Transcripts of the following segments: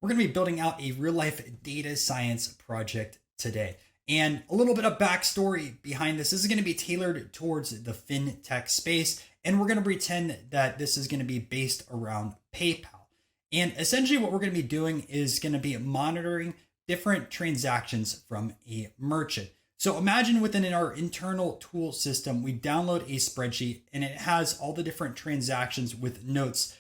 We're going to be building out a real life data science project today. And a little bit of backstory behind this. This is going to be tailored towards the fintech space. And we're going to pretend that this is going to be based around PayPal. And essentially what we're going to be doing is going to be monitoring different transactions from a merchant. So imagine within our internal tool system, we download a spreadsheet and it has all the different transactions with notes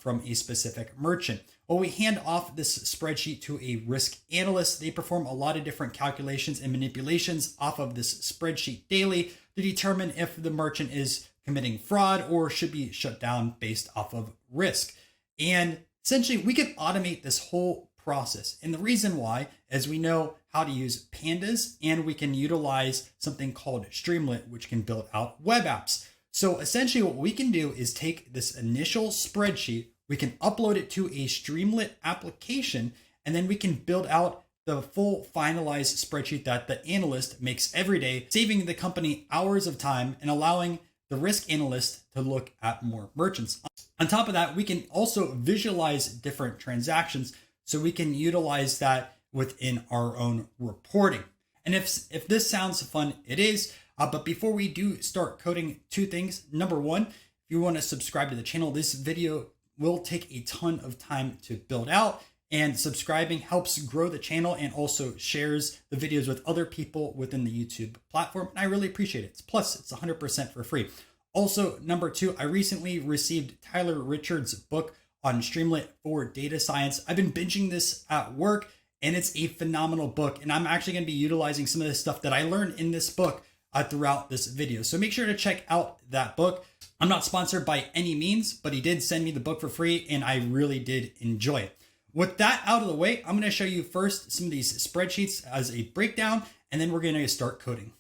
from a specific merchant. Well, we hand off this spreadsheet to a risk analyst. They perform a lot of different calculations and manipulations off of this spreadsheet daily to determine if the merchant is committing fraud or should be shut down based off of risk. And essentially, we can automate this whole process. And the reason why is we know how to use Pandas, and we can utilize something called Streamlit, which can build out web apps. So essentially what we can do is take this initial spreadsheet, we can upload it to a Streamlit application, and then we can build out the full finalized spreadsheet that the analyst makes every day, saving the company hours of time and allowing the risk analyst to look at more merchants. On top of that, we can also visualize different transactions, so we can utilize that within our own reporting. And if this sounds fun, it is. But before we do start coding, two things. Number one, if you want to subscribe to the channel, this video will take a ton of time to build out, and subscribing helps grow the channel and also shares the videos with other people within the YouTube platform. And I really appreciate it. Plus, it's 100% for free. Also, number two, I recently received Tyler Richards' book on Streamlit for data science. I've been binging this at work, and it's a phenomenal book. And I'm actually going to be utilizing some of the stuff that I learned in this book throughout this video. So make sure to check out that book. I'm not sponsored by any means, but he did send me the book for free, and I really did enjoy it. With that out of the way, I'm going to show you first some of these spreadsheets as a breakdown, and then we're going to start coding.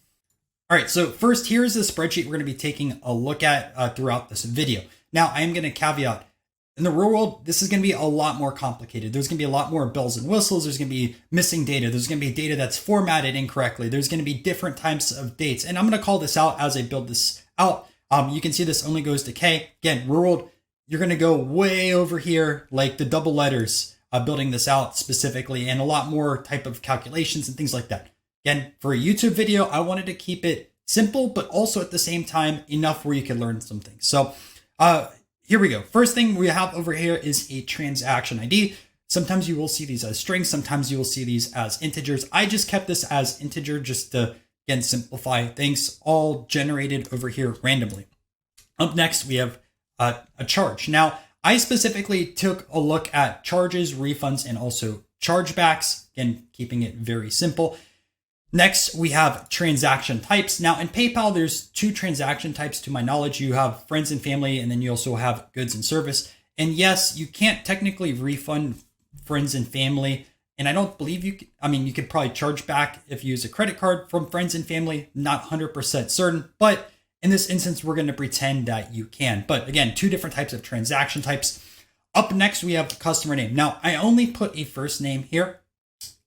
All right, so first, here's the spreadsheet we're going to be taking a look at throughout this video. Now, I am going to caveat, in the real world, this is going to be a lot more complicated. There's going to be a lot more bells and whistles. There's going to be missing data. There's going to be data that's formatted incorrectly. There's going to be different types of dates. And I'm going to call this out as I build this out. You can see this only goes to K. Again, real world, you're going to go way over here, like the double letters, building this out specifically, and a lot more type of calculations and things like that. Again, for a YouTube video, I wanted to keep it simple, but also at the same time, enough where you can learn some things. So, here we go. First thing we have over here is a transaction ID. Sometimes you will see these as strings. Sometimes you will see these as integers. I just kept this as integer just to, again, simplify things, all generated over here randomly. Up next, we have a charge. Now, I specifically took a look at charges, refunds, and also chargebacks, again, keeping it very simple. Next, we have transaction types. Now in PayPal, there's two transaction types to my knowledge. You have friends and family, and then you also have goods and service. And yes, you can't technically refund friends and family. And I don't believe you could probably charge back if you use a credit card from friends and family, not 100% certain. But in this instance, we're going to pretend that you can. But again, two different types of transaction types. Up next, we have customer name. Now I only put a first name here.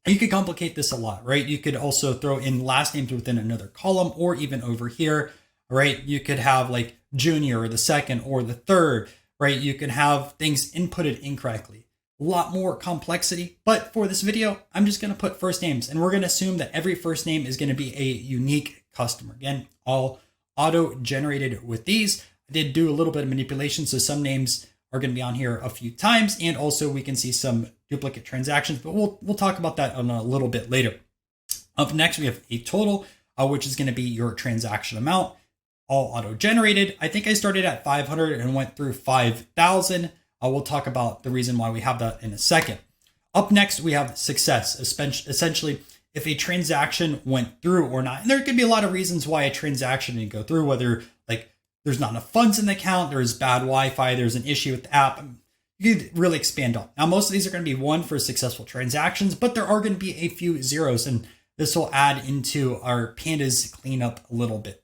You could complicate this a lot, right? You could also throw in last names within another column, or even over here, right? You could have like junior or the second or the third, right? You could have things inputted incorrectly. A lot more complexity, but for this video, I'm just going to put first names, and we're going to assume that every first name is going to be a unique customer. Again, all auto-generated with these. I did do a little bit of manipulation, so some names are going to be on here a few times, and also we can see some duplicate transactions, but we'll talk about that on a little bit later. Up next, we have a total, which is going to be your transaction amount, all auto-generated. I think I started at 500 and went through 5,000. We'll talk about the reason why we have that in a second. Up next, we have success, essentially if a transaction went through or not. And there could be a lot of reasons why a transaction didn't go through, whether like there's not enough funds in the account, there's bad Wi-Fi, there's an issue with the app. You could really expand on. Now, most of these are going to be one for successful transactions, but there are going to be a few zeros, and this will add into our pandas cleanup a little bit.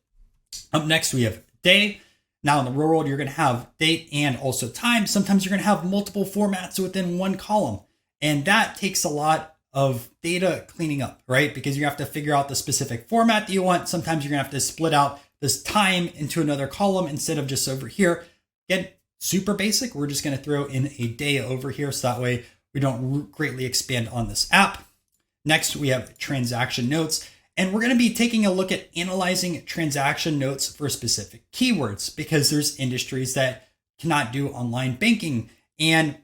Up next, we have day. Now in the real world, you're going to have date and also time. Sometimes you're going to have multiple formats within one column, and that takes a lot of data cleaning up, right? Because you have to figure out the specific format that you want. Sometimes you're going to have to split out this time into another column instead of just over here. Again, super basic. We're just going to throw in a day over here, so that way we don't greatly expand on this app. Next, we have transaction notes. And we're going to be taking a look at analyzing transaction notes for specific keywords because there's industries that cannot do online banking. And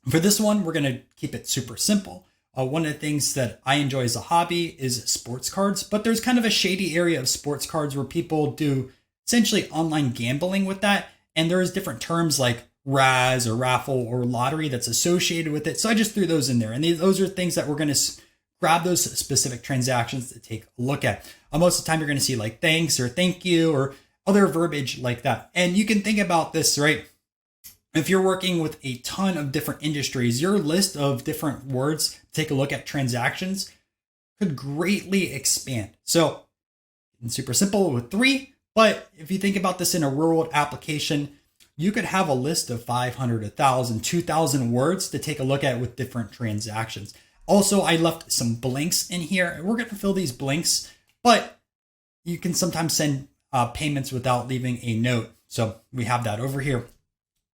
for this one, we're going to keep it super simple. One of the things that I enjoy as a hobby is sports cards, but there's kind of a shady area of sports cards where people do essentially online gambling with that. And there's different terms like Raz or raffle or lottery that's associated with it. So I just threw those in there. And those are things that we're going to grab those specific transactions to take a look at. Most of the time you're going to see like thanks or thank you or other verbiage like that. And you can think about this, right? If you're working with a ton of different industries, your list of different words to take a look at transactions could greatly expand. So it's super simple with 3, but if you think about this in a real world application, you could have a list of 500, 1,000, 2,000 words to take a look at with different transactions. Also, I left some blanks in here. We're going to fill these blanks, but you can sometimes send payments without leaving a note. So we have that over here.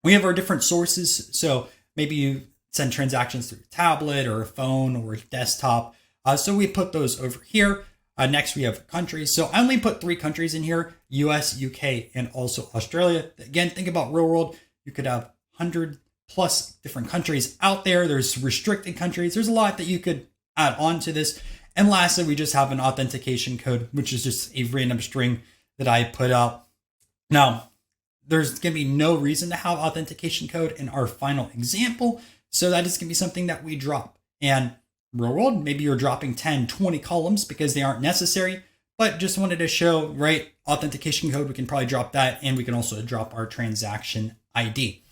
We have our different sources. So maybe you send transactions through a tablet or a phone or a desktop. So we put those over here. Next, we have countries. So I only put 3 countries in here: US, UK, and also Australia. Again, think about real world. You could have 100 plus different countries out there. There's restricted countries. There's a lot that you could add on to this. And lastly, we just have an authentication code, which is just a random string that I put out. Now, there's going to be no reason to have authentication code in our final example. So that is going to be something that we drop. And real world, maybe you're dropping 10, 20 columns because they aren't necessary, but just wanted to show, right, authentication code, we can probably drop that. And we can also drop our transaction ID.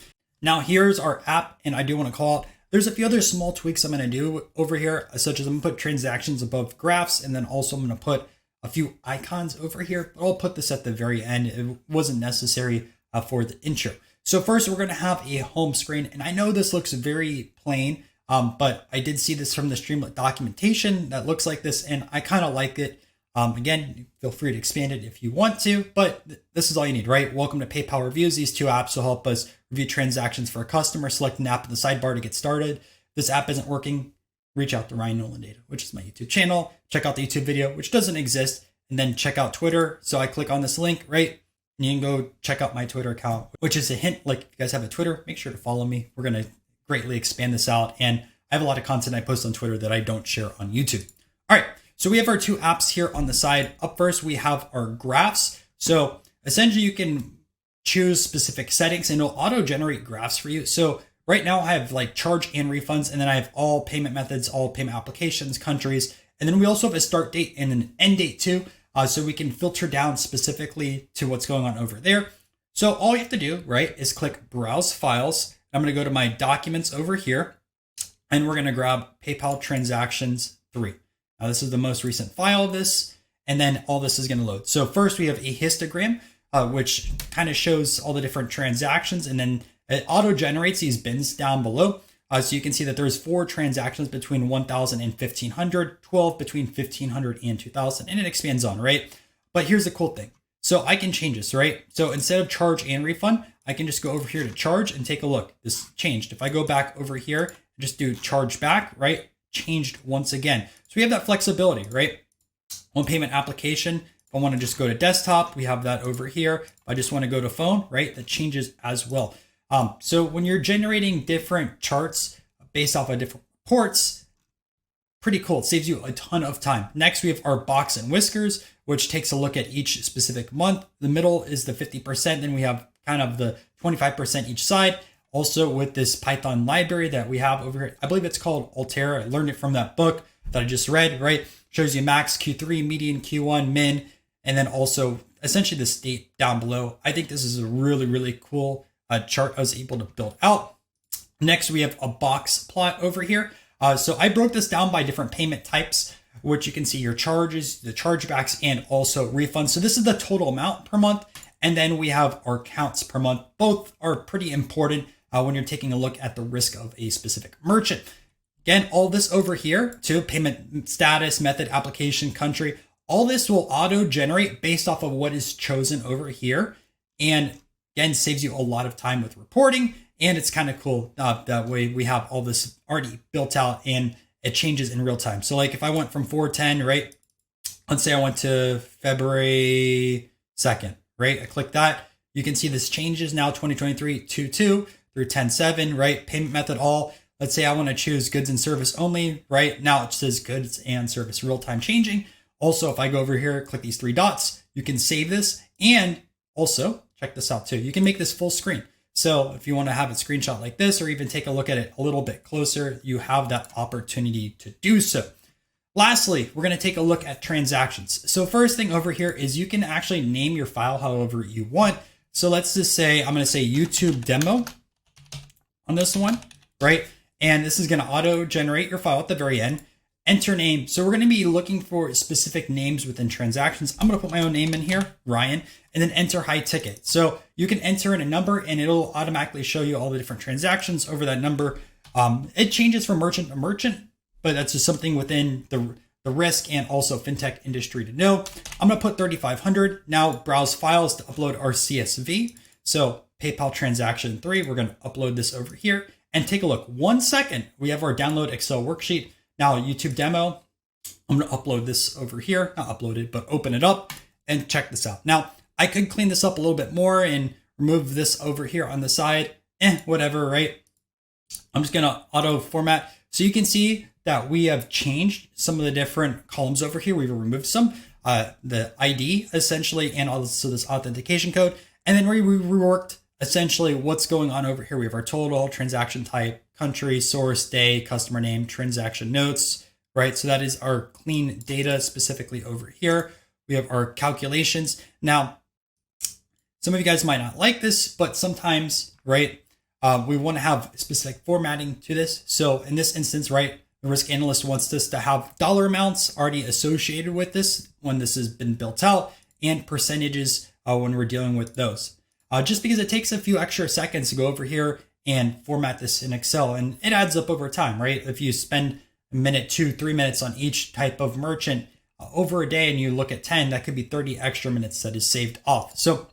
Now here's our app, and I do want to call out, there's a few other small tweaks I'm going to do over here, such as I'm going to put transactions above graphs, and then also I'm going to put a few icons over here, but I'll put this at the very end. It wasn't necessary for the intro. So first we're going to have a home screen, and I know this looks very plain, but I did see this from the Streamlit documentation that looks like this, and I kind of like it. Again, feel free to expand it if you want to, but this is all you need, right? Welcome to PayPal Reviews. These 2 apps will help us review transactions for a customer. Select an app in the sidebar to get started. This app isn't working. Reach out to Ryan Nolan Data, which is my YouTube channel. Check out the YouTube video, which doesn't exist, and then check out Twitter. So I click on this link, right? And you can go check out my Twitter account, which is a hint. Like if you guys have a Twitter, make sure to follow me. We're going to greatly expand this out. And I have a lot of content I post on Twitter that I don't share on YouTube. All right. So we have our 2 apps here on the side. Up first, we have our graphs. So essentially you can choose specific settings and it'll auto generate graphs for you. So right now I have like charge and refunds, and then I have all payment methods, all payment applications, countries. And then we also have a start date and an end date too. So we can filter down specifically to what's going on over there. So all you have to do, right, is click Browse Files. I'm going to go to my documents over here, and we're going to grab PayPal Transactions 3. Now this is the most recent file of this, and then all this is going to load. So first we have a histogram, which kind of shows all the different transactions, and then it auto generates these bins down below. So you can see that there's 4 transactions between 1,000 and 1,500, 12 between 1,500 and 2,000, and it expands on, right? But here's the cool thing. So I can change this, right? So instead of charge and refund, I can just go over here to charge and take a look. This changed. If I go back over here, just do charge back, right? Changed once again. So we have that flexibility, right? One payment application. If I want to just go to desktop, we have that over here. If I just want to go to phone, right? That changes as well. So when you're generating different charts based off of different reports, pretty cool. It saves you a ton of time. Next, we have our box and whiskers, which takes a look at each specific month. The middle is the 50%. Then we have kind of the 25% each side. Also with this Python library that we have over here, I believe it's called Altair. I learned it from that book that I just read, right? Shows you max, Q3, median, Q1, min, and then also essentially the state down below. I think this is a really, really cool chart I was able to build out. Next, we have a box plot over here. So I broke this down by different payment types, which you can see your charges, the chargebacks, and also refunds. So this is the total amount per month. And then we have our counts per month. Both are pretty important when you're taking a look at the risk of a specific merchant. Again, all this over here to payment status, method, application, country, all this will auto generate based off of what is chosen over here. And again, saves you a lot of time with reporting And it's kind of cool that way we have all this already built out and it changes in real time. So like if I went from 410, right? Let's say I went to February 2nd, right? I click that. You can see this changes now 2023 2/2 through 10/7, right? Payment method all. Let's say I want to choose goods and service only, right? Now it says goods and service real time changing. Also, if I go over here, click these three dots, you can save this. And also check this out too. You can make this full screen. So if you want to have it screenshot like this, or even take a look at it a little bit closer, you have that opportunity to do so. Lastly, we're going to take a look at transactions. So first thing over here is you can actually name your file however you want. So let's just say, I'm going to say YouTube demo on this one, right? And this is going to auto generate your file at the very end. Enter name. So we're going to be looking for specific names within transactions. I'm going to put my own name in here, Ryan, and then enter high ticket. So you can enter in a number and it'll automatically show you all the different transactions over that number. It changes from merchant to merchant, but that's just something within the risk and also fintech industry to know. I'm going to put 3,500. Now browse files to upload our CSV. So PayPal transaction 3, we're going to upload this over here and take a look. 1 second, we have our download Excel worksheet. Now YouTube demo, I'm going to upload this over here, not upload it, but open it up and check this out. Now I could clean this up a little bit more and remove this over here on the side, whatever, right? I'm just going to auto format. So you can see that we have changed some of the different columns over here. We've removed some, the ID essentially, and also this authentication code. And then we reworked essentially what's going on over here. We have our total, transaction type, country, source, day, customer name, transaction notes, right? So that is our clean data specifically over here. We have our calculations. Now, some of you guys might not like this, but sometimes, right, we want to have specific formatting to this. So in this instance, right, the risk analyst wants us to have dollar amounts already associated with this when this has been built out, and percentages when we're dealing with those. Just because it takes a few extra seconds to go over here and format this in Excel, and it adds up over time, right? If you spend a minute, 2-3 minutes on each type of merchant over a day and you look at 10, that could be 30 extra minutes that is saved off. So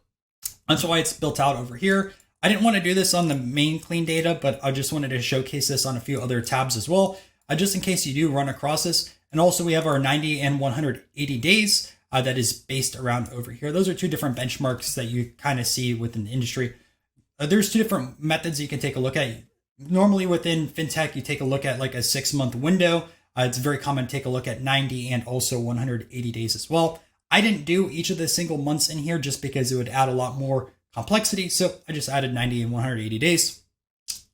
that's why it's built out over here. I didn't want to do this on the main clean data, but I just wanted to showcase this on a few other tabs as well, just in case you do run across this. And also we have our 90 and 180 days that is based around over here. Those are two different benchmarks that you kind of see within the industry. There's two different methods you can take a look at. Normally within fintech, you take a look at like a 6-month window. It's very common to take a look at 90 and also 180 days as well. I didn't do each of the single months in here just because it would add a lot more complexity. So I just added 90 and 180 days.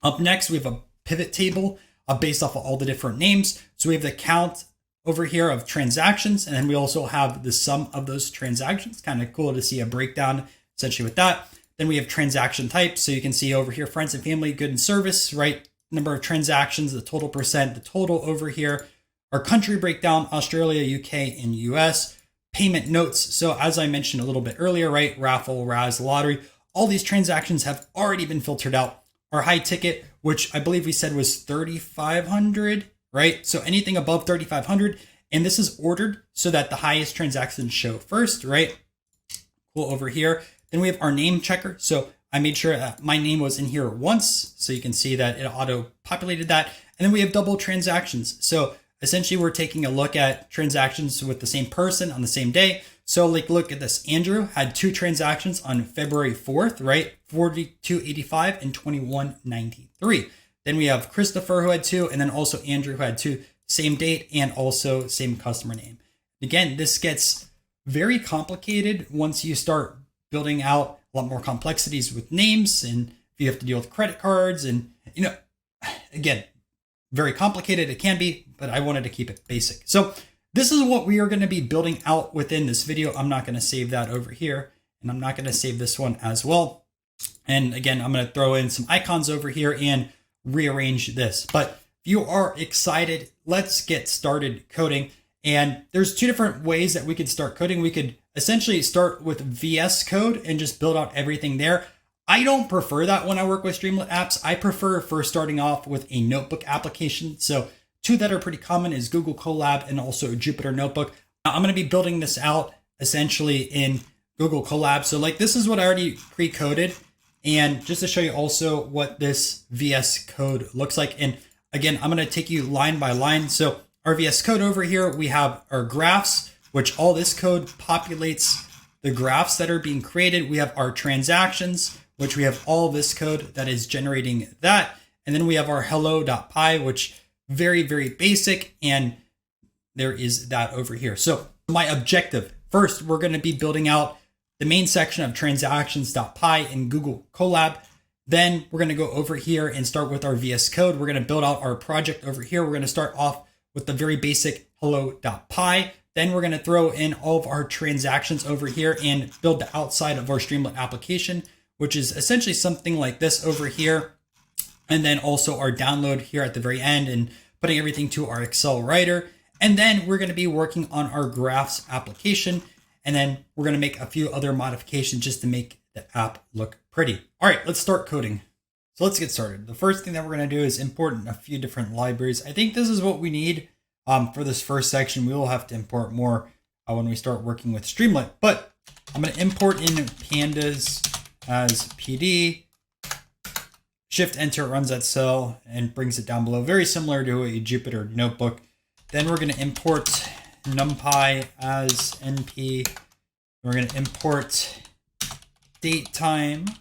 Up next, we have a pivot table based off of all the different names. So we have the count over here of transactions, and then we also have the sum of those transactions. Kind of cool to see a breakdown essentially with that. Then we have transaction types. So you can see over here, friends and family, good and service, right? Number of transactions, the total percent, the total over here. Our country breakdown, Australia, UK, and US. Payment notes. So as I mentioned a little bit earlier, right? Raffle, RAS, lottery, all these transactions have already been filtered out. Our high ticket, which I believe we said was 3,500, right? So anything above 3,500, and this is ordered so that the highest transactions show first, right? Cool over here. Then we have our name checker. So I made sure that my name was in here once, so you can see that it auto populated that. And then we have double transactions. So essentially we're taking a look at transactions with the same person on the same day. So like, look at this. Andrew had 2 transactions on February 4th, right? 42.85 and 21.93. Then we have Christopher who had 2, and then also Andrew who had 2, same date and also same customer name. Again, this gets very complicated once you start building out a lot more complexities with names, and if you have to deal with credit cards, and again, very complicated it can be, but I wanted to keep it basic. So this is what we are going to be building out within this video. I'm not going to save that over here, and I'm not going to save this one as well. And again, I'm going to throw in some icons over here and rearrange this. But if you are excited, let's get started coding. And there's 2 different ways that we could start coding. We could essentially start with VS Code and just build out everything there. I don't prefer that when I work with Streamlit apps. I prefer first starting off with a notebook application. So 2 that are pretty common is Google Colab and also Jupyter Notebook. Now, I'm going to be building this out essentially in Google Colab. So like, this is what I already pre-coded. And just to show you also what this VS Code looks like. And again, I'm going to take you line by line. So our VS Code over here, we have our graphs, which all this code populates the graphs that are being created. We have our transactions, which we have all this code that is generating that. And then we have our hello.py, which very, very basic. And there is that over here. So my objective, first, we're going to be building out the main section of transactions.py in Google Colab. Then we're going to go over here and start with our VS Code. We're going to build out our project over here. We're going to start off with the very basic hello.py. Then we're going to throw in all of our transactions over here and build the outside of our Streamlit application, which is essentially something like this over here. And then also our download here at the very end and putting everything to our Excel writer. And then we're going to be working on our graphs application. And then we're going to make a few other modifications just to make the app look pretty. All right, let's start coding. So let's get started. The first thing that we're going to do is import a few different libraries. I think this is what we need for this first section. We will have to import more when we start working with Streamlit. But I'm going to import in Pandas as PD. Shift Enter runs that cell and brings it down below. Very similar to a Jupyter notebook. Then we're going to import NumPy as NP. We're going to import datetime.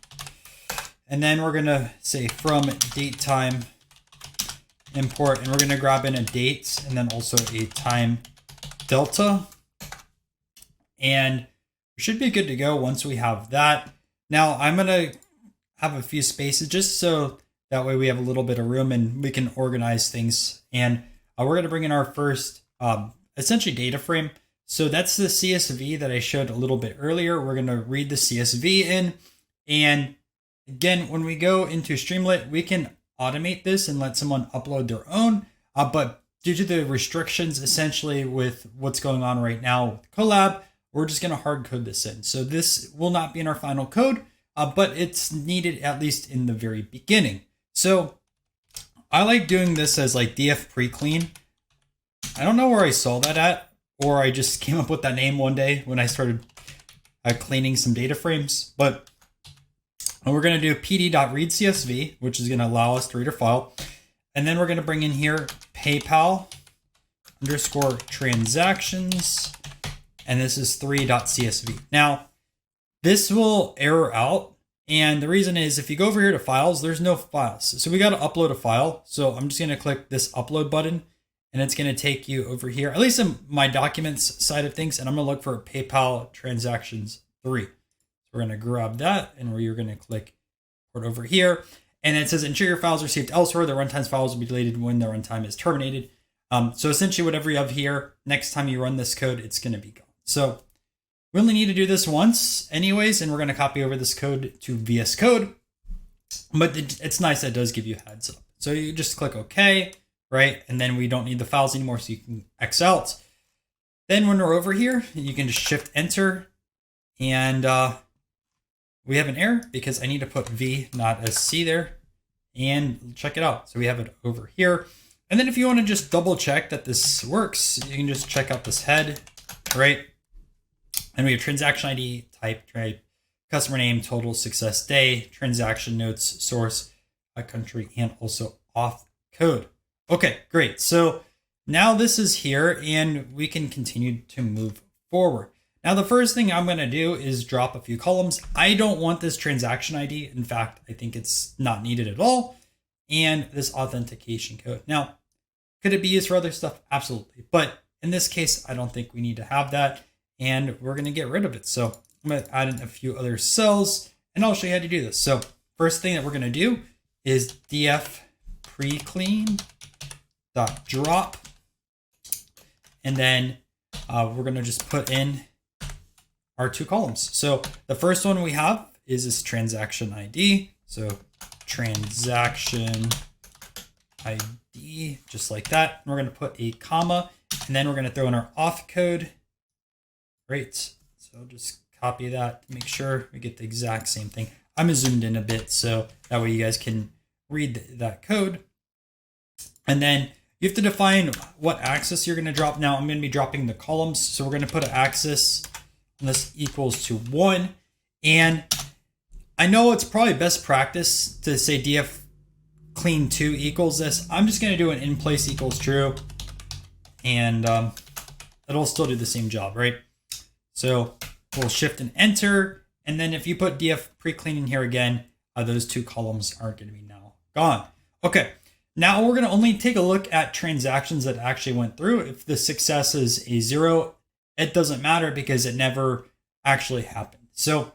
And then we're going to say from datetime import, and we're going to grab in a date and then also a time delta. And we should be good to go once we have that. Now I'm going to have a few spaces just so that way we have a little bit of room and we can organize things. And we're going to bring in our first essentially DataFrame. So that's the CSV that I showed a little bit earlier. We're going to read the CSV in. And again, when we go into Streamlit, we can automate this and let someone upload their own. But due to the restrictions, essentially with what's going on right now with Colab, we're just going to hard code this in. So this will not be in our final code, but it's needed at least in the very beginning. So I like doing this as like df pre-clean. I don't know where I saw that at, or I just came up with that name one day when I started cleaning some data frames. But we're going to do pd.readcsv, which is going to allow us to read our file. And then we're going to bring in here PayPal underscore transactions. And this is 3.csv. Now, this will error out. And the reason is if you go over here to files, there's no files. So we got to upload a file. So I'm just going to click this upload button. And it's going to take you over here, at least in my documents side of things. And I'm going to look for PayPal transactions 3. So we're going to grab that and we're going to click port over here. And it says ensure your files received elsewhere. The runtime's files will be deleted when the runtime is terminated. So essentially whatever you have here, next time you run this code, it's going to be gone. So we only need to do this once anyways, and we're going to copy over this code to VS Code. But it's nice that it does give you a heads up. So you just click OK. Right? And then we don't need the files anymore, so you can X out. Then when we're over here, you can just shift enter. And we have an error because I need to put V, not a C there. And check it out. So we have it over here. And then if you want to just double check that this works, you can just check out this head, right? And we have transaction ID, type, customer name, total, success day, transaction notes, source, a country, and also auth code. Okay, great. So now this is here and we can continue to move forward. Now, the first thing I'm going to do is drop a few columns. I don't want this transaction ID. In fact, I think it's not needed at all. And this authentication code. Now, could it be used for other stuff? Absolutely. But in this case, I don't think we need to have that. And we're going to get rid of it. So I'm going to add in a few other cells and I'll show you how to do this. So first thing that we're going to do is df pre-clean .drop, and then we're going to just put in our two columns. So the first one we have is this transaction ID. So transaction ID, just like that. And we're going to put a comma, and then we're going to throw in our auth code. Great. So I'll just copy that to make sure we get the exact same thing. I'm zoomed in a bit so that way you guys can read that code. And then you have to define what axis you're going to drop. Now I'm going to be dropping the columns. So we're going to put an axis, and this equals to 1. And I know it's probably best practice to say df clean 2 equals this. I'm just going to do an in place equals true, and it'll still do the same job, right? So we'll shift and enter, and then if you put df pre-clean in here again, those 2 columns are going to be now gone. Okay, now we're going to only take a look at transactions that actually went through. If the success is a 0, it doesn't matter because it never actually happened. So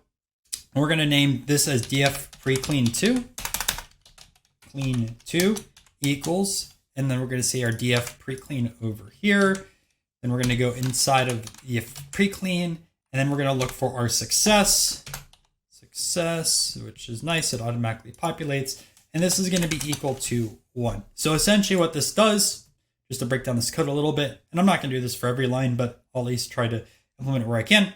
we're going to name this as df pre-clean 2, clean 2 equals, and then we're going to say our df pre-clean over here. Then we're going to go inside of df pre-clean, and then we're going to look for our success, which is nice. It automatically populates, and this is going to be equal to 1. So essentially what this does, just to break down this code a little bit, and I'm not going to do this for every line, but I'll at least try to implement it where I can.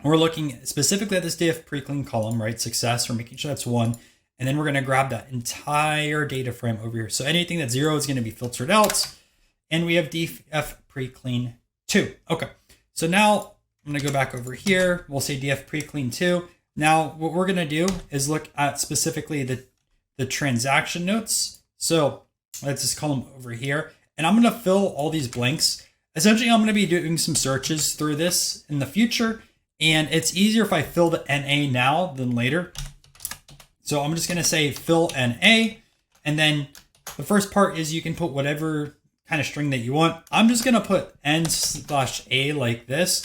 We're looking specifically at this df pre-clean column, right? Success, we're making sure that's 1. And then we're going to grab that entire data frame over here. So anything that's 0 is going to be filtered out. And we have df pre-clean 2. Okay. So now I'm going to go back over here. We'll say df pre-clean 2. Now what we're going to do is look at specifically the transaction notes. So let's just column over here. And I'm going to fill all these blanks. Essentially, I'm going to be doing some searches through this in the future. And it's easier if I fill the NA now than later. So I'm just going to say fill NA. And then the first part is you can put whatever kind of string that you want. I'm just going to put n/a like this.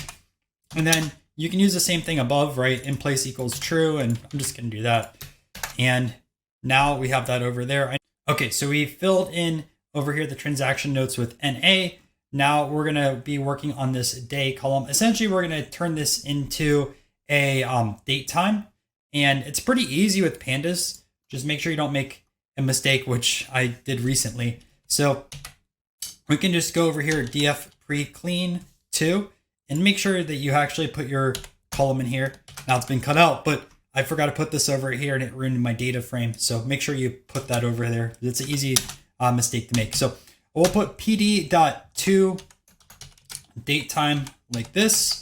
And then you can use the same thing above, right? In place equals true. And I'm just going to do that. And now we have that over there. Okay, so we filled in over here the transaction notes with NA. Now we're going to be working on this day column. Essentially, we're going to turn this into a date time. And it's pretty easy with Pandas. Just make sure you don't make a mistake, which I did recently. So we can just go over here, df pre-clean 2, and make sure that you actually put your column in here. Now it's been cut out, but I forgot to put this over here and it ruined my data frame. So make sure you put that over there. It's an easy mistake to make. So we'll put pd.to date time like this,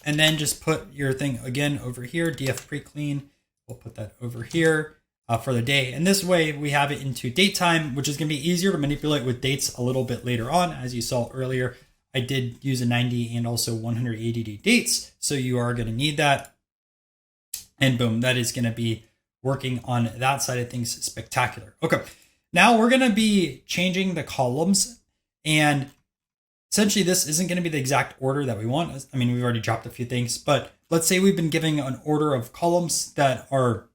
and then just put your thing again over here, df pre-clean. We'll put that over here for the day. And this way we have it into date time, which is going to be easier to manipulate with dates a little bit later on. As you saw earlier, I did use a 90 and also 180 day dates. So you are going to need that. And boom, that is going to be working on that side of things. Spectacular. Okay. Now we're going to be changing the columns, and essentially this isn't going to be the exact order that we want. I mean, we've already dropped a few things, but let's say we've been giving an order of columns that our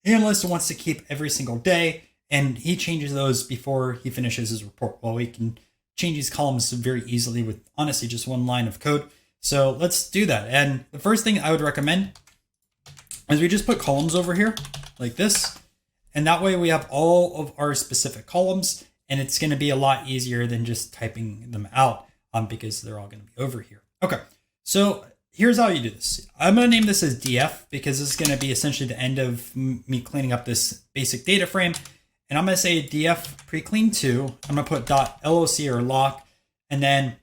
analyst wants to keep every single day, and he changes those before he finishes his report. Well, we can change these columns very easily with honestly just one line of code. So let's do that. And the first thing I would recommend is we just put columns over here like this. And that way we have all of our specific columns, and it's going to be a lot easier than just typing them out because they're all going to be over here. Okay, so here's how you do this. I'm going to name this as df because this is going to be essentially the end of me cleaning up this basic data frame. And I'm going to say df pre-clean 2. I'm going to put .loc or lock. And then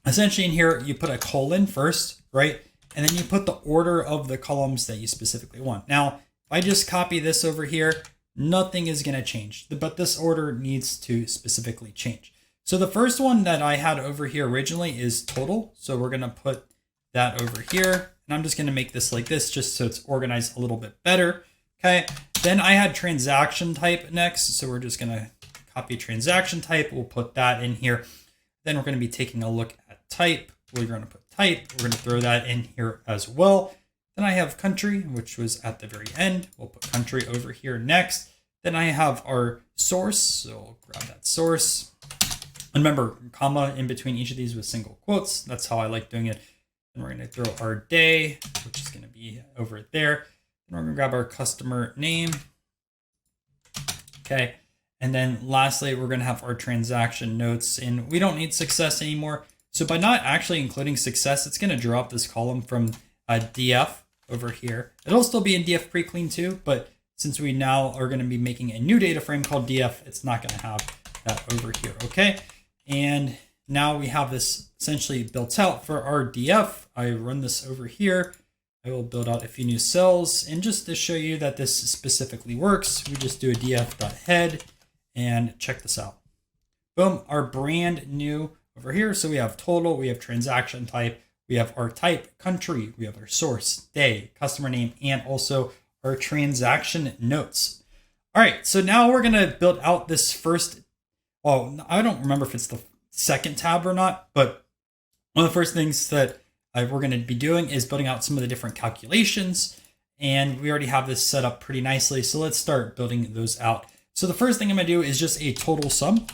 essentially in here, you put a colon first, right? And then you put the order of the columns that you specifically want. Now, if I just copy this over here, nothing is going to change, but this order needs to specifically change. So the first one that I had over here originally is total. So we're going to put that over here, and I'm just going to make this like this just so it's organized a little bit better. Okay. Then I had transaction type next. So we're just going to copy transaction type. We'll put that in here. Then we're going to be taking a look at type. We're going to put type. We're going to throw that in here as well. Then I have country, which was at the very end. We'll put country over here next. Then I have our source. So I'll grab that source. And remember, comma in between each of these with single quotes. That's how I like doing it. And we're going to throw our day, which is going to be over there. And we're going to grab our customer name. Okay. And then lastly, we're going to have our transaction notes, and we don't need success anymore. So by not actually including success, it's going to drop this column from df over here. It'll still be in df pre-clean 2, but since we now are going to be making a new data frame called df, it's not going to have that over here. Okay. And now we have this essentially built out for our df. I run this over here. I will build out a few new cells, and just to show you that this specifically works, we just do a df.head and check this out. Boom, our brand new over here. So we have total, we have transaction type, we have our type, country, we have our source, day, customer name, and also our transaction notes. All right, so now we're gonna build out this first, well, I don't remember if it's the second tab or not, but one of the first things that we're gonna be doing is building out some of the different calculations, and we already have this set up pretty nicely. So let's start building those out. So the first thing I'm gonna do is just a total sum.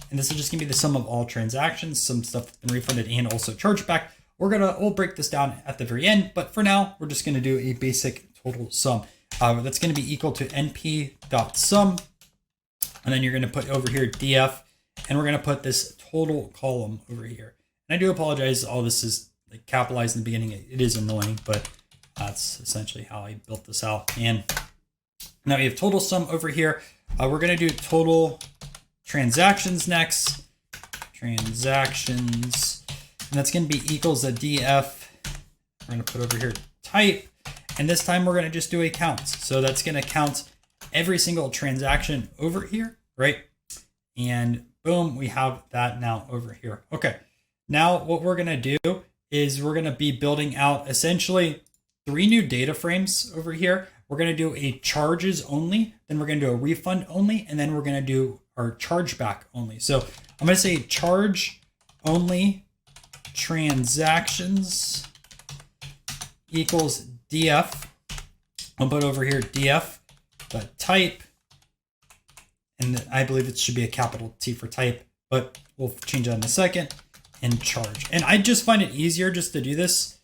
And this is just gonna be the sum of all transactions, some stuff that's been refunded and also chargeback. We'll break this down at the very end, but for now, we're just gonna do a basic total sum. That's gonna be equal to np.sum. And then you're gonna put over here df, and we're gonna put this total column over here. And I do apologize, all this is like capitalized in the beginning. It is annoying, but that's essentially how I built this out. And now we have total sum over here. We're gonna do total transactions next. Transactions, and that's gonna be equals a df. We're gonna put over here type, and this time we're gonna just do a count. So that's gonna count every single transaction over here, right? And boom, we have that now over here. Okay, now what we're gonna do is we're gonna be building out essentially 3 new data frames over here. We're gonna do a charges only, then we're gonna do a refund only, and then we're gonna do our chargeback only. So I'm gonna say charge only transactions equals df. I'll put over here df, but type, and I believe it should be a capital T for type, but we'll change that in a second, and charge. And I just find it easier just to do this.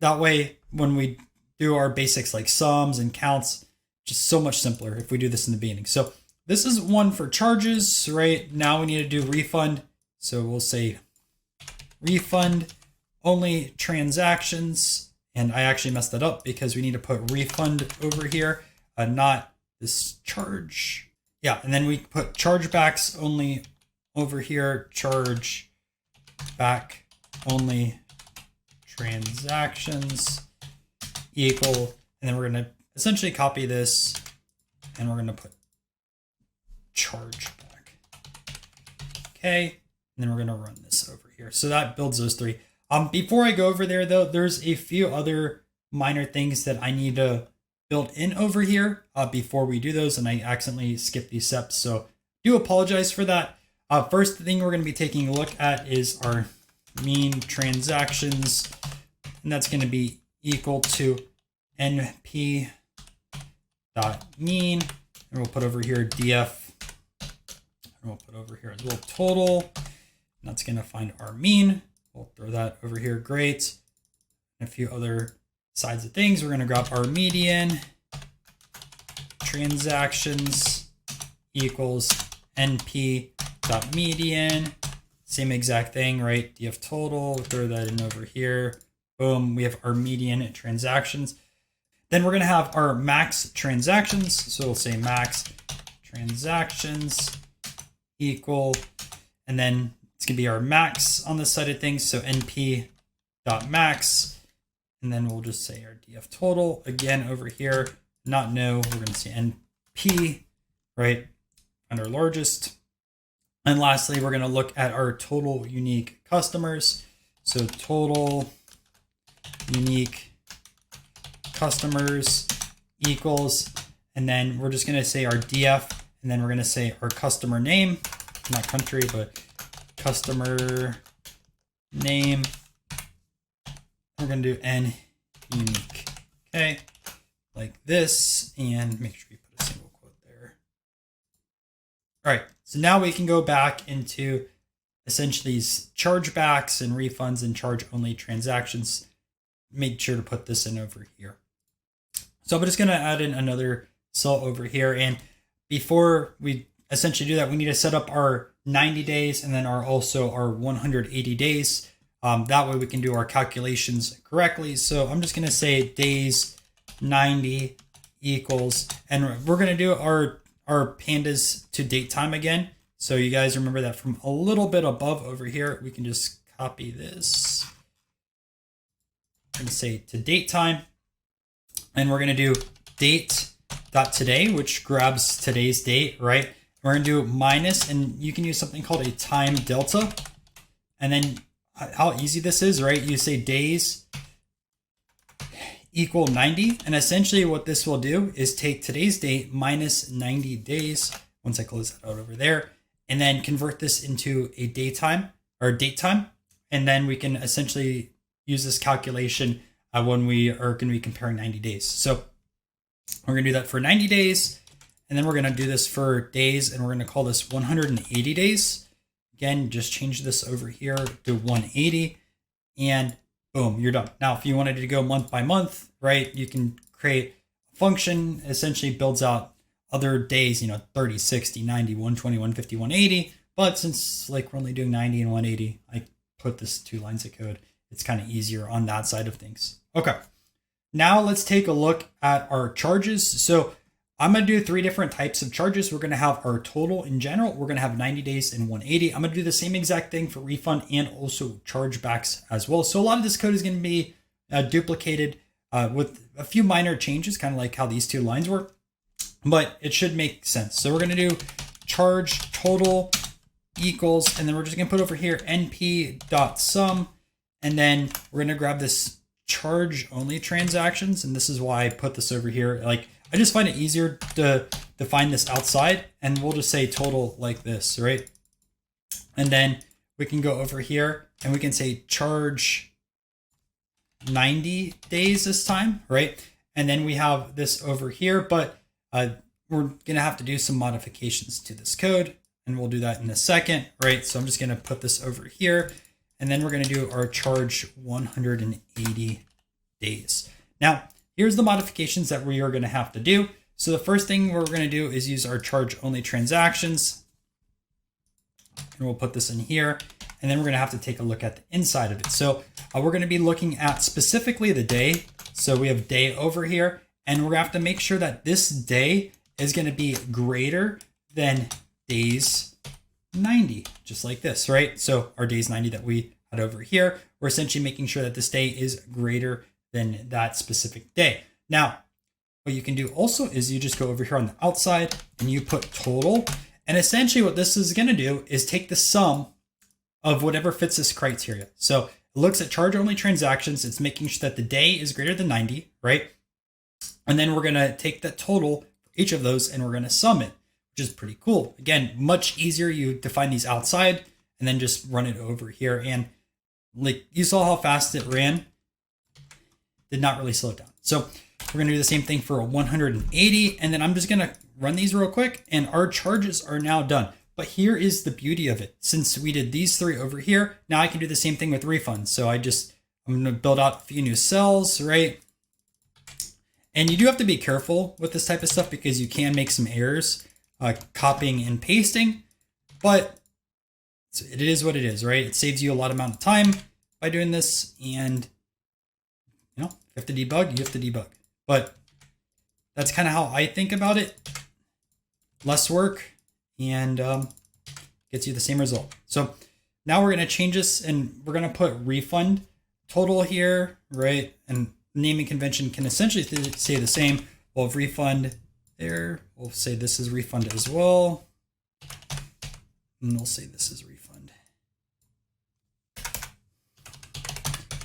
That way, when we do our basics like sums and counts, just so much simpler if we do this in the beginning. So this is one for charges, right? Now we need to do refund. So we'll say refund only transactions. And I actually messed that up because we need to put refund over here, not this charge. Yeah, and then we put chargebacks only over here, charge back only transactions equal, and then we're going to essentially copy this and we're going to put chargeback. Okay, and then we're going to run this over here. So that builds those 3. Before I go over there though, there's a few other minor things that I need to build in over here before we do those, and I accidentally skipped these steps, so do apologize for that. First thing we're going to be taking a look at is our mean transactions, and that's going to be equal to np.mean, and we'll put over here df, and we'll put over here as well total, and that's going to find our mean. We'll throw that over here. Great. And a few other sides of things. We're going to grab our median transactions equals np.median. Same exact thing, right? df total, throw that in over here. Boom, we have our median transactions. Then we're going to have our max transactions. So we'll say max transactions equal, and then it's going to be our max on this side of things. So np.max, and then we'll just say our df total again over here. Not no, we're going to say np, right? And our largest. And lastly, we're going to look at our total unique customers. So total unique customers equals, and then we're just going to say our df, and then we're going to say our customer name, not country, but customer name. We're going to do n unique. Okay, like this, and make sure you put a single quote there. All right, so now we can go back into essentially these chargebacks and refunds and charge only transactions. Make sure to put this in over here. So I'm just going to add in another cell over here. And before we essentially do that, we need to set up our 90 days and then also our 180 days. That way we can do our calculations correctly. So I'm just going to say days 90 equals, and we're going to do our pandas to date time again. So you guys remember that from a little bit above over here, we can just copy this, going to say to date time, and we're going to do date.today, which grabs today's date, right? We're going to do minus, and you can use something called a time delta. And then how easy this is, right? You say days equal 90. And essentially what this will do is take today's date minus 90 days. Once I close that out over there, and then convert this into a daytime or date time. And then we can essentially use this calculation when we are going to be comparing 90 days. So we're going to do that for 90 days. And then we're going to do this for days, and we're going to call this 180 days. Again, just change this over here to 180, and boom, you're done. Now, if you wanted to go month by month, right, you can create a function, essentially builds out other days, 30, 60, 90, 120, 150, 180. But since like we're only doing 90 and 180, I put this 2 lines of code. It's kind of easier on that side of things. Okay, now let's take a look at our charges. So I'm going to do 3 different types of charges. We're going to have our total in general. We're going to have 90 days and 180. I'm going to do the same exact thing for refund and also chargebacks as well. So a lot of this code is going to be duplicated with a few minor changes, kind of like how these 2 lines were, but it should make sense. So we're going to do charge total equals, and then we're just going to put over here np.sum, and then we're going to grab this charge only transactions. And this is why I put this over here. Like, I just find it easier to define this outside, and we'll just say total like this, right? And then we can go over here and we can say charge 90 days this time, right? And then we have this over here, but we're going to have to do some modifications to this code, and we'll do that in a second, right? So I'm just going to put this over here, and then we're going to do our charge 180 days. Now, here's the modifications that we are going to have to do. So the first thing we're going to do is use our charge only transactions, and we'll put this in here. And then we're going to have to take a look at the inside of it. So we're going to be looking at specifically the day. So we have day over here, and we're going to have to make sure that this day is going to be greater than days 90, just like this, right? So our days 90 that we had over here, we're essentially making sure that this day is greater than that specific day. Now, what you can do also is you just go over here on the outside and you put total. And essentially what this is going to do is take the sum of whatever fits this criteria. So it looks at charge only transactions. It's making sure that the day is greater than 90, right? And then we're going to take the total for each of those and we're going to sum it, which is pretty cool. Again, much easier. You define these outside and then just run it over here. And like you saw how fast it ran, did not really slow it down. So we're going to do the same thing for a 180. And then I'm just going to run these real quick and our charges are now done. But here is the beauty of it. Since we did these 3 over here, now I can do the same thing with refunds. So I'm going to build out a few new cells, right? And you do have to be careful with this type of stuff because you can make some errors copying and pasting, but it is what it is, right? It saves you a lot amount of time by doing this. And if you have to debug, you have to debug. But that's kind of how I think about it. Less work and gets you the same result. So now we're going to change this and we're going to put refund total here, right? And naming convention can essentially say the same. We'll have refund there. We'll say this is refund as well. And we'll say this is refund.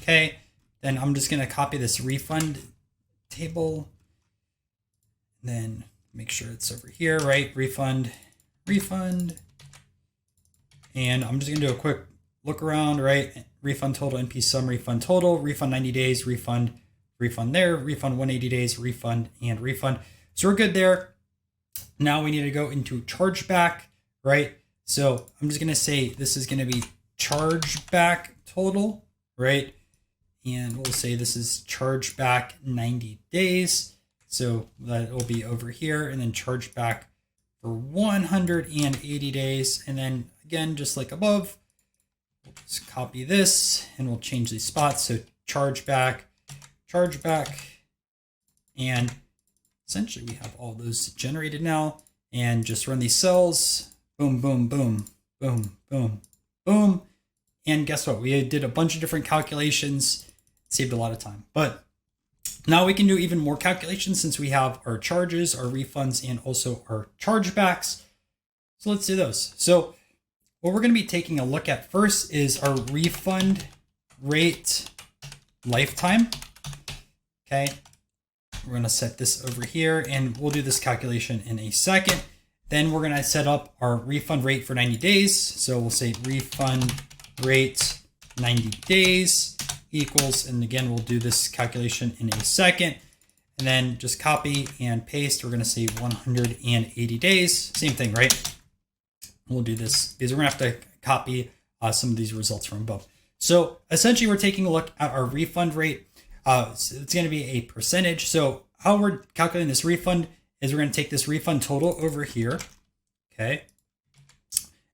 Okay. Then I'm just going to copy this refund table. And then make sure it's over here, right? Refund. And I'm just going to do a quick look around, right? Refund total, NP sum, refund total, refund 90 days, refund there, refund 180 days, refund and refund. So we're good there. Now we need to go into chargeback, right? So I'm just going to say this is going to be chargeback total, right? And we'll say this is chargeback 90 days. So that will be over here, and then chargeback for 180 days. And then again, just like above, we'll just copy this and we'll change these spots. So chargeback, and essentially we have all those generated now, and just run these cells. Boom, boom, boom, boom, boom, boom. And guess what? We did a bunch of different calculations. saved a lot of time. But now we can do even more calculations since we have our charges, our refunds, and also our chargebacks. So let's do those. So what we're going to be taking a look at first is our refund rate lifetime. Okay. We're going to set this over here and we'll do this calculation in a second. Then we're going to set up our refund rate for 90 days. So we'll say refund rate 90 days equals, and again, we'll do this calculation in a second. And then just copy and paste. We're going to say 180 days. Same thing, right? We'll do this because we're going to have to copy some of these results from above. So essentially, we're taking a look at our refund rate. So it's going to be a percentage. So how we're calculating this refund is we're going to take this refund total over here. Okay.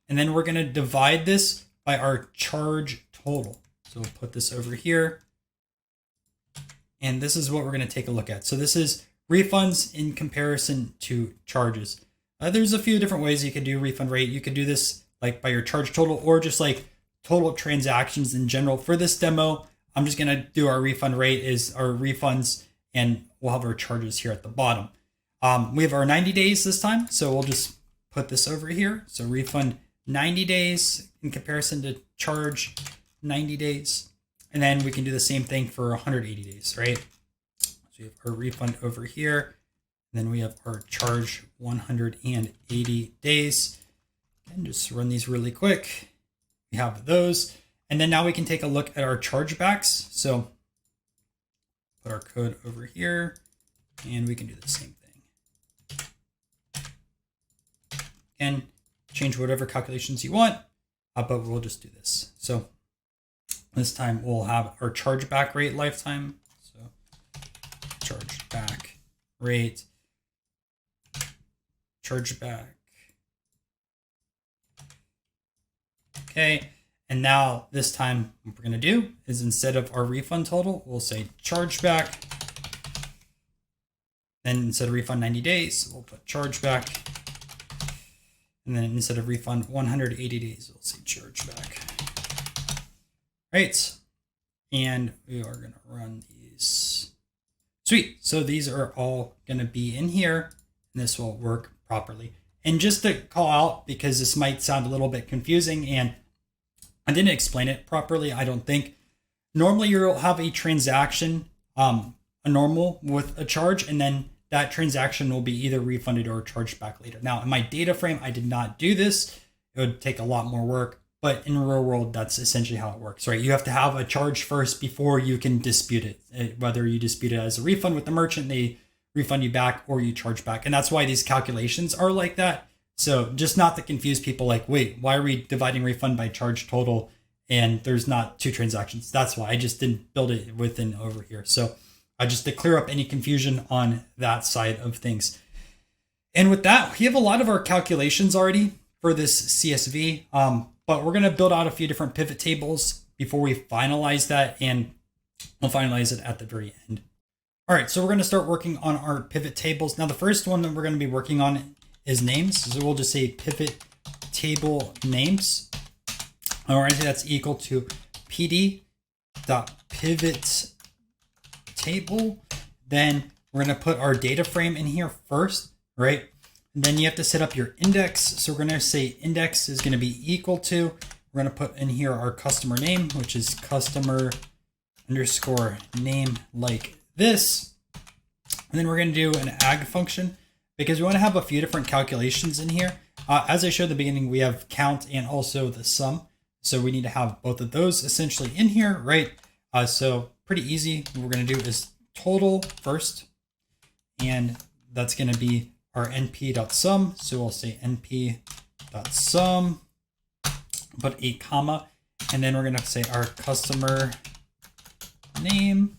And then we're going to divide this by our charge total. So we'll put this over here. And this is what we're going to take a look at. So this is refunds in comparison to charges. There's a few different ways you could do refund rate. You could do this like by your charge total or just like total transactions in general. For this demo, I'm just going to do our refund rate is our refunds, and we'll have our charges here at the bottom. We have our 90 days this time. So we'll just put this over here. So refund 90 days in comparison to charge 90 days. And then we can do the same thing for 180 days, right? So we have our refund over here. And then we have our charge 180 days. And just run these really quick. We have those. And then now we can take a look at our chargebacks. So put our code over here and we can do the same thing. And change whatever calculations you want, but we'll just do this. So this time we'll have our chargeback rate lifetime. So chargeback rate, chargeback. Okay. And now this time what we're going to do is instead of our refund total, we'll say chargeback. Then instead of refund 90 days, we'll put chargeback. And then instead of refund 180 days, we'll say chargeback. Right. And we are going to run these. Sweet. So these are all going to be in here and this will work properly. And just to call out, because this might sound a little bit confusing and I didn't explain it properly, I don't think. Normally you'll have a transaction, a normal with a charge, and then that transaction will be either refunded or charged back later. Now in my data frame, I did not do this. It would take a lot more work, but in real world, that's essentially how it works, right? You have to have a charge first before you can dispute it. Whether you dispute it as a refund with the merchant, they refund you back, or you charge back. And that's why these calculations are like that. So just not to confuse people like, wait, why are we dividing refund by charge total and there's not two transactions? That's why I just didn't build it within over here. So just to clear up any confusion on that side of things. And with that, we have a lot of our calculations already for this CSV, but we're going to build out a few different pivot tables before we finalize that, and we'll finalize it at the very end. All right, so we're going to start working on our pivot tables. Now, the first one that we're going to be working on is names. So we'll just say pivot table names. And we're going to say that's equal to pd.pivot table. Then we're going to put our data frame in here first, right? And then you have to set up your index. So we're going to say index is going to be equal to, we're going to put in here our customer name, which is customer underscore name like this. And then we're going to do an ag function because we want to have a few different calculations in here. As I showed at the beginning, we have count and also the sum. So we need to have both of those essentially in here, right? So pretty easy. What we're going to do is total first, and that's going to be our np.sum. So we'll say np.sum, put a comma, and then we're going to say our customer name,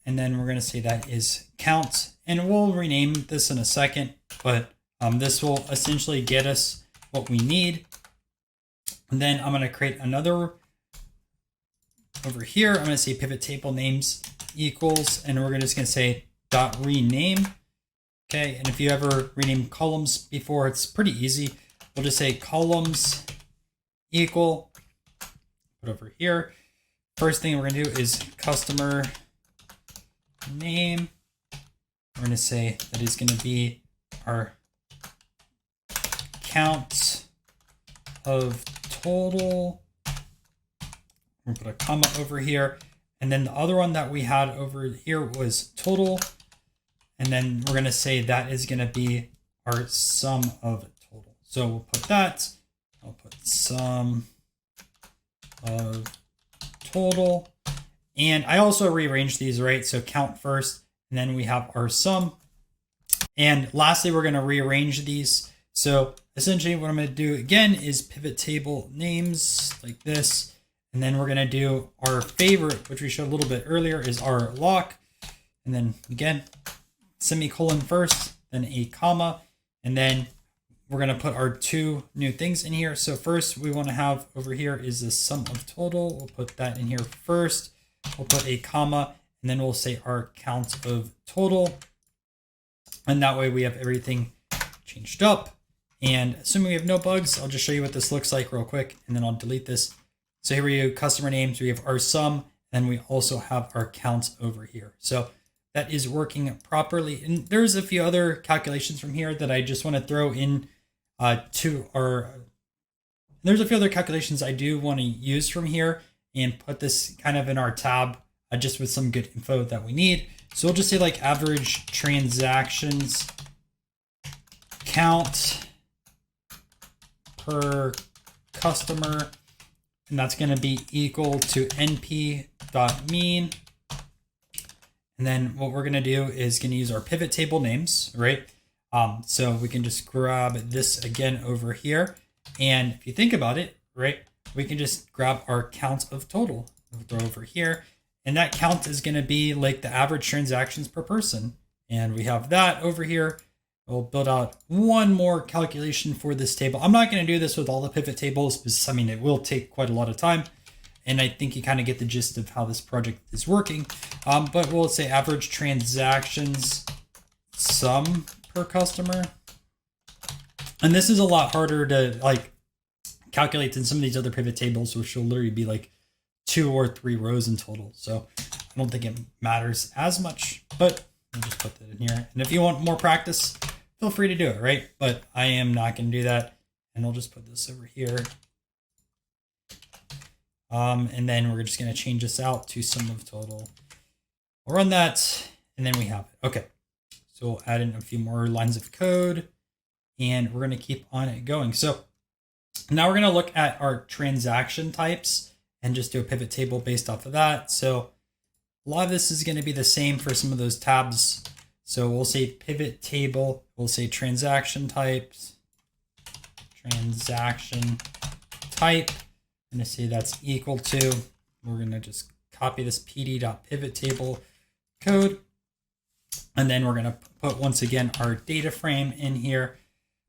and then we're going to say that is count, and we'll rename this in a second, but this will essentially get us what we need. And then I'm going to create another over here. I'm going to say pivot table names equals, and we're just going to say dot rename. Okay. And if you ever rename columns before, it's pretty easy. We'll just say columns equal, put over here, First thing we're going to do is customer name. We're going to say that is going to be our count of total. We're going to put a comma over here. And then the other one that we had over here was total. And then we're going to say that is going to be our sum of total. So we'll put that. I'll put sum of total. And I also rearranged these, right? So count first, and then we have our sum. And lastly, we're going to rearrange these. So essentially what I'm going to do again is pivot table names like this. And then we're going to do our favorite, which we showed a little bit earlier, is our lock. And then again, semicolon first, then a comma. And then we're going to put our two new things in here. So first we want to have over here is the sum of total. We'll put that in here first. We'll put a comma, and then we'll say our count of total. And that way we have everything changed up. And assuming we have no bugs, I'll just show you what this looks like real quick, and then I'll delete this. So here we go, customer names, we have our sum, and we also have our counts over here. So that is working properly. And there's a few other calculations from here that I just want to throw in to our, there's a few other calculations I do want to use from here and put this kind of in our tab just with some good info that we need. So we'll just say like average transactions count per customer. And that's going to be equal to np.mean. And then what we're going to do is going to use our pivot table names, right? So we can just grab this again over here. And if you think about it, right, we can just grab our count of total, we'll throw over here. And that count is going to be like the average transactions per person. And we have that over here. We'll build out one more calculation for this table. I'm not going to do this with all the pivot tables because, I mean, it will take quite a lot of time. And I think you kind of get the gist of how this project is working. But we'll say average transactions sum per customer. And this is a lot harder to like calculate than some of these other pivot tables, which will literally be like 2 or 3 rows in total. So I don't think it matters as much, but I'll just put that in here. And if you want more practice, feel free to do it, right? But I am not going to do that. And I'll just put this over here. And then we're just going to change this out to sum of total. We'll run that, and then we have it. Okay. So we'll add in a few more lines of code, and we're going to keep on it going. So now we're going to look at our transaction types and just do a pivot table based off of that. So a lot of this is going to be the same for some of those tabs. So we'll say pivot table, we'll say transaction types, transaction type. I'm going to say that's equal to, we're going to just copy this pd.pivottable code. And then we're going to put, once again, our data frame in here.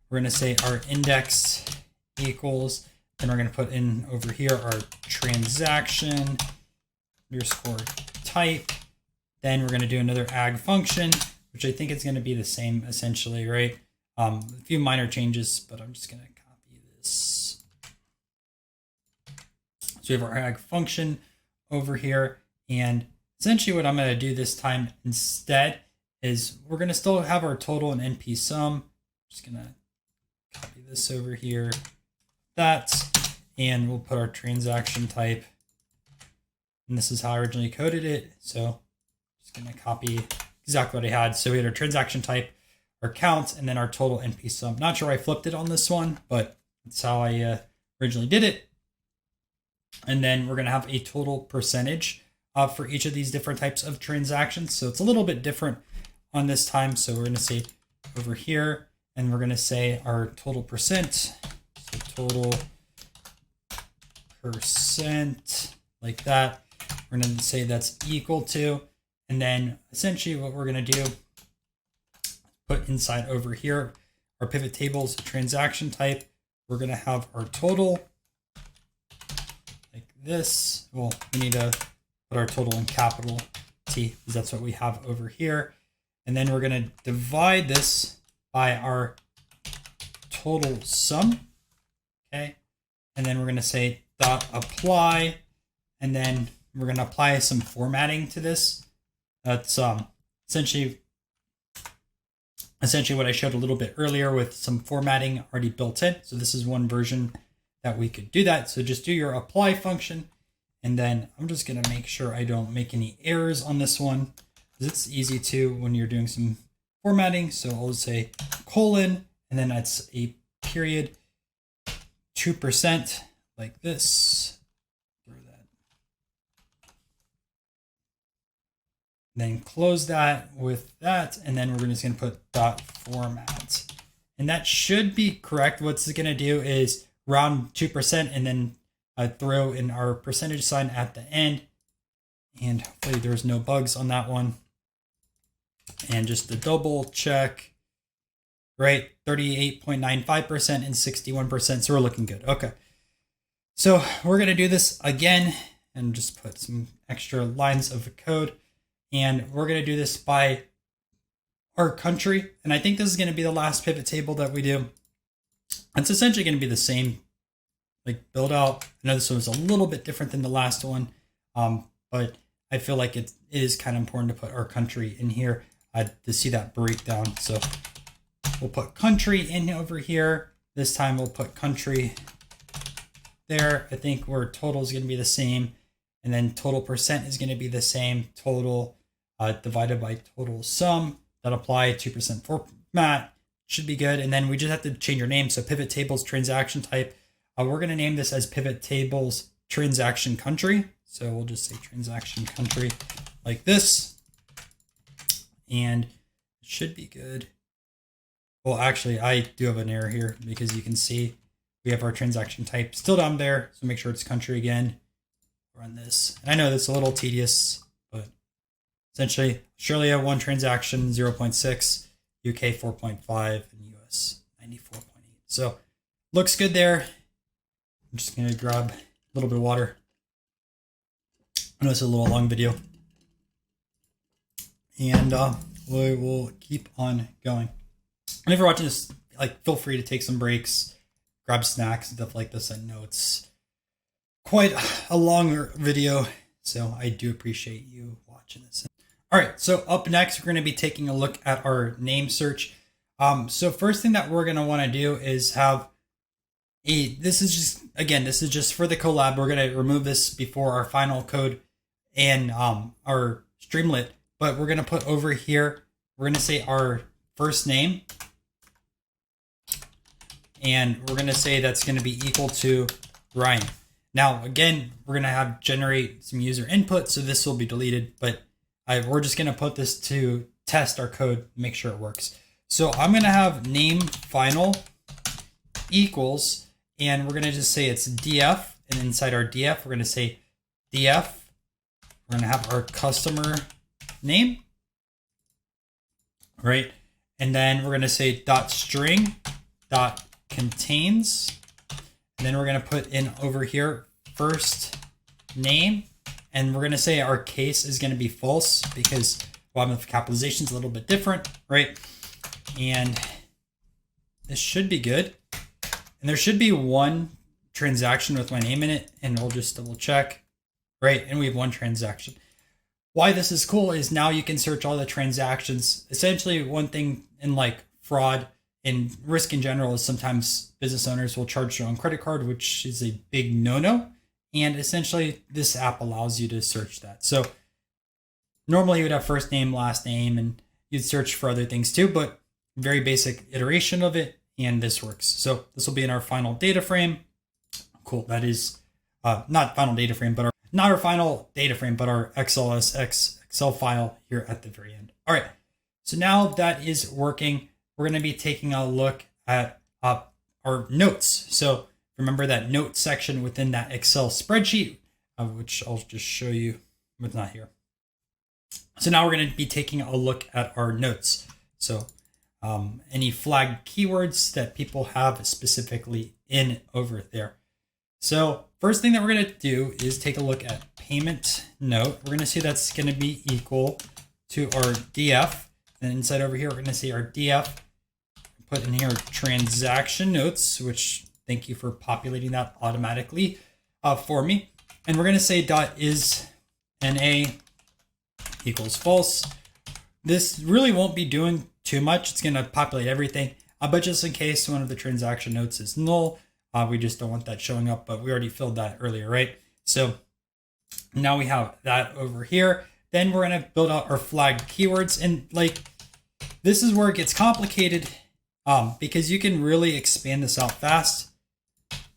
We're going to say our index equals, then we're going to put in over here our transaction underscore type. Then we're going to do another ag function, which I think is going to be the same essentially, right? A few minor changes, but I'm just going to copy this. So we have our ag function over here. And essentially what I'm going to do this time instead is we're going to still have our total and NP sum. I'm just going to copy this over here, and we'll put our transaction type. And this is how I originally coded it. So just going to copy exactly what I had. So we had our transaction type, our count, and then our total NP sum. Not sure I flipped it on this one, but that's how I originally did it. And then we're going to have a total percentage for each of these different types of transactions. So it's a little bit different on this time. So we're going to say over here, and we're going to say our total percent. So total percent like that. We're going to say that's equal to, and then essentially what we're going to do, put inside over here, our pivot tables transaction type. We're going to have our total like this. Well, we need to put our total in capital T because that's what we have over here. And then we're going to divide this by our total sum. Okay. And then we're going to say dot apply. And then we're going to apply some formatting to this. That's essentially what I showed a little bit earlier with some formatting already built in. So this is one version that we could do that. So just do your apply function. And then I'm just going to make sure I don't make any errors on this one, because it's easy to when you're doing some formatting. So I'll just say colon, and then that's a period, 2% like this. Throw that. Then close that with that. And then we're just going to put dot format. And that should be correct. What's it going to do is round 2% and then throw in our percentage sign at the end. And hopefully there's no bugs on that one. And just to double check, right, 38.95% and 61%. So we're looking good. Okay. So we're going to do this again and just put some extra lines of code. And we're going to do this by our country. And I think this is going to be the last pivot table that we do. It's essentially going to be the same, like build out. I know this one was a little bit different than the last one, but I feel like it is kind of important to put our country in here to see that breakdown. So we'll put country in over here. This time we'll put country there. I think where total is going to be the same. And then total percent is going to be the same. Total divided by total sum. That apply 2% format. Should be good. And then we just have to change our name. So pivot tables transaction type. We're going to name this as pivot tables transaction country. So we'll just say transaction country like this. And it should be good. Well, actually, I do have an error here because you can see we have our transaction type still down there. So make sure it's country again. Run this. And I know that's a little tedious, but essentially Australia 1 transaction 0.6, UK 4.5, and US 94.8. So looks good there. I'm just going to grab a little bit of water. I know it's a little long video. And we will keep on going. And if you're watching this, like, feel free to take some breaks, grab snacks and stuff like this. I know it's quite a longer video, so I do appreciate you watching this. All right, so up next, we're going to be taking a look at our name search. So first thing that we're going to want to do is have this is just for the Colab. We're going to remove this before our final code and our Streamlit, but we're going to put over here, we're going to say our first name, and we're going to say that's going to be equal to Ryan. Now, again, we're going to have generate some user input, so this will be deleted, but we're just going to put this to test our code, make sure it works. So I'm going to have name final equals, and we're going to just say it's df, and inside our df, we're going to say df. We're going to have our customer name, right? And then we're going to say dot string dot contains, and then we're going to put in over here first name, and we're going to say our case is going to be false because with capitalization is a little bit different, right? And this should be good. And there should be one transaction with my name in it, and we'll just double check, right? And we have one transaction. Why this is cool is now you can search all the transactions. Essentially, one thing in like fraud and risk in general is sometimes business owners will charge their own credit card, which is a big no-no. And essentially, this app allows you to search that. So normally you would have first name, last name, and you'd search for other things too, but very basic iteration of it. And this works. So this will be in our final data frame. Cool. That is not final data frame, but our final data frame, but our XLSX Excel file here at the very end. All right. So now that is working, we're going to be taking a look at our notes. So remember that note section within that Excel spreadsheet, which I'll just show you. It's not here. So now we're going to be taking a look at our notes. So any flagged keywords that people have specifically in over there. So first thing that we're going to do is take a look at payment note. We're going to see that's going to be equal to our DF. And inside over here, we're going to see our DF. Put in here transaction notes, which thank you for populating that automatically for me. And we're going to say dot is NA equals false. This really won't be doing too much. It's going to populate everything, but just in case one of the transaction notes is null, we just don't want that showing up, but we already filled that earlier, right? So now we have that over here. Then we're going to build out our flagged keywords. And like, this is where it gets complicated because you can really expand this out fast,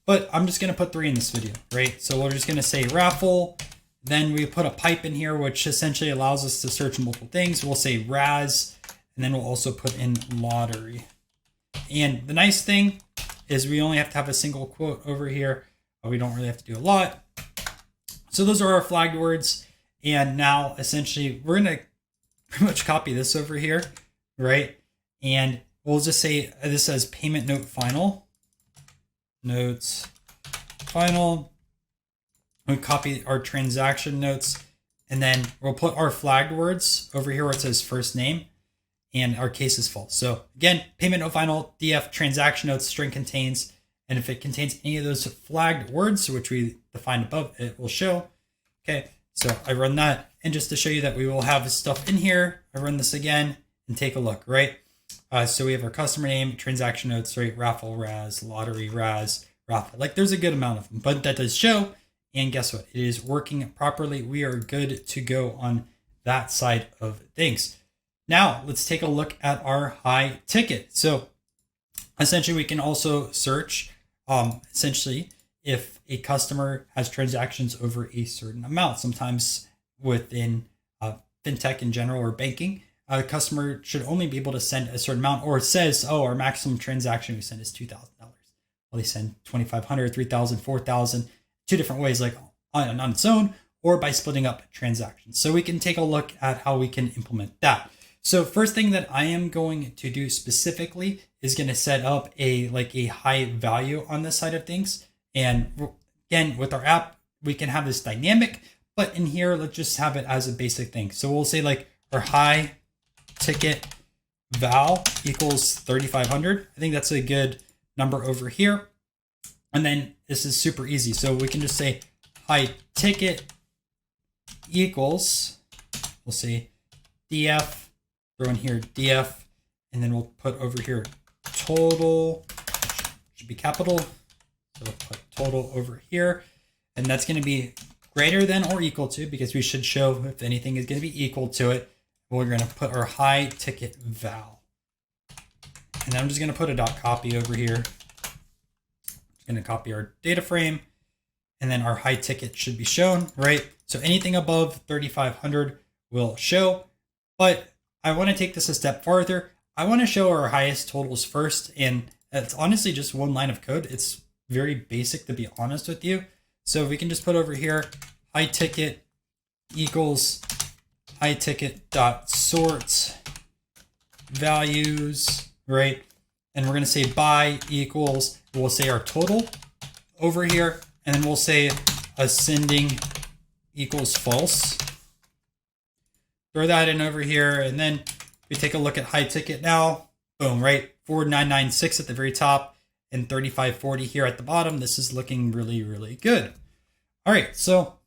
but I'm just going to put 3 in this video, right? So we're just going to say raffle. Then we put a pipe in here, which essentially allows us to search multiple things. We'll say Raz, and then we'll also put in lottery. And the nice thing is we only have to have a single quote over here. We don't really have to do a lot. So those are our flagged words. And now essentially we're going to pretty much copy this over here, right? And we'll just say this says payment note final. Notes final. We copy our transaction notes, and then we'll put our flagged words over here where it says first name, and our case is false. So again, payment note final, DF transaction notes, string contains, and if it contains any of those flagged words, which we defined above, it will show. Okay, so I run that, and just to show you that we will have stuff in here, I run this again and take a look, right? So we have our customer name, transaction notes, right? Raffle, Raz, lottery, Raz, raffle. Like there's a good amount of them, but that does show. And guess what? It is working properly. We are good to go on that side of things. Now let's take a look at our high ticket. So essentially we can also search essentially if a customer has transactions over a certain amount. Sometimes within fintech in general or banking, a customer should only be able to send a certain amount, or it says, oh, our maximum transaction we send is $2,000. Well, they send 2,500, 3,000, 4,000. 2 different ways, like on its own or by splitting up transactions. So we can take a look at how we can implement that. So first thing that I am going to do specifically is going to set up a high value on this side of things. And again, with our app, we can have this dynamic, but in here, let's just have it as a basic thing. So we'll say like our high ticket val equals 3,500. I think that's a good number over here. And then this is super easy. So we can just say high ticket equals, we'll say DF, throw in here DF, and then we'll put over here total, should be capital. So we'll put total over here. And that's going to be greater than or equal to, because we should show if anything is going to be equal to it. We're going to put our high ticket val. And then I'm just going to put a dot copy over here. Going to copy our data frame, and then our high ticket should be shown, right? So anything above 3,500 will show, but I want to take this a step farther. I want to show our highest totals first, and it's honestly just one line of code. It's very basic, to be honest with you. So we can just put over here high ticket equals high ticket dot sort values, right? And we're going to say by equals, we'll say our total over here, and then we'll say ascending equals false. Throw that in over here, and then we take a look at high ticket now. Boom, right? 4,996 at the very top and 3,540 here at the bottom. This is looking really, really good. All right, so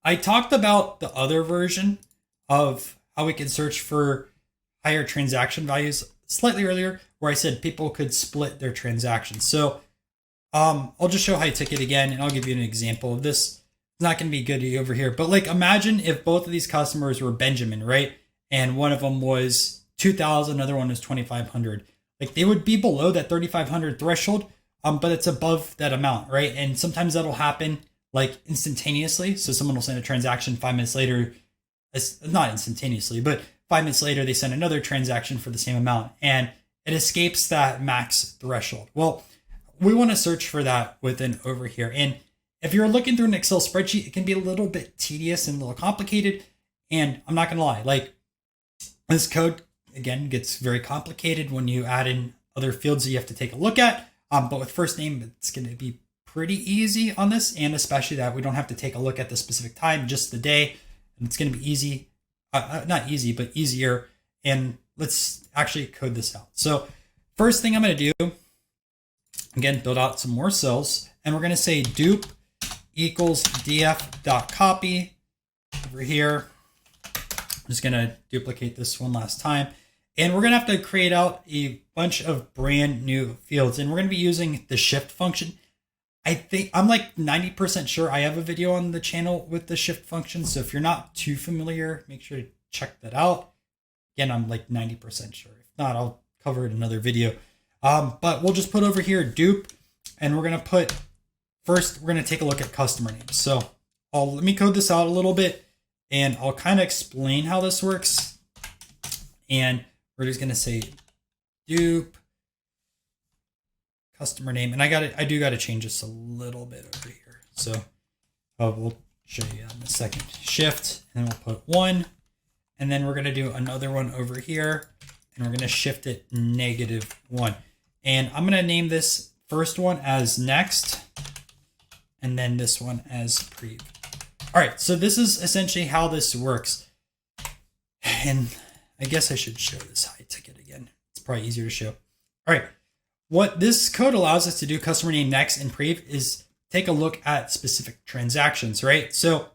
I talked about the other version of how we can search for higher transaction values slightly earlier, where I said people could split their transactions. So I'll just show high ticket again, and I'll give you an example of this. It's not going to be good over here, but like imagine if both of these customers were Benjamin, right? And one of them was 2,000, another one was 2,500. Like they would be below that 3,500 threshold, but it's above that amount, right? And sometimes that'll happen like instantaneously. So someone will send a transaction 5 minutes later. It's not instantaneously, but 5 minutes later, they send another transaction for the same amount, and it escapes that max threshold. Well, we want to search for that within over here. And if you're looking through an Excel spreadsheet, it can be a little bit tedious and a little complicated. And I'm not going to lie, like this code, again, gets very complicated when you add in other fields that you have to take a look at. But with first name, it's going to be pretty easy on this. And especially that we don't have to take a look at the specific time, just the day. And it's going to be easy. Not easy, but easier. And let's actually code this out. So first thing I'm going to do, again, build out some more cells. And we're going to say dupe equals df.copy. over here. I'm just going to duplicate this one last time. And we're going to have to create out a bunch of brand new fields. And we're going to be using the shift function. I think I'm like 90% sure I have a video on the channel with the shift function. So if you're not too familiar, make sure to check that out. Again, I'm like 90% sure. If not, I'll cover it in another video. But we'll just put over here dupe, and we're going to put, first, we're going to take a look at customer names. So let me code this out a little bit, and I'll kind of explain how this works. And we're just going to say dupe customer name. And I do got to change this a little bit over here. So we'll show you in a second. Shift, and then we'll put 1. And then we're going to do another one over here, and we're going to shift it -1. And I'm going to name this first one as next, and then this one as prev. All right, so this is essentially how this works. And I guess I should show this high ticket again. It's probably easier to show. All right, what this code allows us to do, customer name next and prev, is take a look at specific transactions, right? So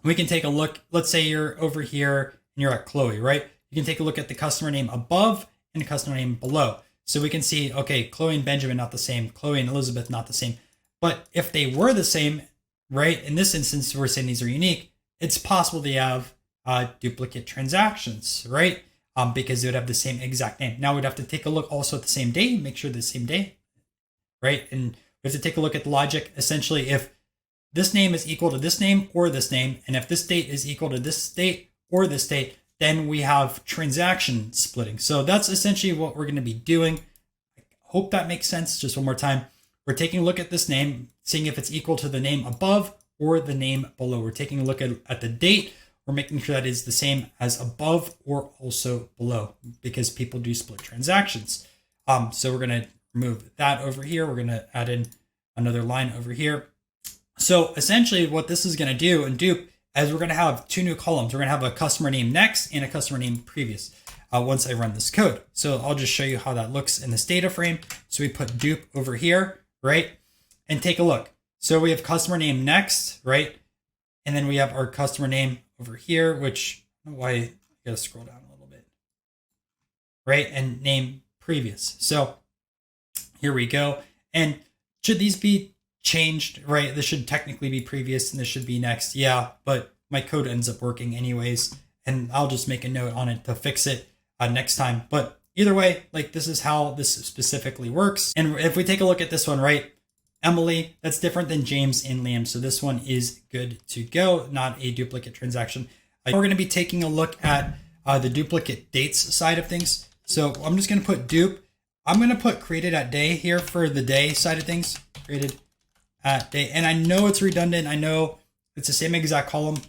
we can take a look, let's say you're over here and you're at Chloe, right? You can take a look at the customer name above and the customer name below. So we can see, okay, Chloe and Benjamin not the same, Chloe and Elizabeth not the same. But if they were the same, right, in this instance, we're saying these are unique, it's possible they have duplicate transactions, right? Because they would have the same exact name. Now we'd have to take a look also at the same day, make sure the same day, right? And we have to take a look at the logic. Essentially, if this name is equal to this name or this name, and if this date is equal to this date or this date, then we have transaction splitting. So that's essentially what we're going to be doing. I hope that makes sense. Just one more time. We're taking a look at this name, seeing if it's equal to the name above or the name below. We're taking a look at the date. We're making sure that is the same as above or also below, because people do split transactions. So we're going to remove that over here. We're going to add in another line over here. So essentially what this is going to do in dupe is we're going to have 2 new columns. We're going to have a customer name next and a customer name previous once I run this code. So I'll just show you how that looks in this data frame. So we put dupe over here, right? And take a look. So we have customer name next, right? And then we have our customer name over here, which I don't know why I got to scroll down a little bit, right? And name previous. So here we go. And should these be changed, right? This should technically be previous and this should be next. Yeah, but my code ends up working anyways. And I'll just make a note on it to fix it next time. But either way, like this is how this specifically works. And if we take a look at this one, right? Emily, that's different than James and Liam. So this one is good to go, not a duplicate transaction. We're going to be taking a look at the duplicate dates side of things. So I'm just going to put dupe. I'm going to put created at day here for the day side of things. Created at day. And I know it's redundant. I know it's the same exact column.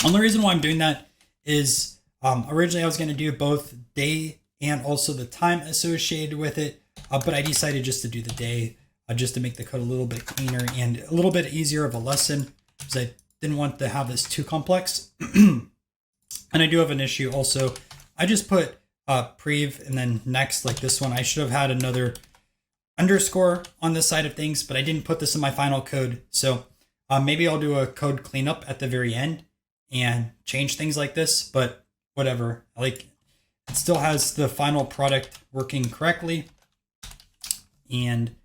Only reason why I'm doing that is originally I was going to do both day and also the time associated with it. But I decided just to do the day. Just to make the code a little bit cleaner and a little bit easier of a lesson, because I didn't want to have this too complex. And I do have an issue also. I just put prev and then next, like this one. I should have had another underscore on this side of things, but I didn't put this in my final code. So maybe I'll do a code cleanup at the very end and change things like this, but whatever. Like it still has the final product working correctly. And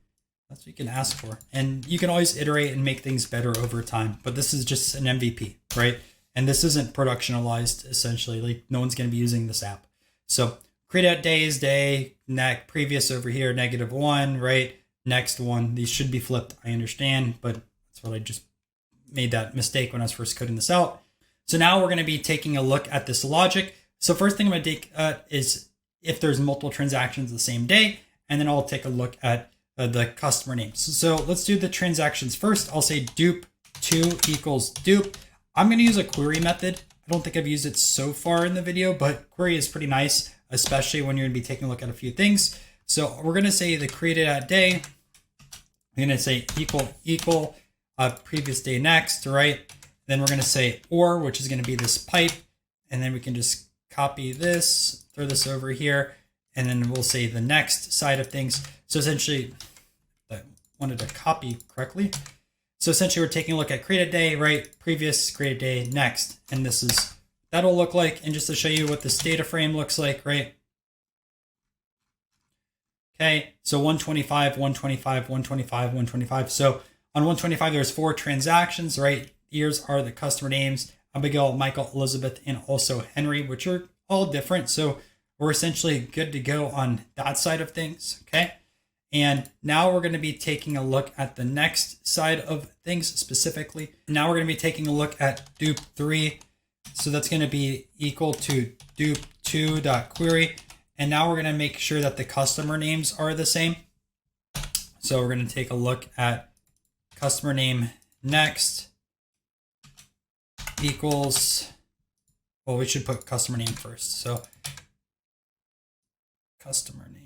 that's what you can ask for. And you can always iterate and make things better over time. But this is just an MVP, right? And this isn't productionalized, essentially. Like no one's going to be using this app. So create at day is day, previous over here, -1, right? Next one. These should be flipped. I understand, but that's what I just made that mistake when I was first coding this out. So now we're going to be taking a look at this logic. So first thing I'm going to take is if there's multiple transactions the same day, and then I'll take a look at the customer names. So let's do the transactions first. I'll say dupe 2 equals dupe. I'm going to use a query method. I don't think I've used it so far in the video, but query is pretty nice, especially when you're going to be taking a look at a few things. So we're going to say the created at day. I'm going to say equal previous day next, right? Then we're going to say or, which is going to be this pipe. And then we can just copy this, throw this over here, and then we'll say the next side of things. So essentially, I wanted to copy correctly. So essentially we're taking a look at create a day, right? Previous, create a day, next. And this is, that'll look like, and just to show you what this data frame looks like, right? Okay, so 125, 125, 125, 125. So on 125, there's 4 transactions, right? Here's are the customer names, Abigail, Michael, Elizabeth, and also Henry, which are all different. So we're essentially good to go on that side of things, okay? And now we're going to be taking a look at the next side of things specifically. Now we're going to be taking a look at dupe 3. So that's going to be equal to dupe2.query. And now we're going to make sure that the customer names are the same. So we're going to take a look at customer name next equals, well, we should put customer name first. So customer name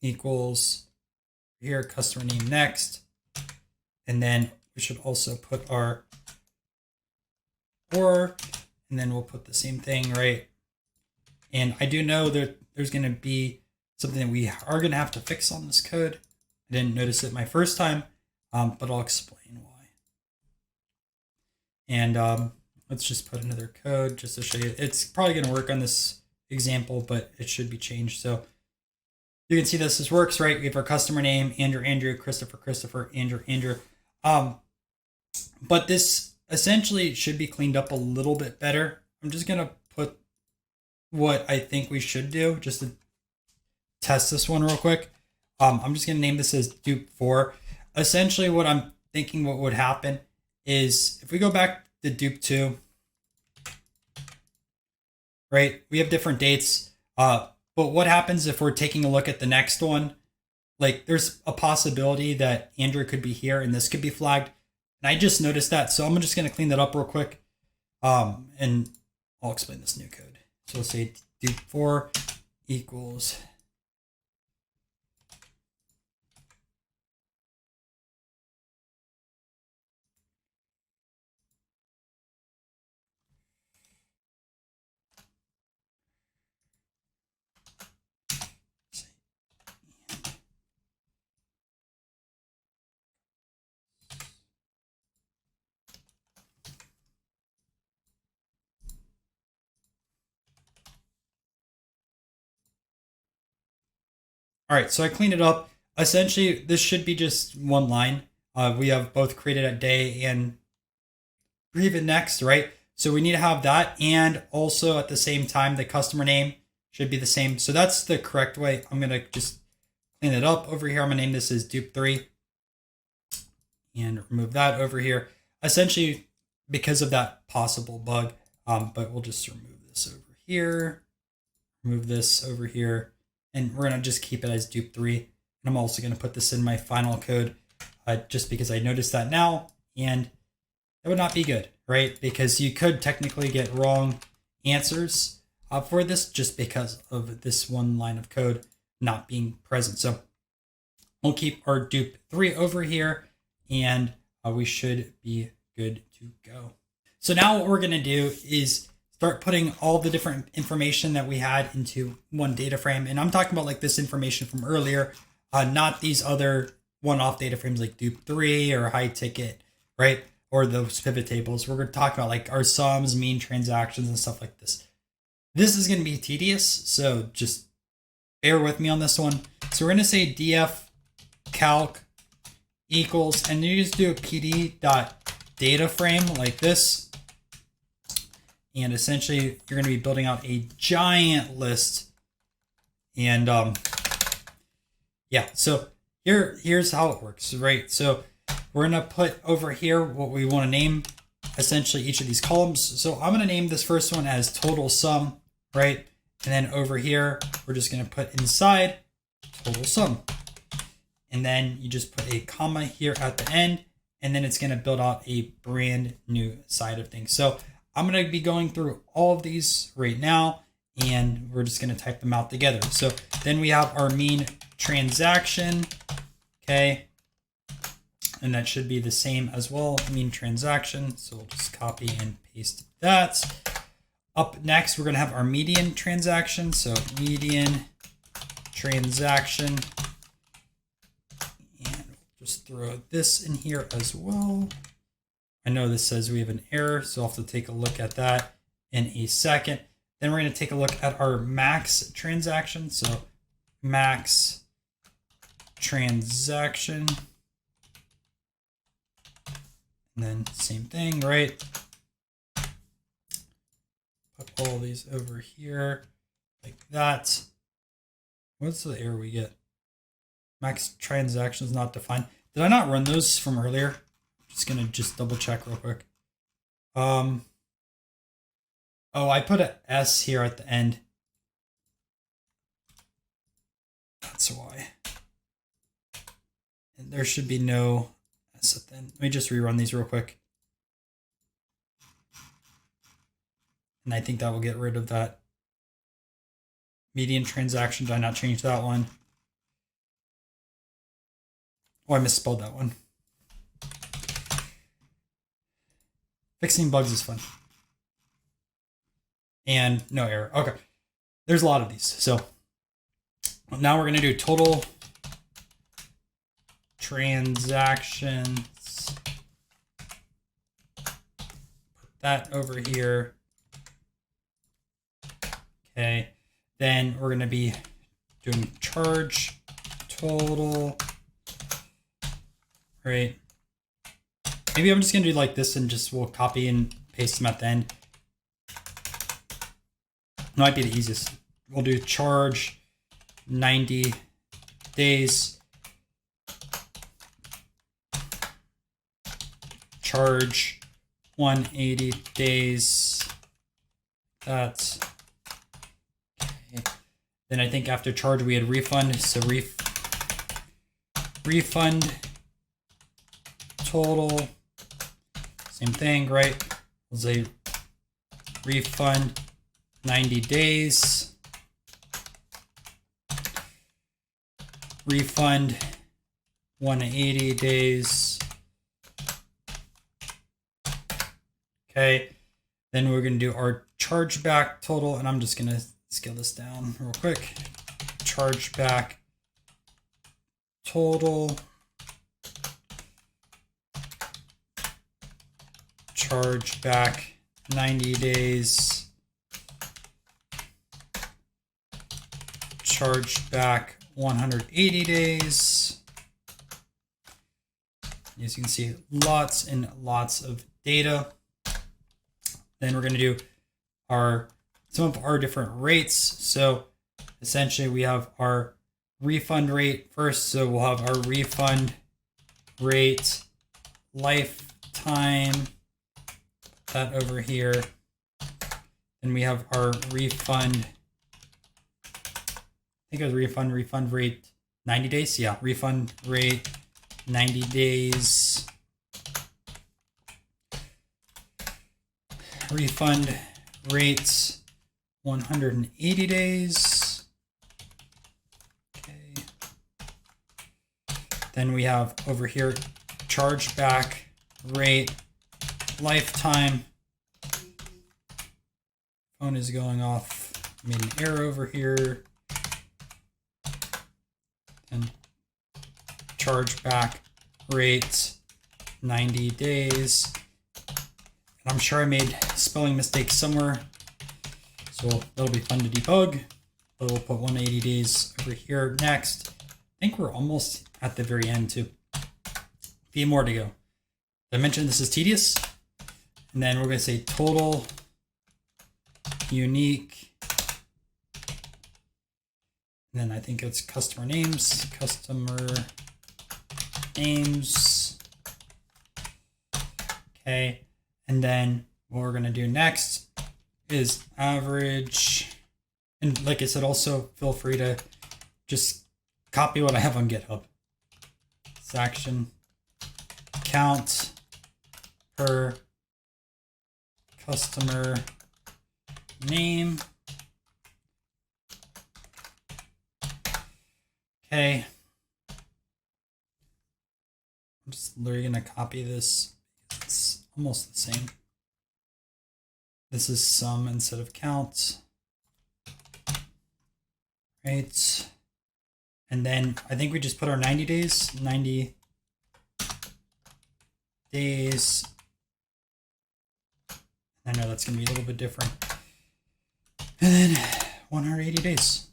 equals here, customer name next. And then we should also put our or, and then we'll put the same thing, right? And I do know that there's going to be something that we are going to have to fix on this code. I didn't notice it my first time, but I'll explain why. And let's just put another code just to show you. It's probably going to work on this example, but it should be changed. So you can see this works, right? We have our customer name, Andrew, Christopher, Andrew. But this essentially should be cleaned up a little bit better. I'm just going to put what I think we should do just to test this one real quick. I'm just going to name this as dupe 4. Essentially what I'm thinking what would happen is if we go back to dupe 2, right? We have different dates. But what happens if we're taking a look at the next one? Like there's a possibility that Andrew could be here and this could be flagged. And I just noticed that. So I'm just going to clean that up real quick. And I'll explain this new code. So we'll say dupe 4 equals all right, so I cleaned it up. Essentially, this should be just one line. We have both created a day and previous next, right? So we need to have that. And also at the same time, the customer name should be the same. So that's the correct way. I'm going to just clean it up over here. I'm going to name this as dupe 3 and remove that over here. Essentially, because of that possible bug, but we'll just remove this over here, remove this over here. And we're going to just keep it as dupe 3. And I'm also going to put this in my final code just because I noticed that now. And that would not be good, right? Because you could technically get wrong answers for this just because of this one line of code not being present. So we'll keep our dupe 3 over here and we should be good to go. So now what we're going to do is start putting all the different information that we had into one data frame. And I'm talking about like this information from earlier, not these other one-off data frames like dupe 3 or high ticket, right? Or those pivot tables. We're going to talk about like our sums, mean transactions and stuff like this. This is going to be tedious, so just bear with me on this one. So we're going to say df calc equals, and you just do a pd.dataframe like this. And essentially, you're going to be building out a giant list. And yeah, so here's how it works, right? So we're going to put over here what we want to name essentially each of these columns. So I'm going to name this first one as total sum, right? And then over here, we're just going to put inside total sum. And then you just put a comma here at the end, and then it's going to build out a brand new side of things. So I'm going to be going through all of these right now, and we're just going to type them out together. So then we have our mean transaction, okay? And that should be the same as well, mean transaction. So we'll just copy and paste that. Up next, we're going to have our median transaction. So median transaction, and we'll just throw this in here as well. I know this says we have an error, so I'll have to take a look at that in a second. Then we're going to take a look at our max transaction. So max transaction. And then same thing, right? Put all these over here like that. What's the error we get? Max transactions not defined. Did I not run those from earlier? Just gonna double check real quick. Oh, I put an S here at the end. That's why. And there should be no S at the end. Let me just rerun these real quick. And I think that will get rid of that. Median transaction, did I not change that one? Oh, I misspelled that one. Fixing bugs is fun. And no error. Okay. There's a lot of these. So now we're going to do total transactions. Put that over here. Okay. Then we're going to be doing charge total. Right. Maybe I'm just going to do like this and we'll copy and paste them at the end. Might be the easiest. We'll do charge 90 days. Charge 180 days. That's okay. Then I think after charge we had refund. So refund total. Same thing, right? We'll say refund 90 days. Refund 180 days. Okay. Then we're going to do our chargeback total, and I'm just going to scale this down real quick. Chargeback total. Chargeback 90 days. Chargeback 180 days. As you can see, lots and lots of data. Then we're going to do some of our different rates. So essentially we have our refund rate first. So we'll have our refund rate lifetime, that over here. Then we have our refund, I think it was refund rate 90 days. Yeah, refund rate 90 days. Refund rates 180 days. Okay. Then we have over here chargeback rate lifetime. Phone is going off. Made an error over here. And chargeback rate 90 days. And I'm sure I made spelling mistakes somewhere, so that'll be fun to debug. But we'll put 180 days over here next. I think we're almost at the very end too. A few more to go. Did I mention this is tedious? And then we're going to say total unique. And then I think it's customer names. Okay. And then what we're going to do next is average. And like I said, also feel free to just copy what I have on GitHub. Transaction count per customer name. Okay. I'm just literally going to copy this. It's almost the same. This is sum instead of count. Right. And then I think we just put our 90 days, 90 days. I know that's going to be a little bit different. And then 180 days.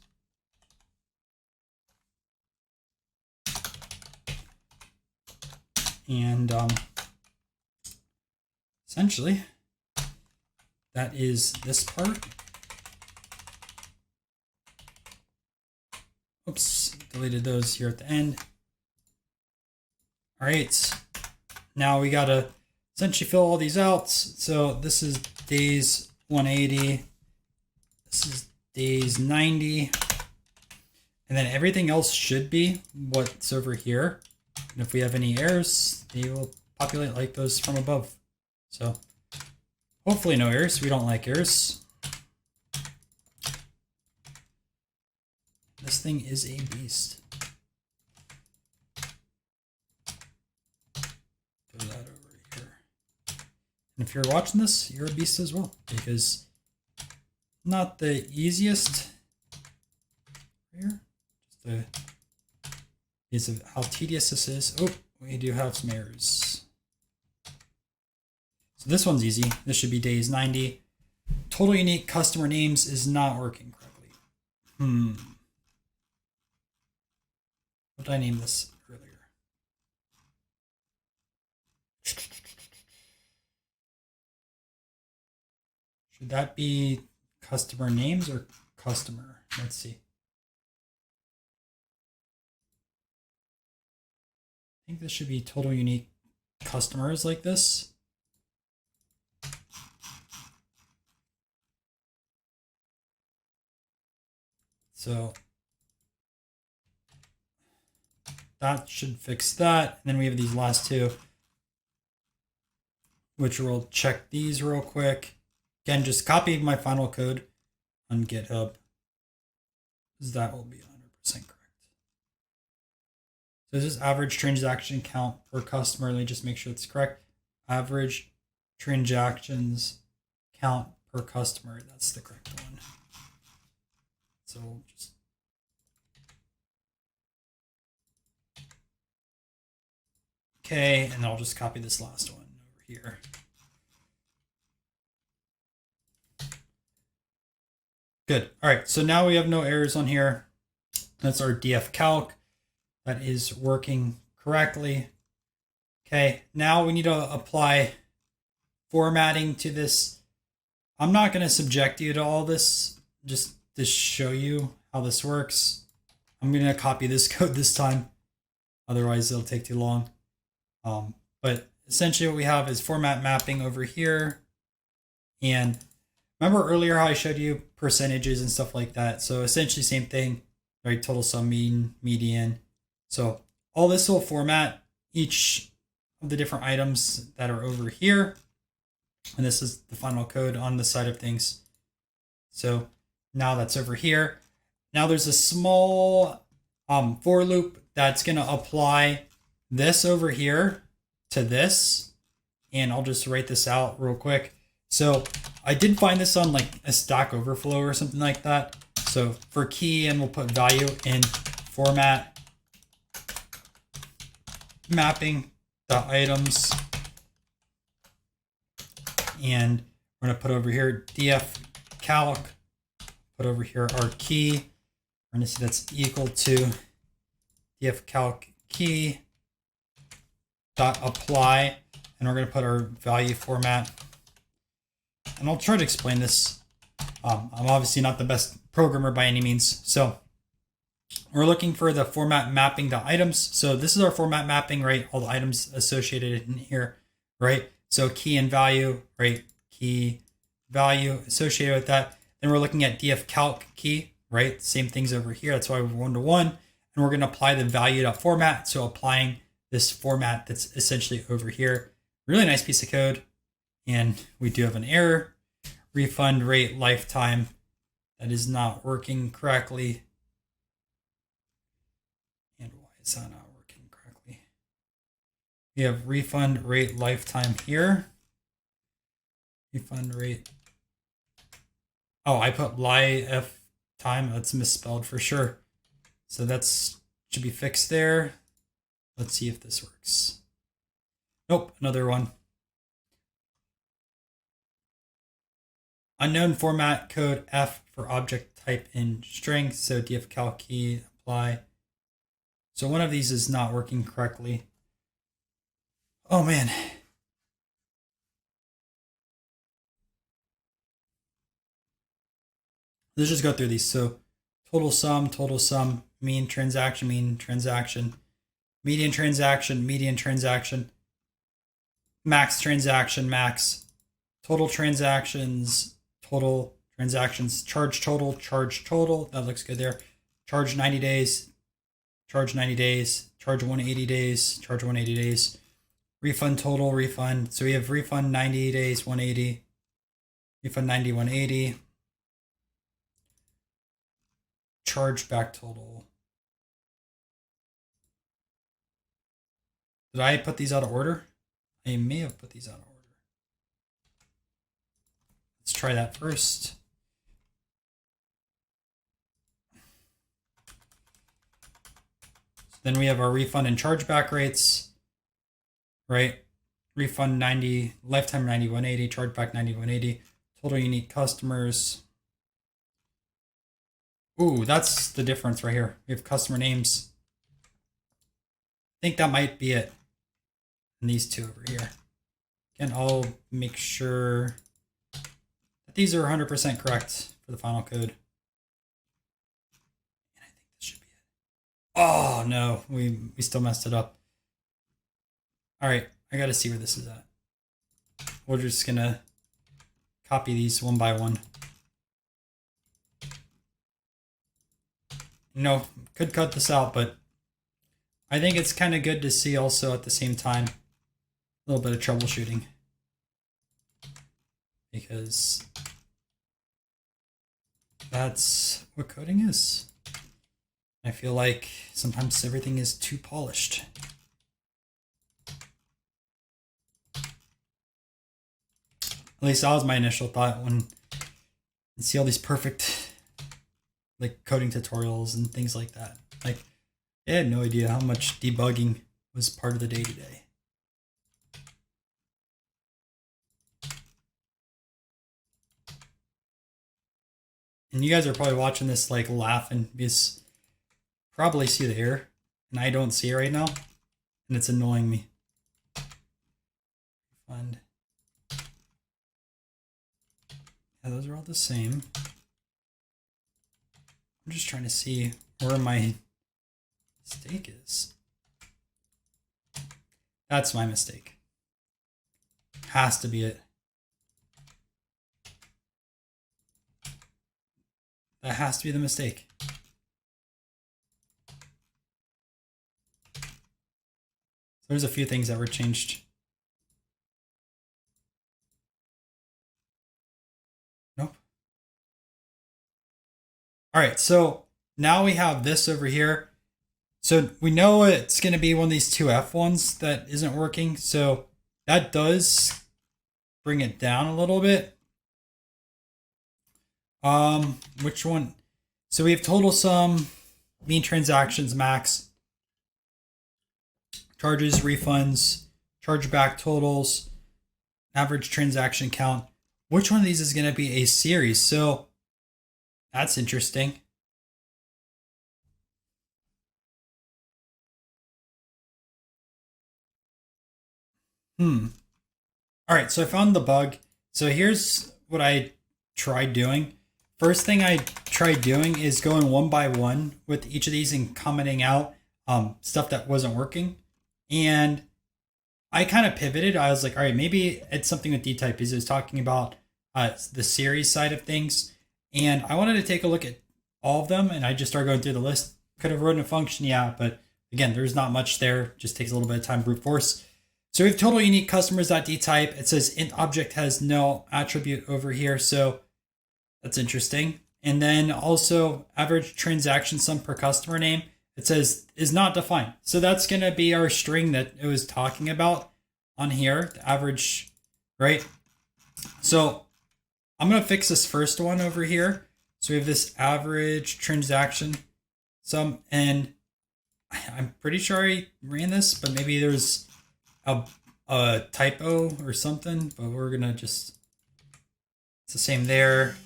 And essentially, that is this part. Oops, deleted those here at the end. All right, now we gotta essentially fill all these out. So this is days 180. This is days 90. And then everything else should be what's over here. And if we have any errors, they will populate like those from above. So hopefully no errors. We don't like errors. This thing is a beast. Throw that over here. And if you're watching this, you're a beast as well, because not the easiest here. Just the is of how tedious this is. Oh, we do have some errors. So this one's easy. This should be days 90. Total unique customer names is not working correctly. What did I name this earlier? Should that be customer names or customer? Let's see. I think this should be total unique customers like this. So that should fix that. And then we have these last two, which we'll check these real quick. Again, just copy my final code on GitHub, because that will be 100% correct. So this is average transaction count per customer. Let me just make sure it's correct. Average transactions count per customer. That's the correct one. So we'll just okay, and I'll just copy this last one over here. Good. All right, so now we have no errors on here. That's our DF calc. That is working correctly. Okay, now we need to apply formatting to this. I'm not going to subject you to all this, just to show you how this works. I'm going to copy this code this time. Otherwise, it'll take too long. But essentially what we have is format mapping over here. And remember earlier how I showed you percentages and stuff like that? So essentially same thing, right? Total sum, mean, median. So all this will format each of the different items that are over here. And this is the final code on the side of things. So now that's over here. Now there's a small for loop that's going to apply this over here to this. And I'll just write this out real quick. So I did find this on like a Stack Overflow or something like that. So for key, and we'll put value in format mapping the items, and we're going to put over here df calc, put over here our key. We're going to see that's equal to df calc key dot apply, and we're going to put our value format. And I'll try to explain this. I'm obviously not the best programmer by any means, so we're looking for the format mapping to items. So this is our format mapping, right? All the items associated in here, right? So key and value, right? Key, value associated with that. Then we're looking at df calc key, right? Same things over here. That's why we're 1-to-1. And we're going to apply the value.format. So applying this format that's essentially over here. Really nice piece of code. And we do have an error. Refund rate lifetime. That is not working correctly. And why is that not working correctly? We have refund rate lifetime here. Refund rate. Oh, I put life time. That's misspelled for sure. So that's should be fixed there. Let's see if this works. Nope, another one. Unknown format code F for object type in string. So dfcal key apply. So one of these is not working correctly. Oh man. Let's just go through these. So total sum, mean transaction, median transaction, max transaction, max, total transactions, charge total. That looks good there. Charge 90 days, charge 90 days, charge 180 days, charge 180 days. Refund total, refund. So we have refund 90 days, 180. Refund 90, 180. Chargeback total. Did I put these out of order? I may have put these out of order. Let's try that first. So then we have our refund and chargeback rates, right? Refund 90, lifetime 90, 180, chargeback 90, 180, total unique customers. Ooh, that's the difference right here. We have customer names. I think that might be it. And these two over here. Again, I'll make sure that these are 100% correct for the final code. And I think this should be it. Oh no, we still messed it up. All right, I gotta see where this is at. We're just gonna copy these one by one. No, could cut this out, but I think it's kind of good to see also at the same time a little bit of troubleshooting, because that's what coding is. I feel like sometimes everything is too polished. At least that was my initial thought when I see all these perfect like coding tutorials and things like that. Like, I had no idea how much debugging was part of the day-to-day. And you guys are probably watching this like laughing because probably see the error and I don't see it right now and it's annoying me. Refund. Yeah, those are all the same. I'm just trying to see where my mistake is. That's my mistake. Has to be it. That has to be the mistake. There's a few things that were changed. Nope. All right, so now we have this over here. So we know it's going to be one of these two F1s that isn't working. So that does bring it down a little bit. Which one? So we have total sum, mean transactions, max, charges, refunds, chargeback totals, average transaction count. Which one of these is going to be a series? So that's interesting. All right, so I found the bug. So here's what I tried doing. First thing I tried doing is going one by one with each of these and commenting out stuff that wasn't working. And I kind of pivoted. I was like, all right, maybe it's something with D-type because it was talking about the series side of things. And I wanted to take a look at all of them. And I just started going through the list. Could have written a function, yeah. But again, there's not much there. Just takes a little bit of time, brute force. So we have total unique customers.dtype. It says int object has no attribute over here. So that's interesting. And then also average transaction sum per customer name. It says is not defined. So that's going to be our string that it was talking about on here, the average, right? So I'm going to fix this first one over here. So we have this average transaction sum, and I'm pretty sure I ran this, but maybe there's a a typo or something, but we're gonna just, it's the same there.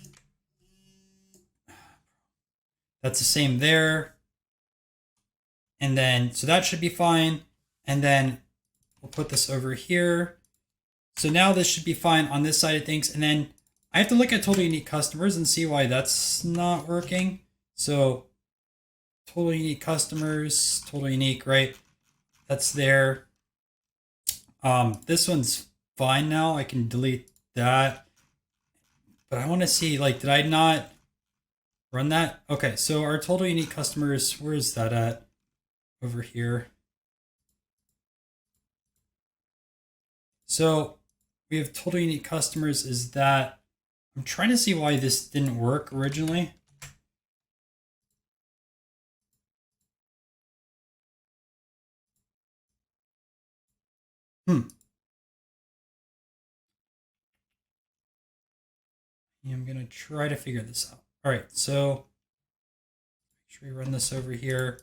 That's the same there. And then, so that should be fine. And then we'll put this over here. So now this should be fine on this side of things. And then I have to look at total unique customers and see why that's not working. So total unique customers, total unique, right? That's there. This one's fine now. I can delete that. But I want to see, like, did I not run that? Okay, so our total unique customers, where is that at? Over here. So we have total unique customers is that, I'm trying to see why this didn't work originally. I'm gonna try to figure this out. All right, so make sure we run this over here.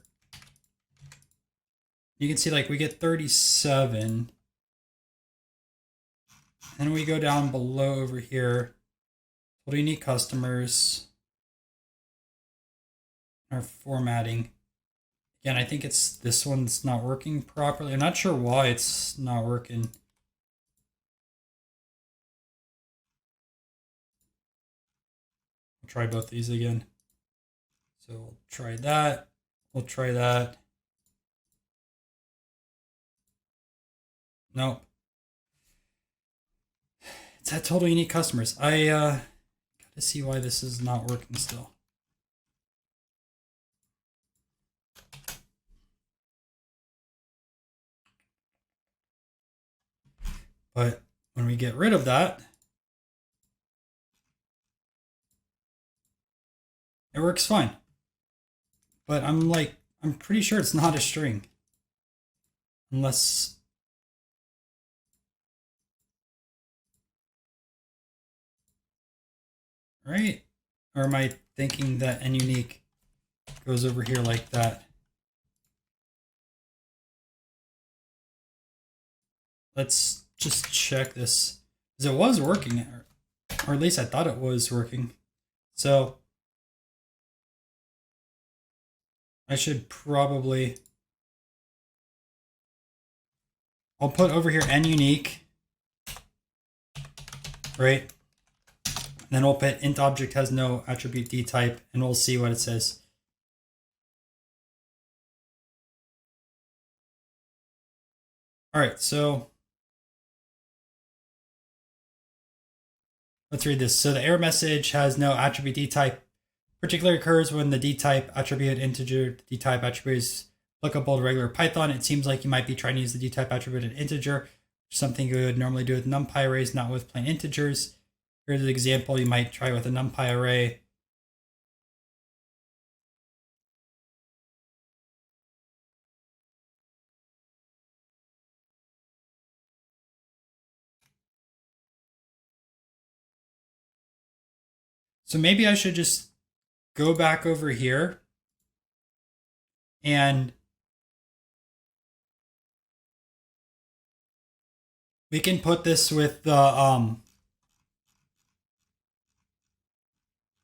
You can see like we get 37. And we go down below over here. Total unique customers. Our formatting. Again, I think it's this one's not working properly. I'm not sure why it's not working. I'll try both these again. So we'll try that. We'll try that. Nope. It's that total unique customers. I gotta see why this is not working still. But when we get rid of that, it works fine. But I'm pretty sure it's not a string. Unless, right? Or am I thinking that NUnique goes over here like that? Let's just check this. Because it was working, or at least I thought it was working. So I should probably, I'll put over here NUnique, right? And then we'll put int object has no attribute D type, and we'll see what it says. All right, so let's read this. So the error message has no attribute D type. Particularly occurs when the D type attribute integer, the D type attribute is applicable to regular Python. It seems like you might be trying to use the D type attribute in integer, something you would normally do with NumPy arrays, not with plain integers. Here's an example you might try with a NumPy array. So maybe I should just go back over here and we can put this with the,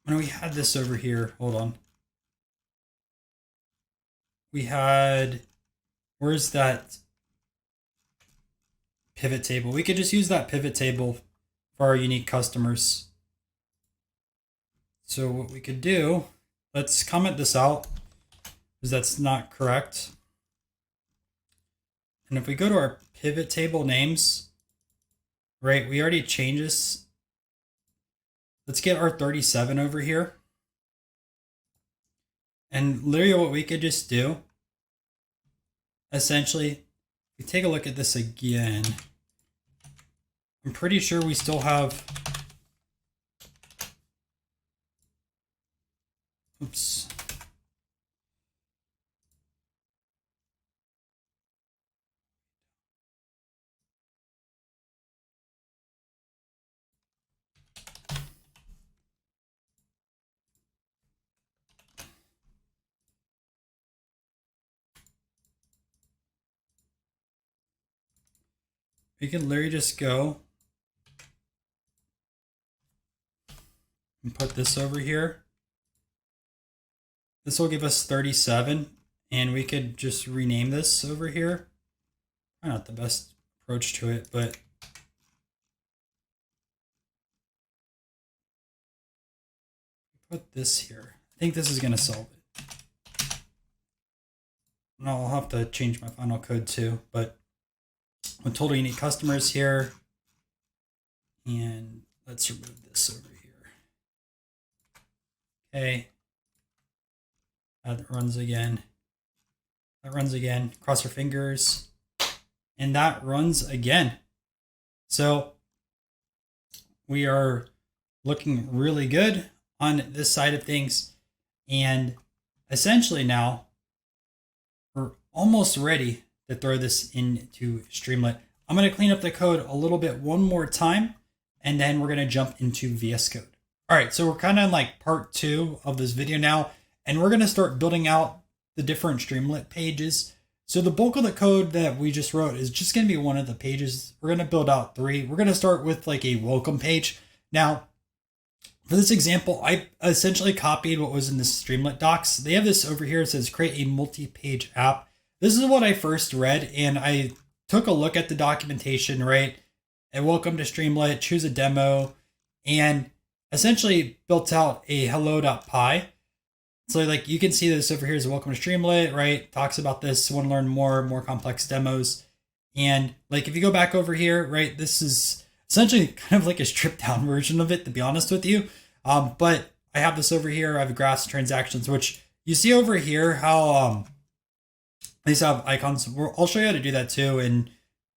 when we had this over here, hold on. We had, where's that pivot table? We could just use that pivot table for our unique customers. So what we could do, let's comment this out because that's not correct. And if we go to our pivot table names, right, we already changed this. Let's get our 37 over here. And literally what we could just do, essentially, if we take a look at this again, I'm pretty sure we still have, oops. we can literally just go and put this over here. This will give us 37, and we could just rename this over here. Not the best approach to it, but put this here. I think this is going to solve it. And I'll have to change my final code too, but with total unique customers here, and let's remove this over here. Okay. That runs again. That runs again. Cross your fingers. And that runs again. So we are looking really good on this side of things. And essentially now we're almost ready to throw this into Streamlit. I'm going to clean up the code a little bit one more time, and then we're going to jump into VS Code. All right, so we're kind of like part 2 of this video now, and we're going to start building out the different Streamlit pages. So the bulk of the code that we just wrote is just going to be one of the pages. We're going to build out 3. We're going to start with like a welcome page. Now, for this example, I essentially copied what was in the Streamlit docs. They have this over here. It says create a multi-page app. This is what I first read, and I took a look at the documentation, right? And welcome to Streamlit, choose a demo, and essentially built out a hello.py. So like you can see this over here is welcome to Streamlit, right? Talks about this, want to learn more complex demos. And like if you go back over here, right, this is essentially kind of like a stripped down version of it, to be honest with you. But I have this over here. I have graphs, transactions, which you see over here how these have icons. I'll show you how to do that too and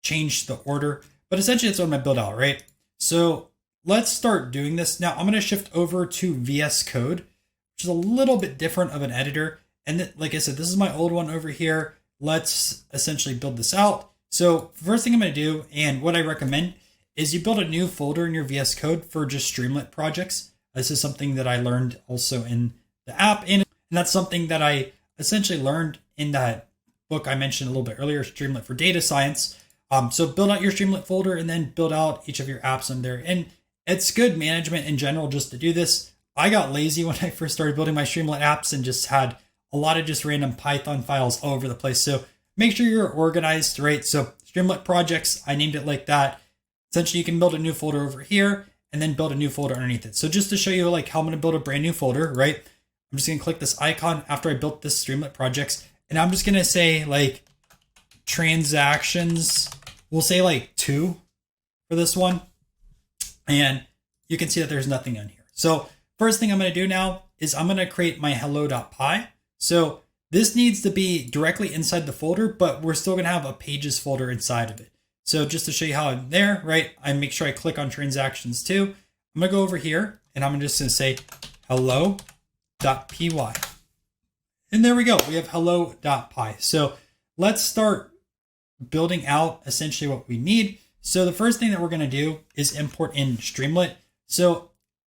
change the order. But essentially that's what I'm going to build out, right? So let's start doing this. Now I'm going to shift over to VS Code, which is a little bit different of an editor. And like I said, this is my old one over here. Let's essentially build this out. So first thing I'm going to do, and what I recommend, is you build a new folder in your VS Code for just Streamlit projects. This is something that I learned also in the app. And that's something that I essentially learned in that book I mentioned a little bit earlier, Streamlit for Data Science. So build out your Streamlit folder and then build out each of your apps in there. And it's good management in general just to do this. I got lazy when I first started building my Streamlit apps and just had a lot of just random Python files all over the place. So make sure you're organized, right? So Streamlit projects, I named it like that. Essentially, you can build a new folder over here and then build a new folder underneath it. So just to show you like how I'm going to build a brand new folder, right? I'm just going to click this icon after I built this Streamlit projects. And I'm just going to say like transactions. We'll say like 2 for this one. And you can see that there's nothing on here. So first thing I'm going to do now is I'm going to create my hello.py. So this needs to be directly inside the folder, but we're still going to have a pages folder inside of it. So just to show you how I'm there, right? I make sure I click on transactions too. I'm going to go over here and I'm just going to say hello.py. And there we go. We have hello.py. So let's start building out essentially what we need. So the first thing that we're going to do is import in Streamlit. So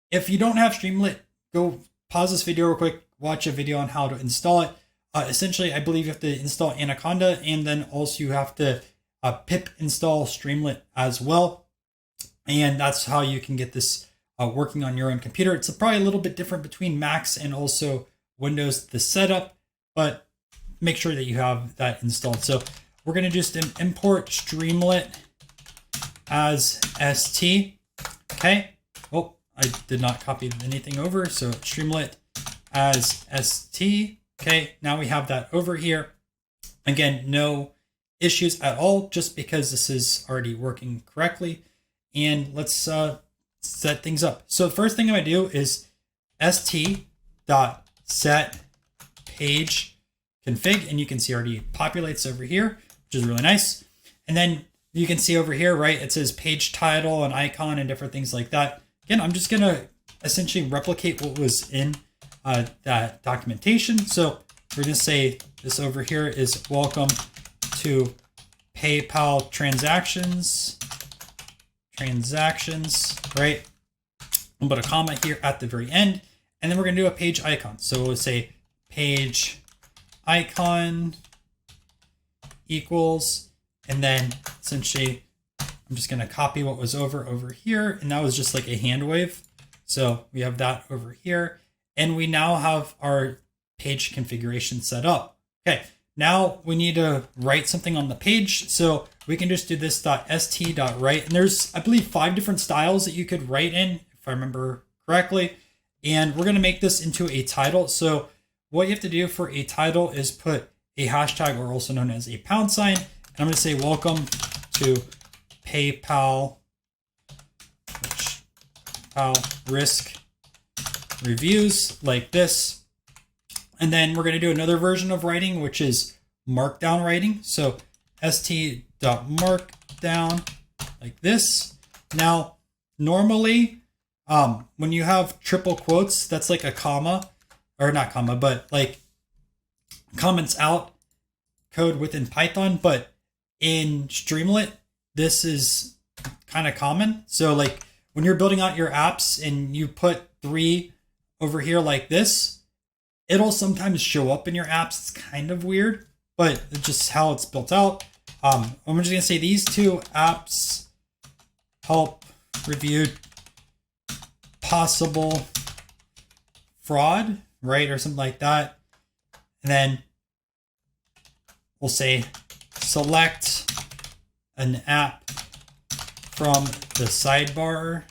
if you don't have Streamlit, go pause this video real quick, watch a video on how to install it. Essentially, I believe you have to install Anaconda, and then also you have to pip install Streamlit as well. And that's how you can get this working on your own computer. It's probably a little bit different between Macs and also Windows, the setup, but make sure that you have that installed. So we're going to just import Streamlit as ST. Okay. Oh, I did not copy anything over. So Streamlit as ST. Okay. Now we have that over here. Again, no issues at all, just because this is already working correctly. And let's set things up. So the first thing I'm going to do is st.set page config, and you can see already populates over here, which is really nice. And then you can see over here, right, it says page title and icon and different things like that. Again, I'm just going to essentially replicate what was in that documentation. So we're going to say this over here is welcome to PayPal transactions, right? We'll put a comma here at the very end, and then we're going to do a page icon. So we'll say page icon equals, and then essentially I'm just going to copy what was over here. And that was just like a hand wave. So we have that over here. And we now have our page configuration set up. Okay, now we need to write something on the page. So we can just do this .st.write. And there's, I believe, 5 different styles that you could write in, if I remember correctly. And we're going to make this into a title. So what you have to do for a title is put a hashtag, or also known as a pound sign. And I'm going to say, welcome to PayPal risk reviews, like this. And then we're going to do another version of writing, which is markdown writing. So st.markdown, like this. Now, normally, when you have triple quotes, that's like a comma, or not comma, but like comments out code within Python. But in Streamlit, this is kind of common. So like when you're building out your apps and you put 3 over here like this, it'll sometimes show up in your apps. It's kind of weird, but it's just how it's built out. I'm just gonna say these 2 apps help review possible fraud, right? Or something like that. And then we'll say select an app from the sidebar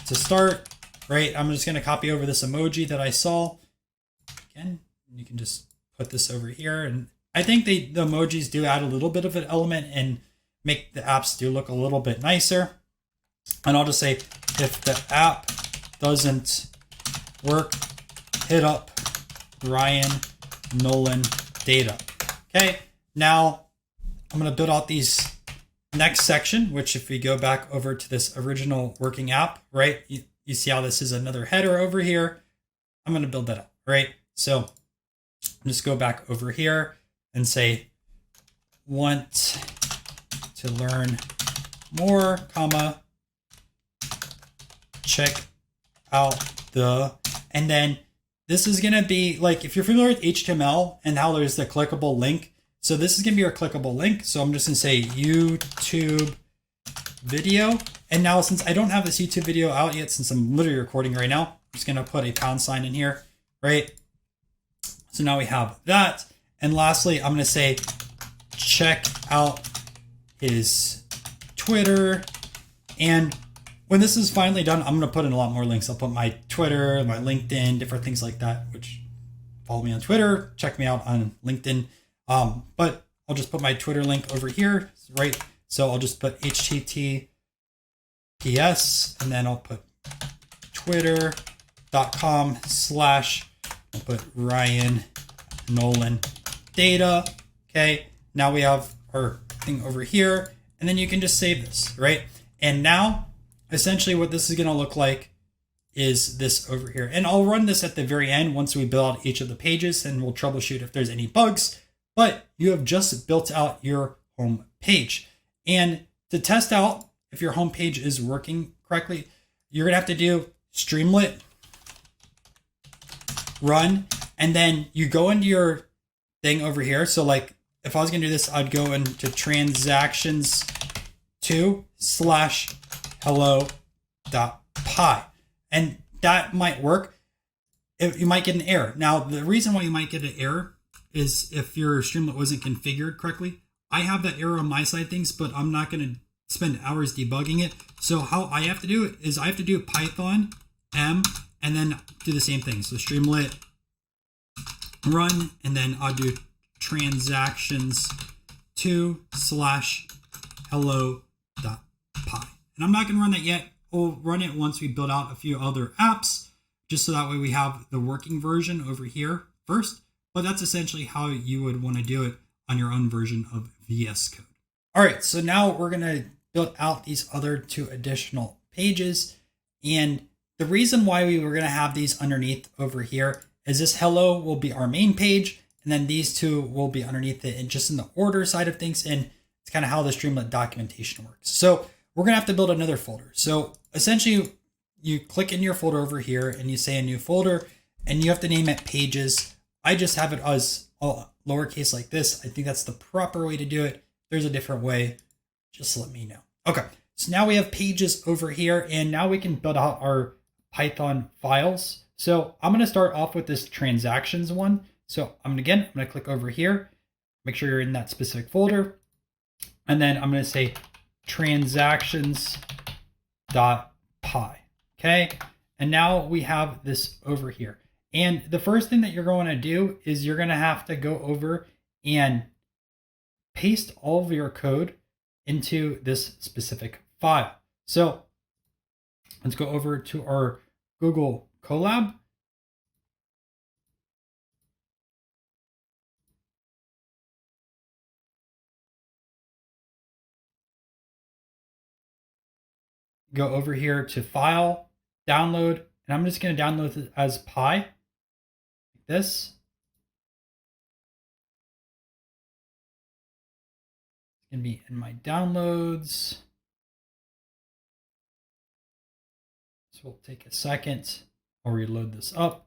to start, right? I'm just going to copy over this emoji that I saw. Again, you can just put this over here. And I think the emojis do add a little bit of an element and make the apps do look a little bit nicer. And I'll just say, if the app doesn't work, hit up Ryan Nolan Data. Okay, now I'm going to build out these next section, which if we go back over to this original working app, right, you see how this is another header over here. I'm going to build that up, right? So just go back over here and say, want to learn more, comma, check out the, and then this is going to be like, if you're familiar with HTML and how there's the clickable link. So this is going to be our clickable link. So I'm just going to say YouTube video. And now since I don't have this YouTube video out yet, since I'm literally recording right now, I'm just going to put a pound sign in here, right? So now we have that. And lastly, I'm going to say, check out his Twitter. And when this is finally done, I'm going to put in a lot more links. I'll put my Twitter, my LinkedIn, different things like that, which follow me on Twitter, check me out on LinkedIn. But I'll just put my Twitter link over here, right? So I'll just put HTTPS, and then I'll put twitter.com/ I'll put Ryan Nolan Data. Okay, now we have our thing over here, and then you can just save this, right? And now, essentially what this is going to look like is this over here. And I'll run this at the very end once we build out each of the pages, and we'll troubleshoot if there's any bugs. But you have just built out your home page. And to test out if your home page is working correctly, you're going to have to do Streamlit, run, and then you go into your thing over here. So like if I was going to do this, I'd go into transactions 2/hello.py. And that might work. You might get an error. Now, the reason why you might get an error is if your Streamlit wasn't configured correctly. I have that error on my side of things, but I'm not going to spend hours debugging it. So how I have to do it is I have to do Python M and then do the same thing. So Streamlit run, and then I'll do transactions 2/hello.py. And I'm not going to run that yet. We'll run it once we build out a few other apps, just so that way we have the working version over here first. But that's essentially how you would want to do it on your own version of VS Code. All right, so now we're going to build out these other 2 additional pages. And the reason why we were going to have these underneath over here is this hello will be our main page, and then these 2 will be underneath it and just in the order side of things. And it's kind of how the Streamlit documentation works. So we're going to have to build another folder. So essentially you click in your folder over here and you say a new folder, and you have to name it pages. I just have it as lowercase like this. I think that's the proper way to do it. If there's a different way, just let me know. Okay, so now we have pages over here, and now we can build out our Python files. So I'm going to start off with this transactions one. So I'm going to click over here, make sure you're in that specific folder. And then I'm going to say transactions.py. Okay. And now we have this over here. And the first thing that you're going to do is you're going to have to go over and paste all of your code into this specific file. So let's go over to our Google Colab. Go over here to File, Download, and I'm just going to download it as Py, like this. It's going to be in my downloads. So we'll take a second. I'll reload this up.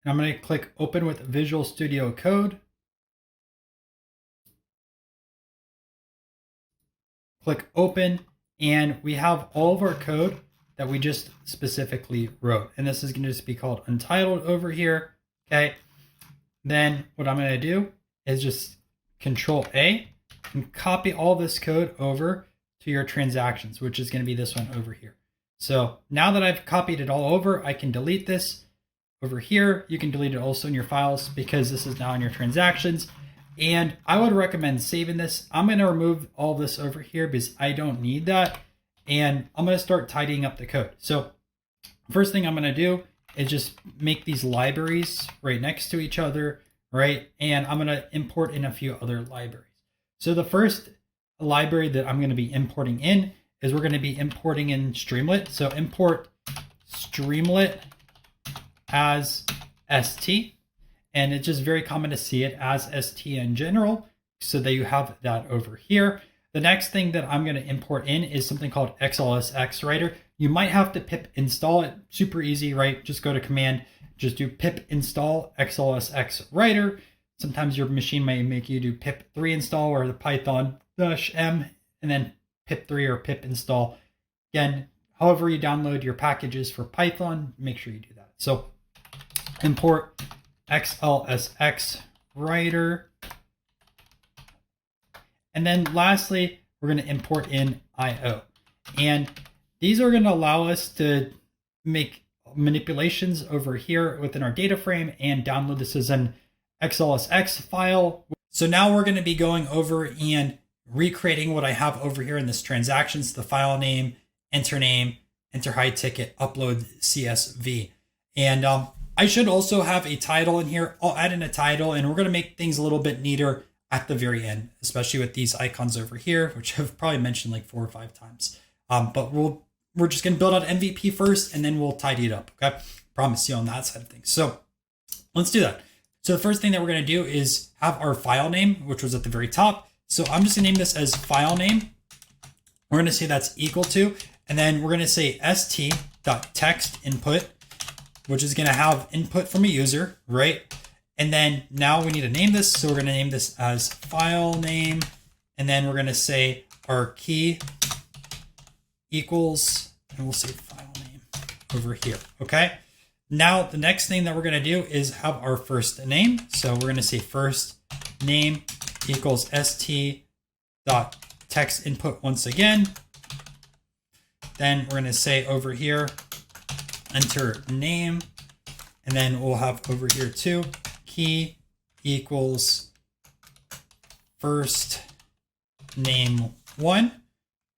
And I'm going to click Open with Visual Studio Code. Click Open, and we have all of our code that we just specifically wrote. And this is going to just be called Untitled over here. Okay. Then what I'm going to do is just Control A and copy all this code over to your transactions, which is going to be this one over here. So now that I've copied it all over, I can delete this. Over here, you can delete it also in your files because this is now in your transactions. And I would recommend saving this. I'm going to remove all this over here because I don't need that. And I'm going to start tidying up the code. So first thing I'm going to do is just make these libraries right next to each other, right? And I'm going to import in a few other libraries. So the first library that I'm going to be importing in is we're going to be importing in Streamlit. So import Streamlit as ST, and it's just very common to see it as ST in general, so that you have that over here. The next thing that I'm going to import in is something called XLSX writer. You might have to pip install it. Super easy, right? Just go to command, just do pip install XLSX writer. Sometimes your machine may make you do pip 3 install or the Python -m and then pip 3 or pip install. Again, however you download your packages for Python, make sure you do that. So import XLSX writer. And then lastly, we're going to import in IO. And these are going to allow us to make manipulations over here within our data frame and download this as an XLSX file. So now we're going to be going over and recreating what I have over here in this transactions, the file name, enter high ticket, upload CSV. And I should also have a title in here. I'll add in a title, and we're going to make things a little bit neater at the very end, especially with these icons over here, which I've probably mentioned like 4 or 5 times. But we're just going to build out MVP first, and then we'll tidy it up. Okay, promise you on that side of things. So let's do that. So the first thing that we're going to do is have our file name, which was at the very top. So I'm just going to name this as file name. We're going to say that's equal to, and then we're going to say st.text input, which is going to have input from a user, right? And then now we need to name this. So we're going to name this as file name. And then we're going to say our key equals, and we'll say file name over here. Okay. Now the next thing that we're going to do is have our first name. So we're going to say first name equals st.text input once again. Then we're going to say over here, enter name, and then we'll have over here too, key equals first name 1.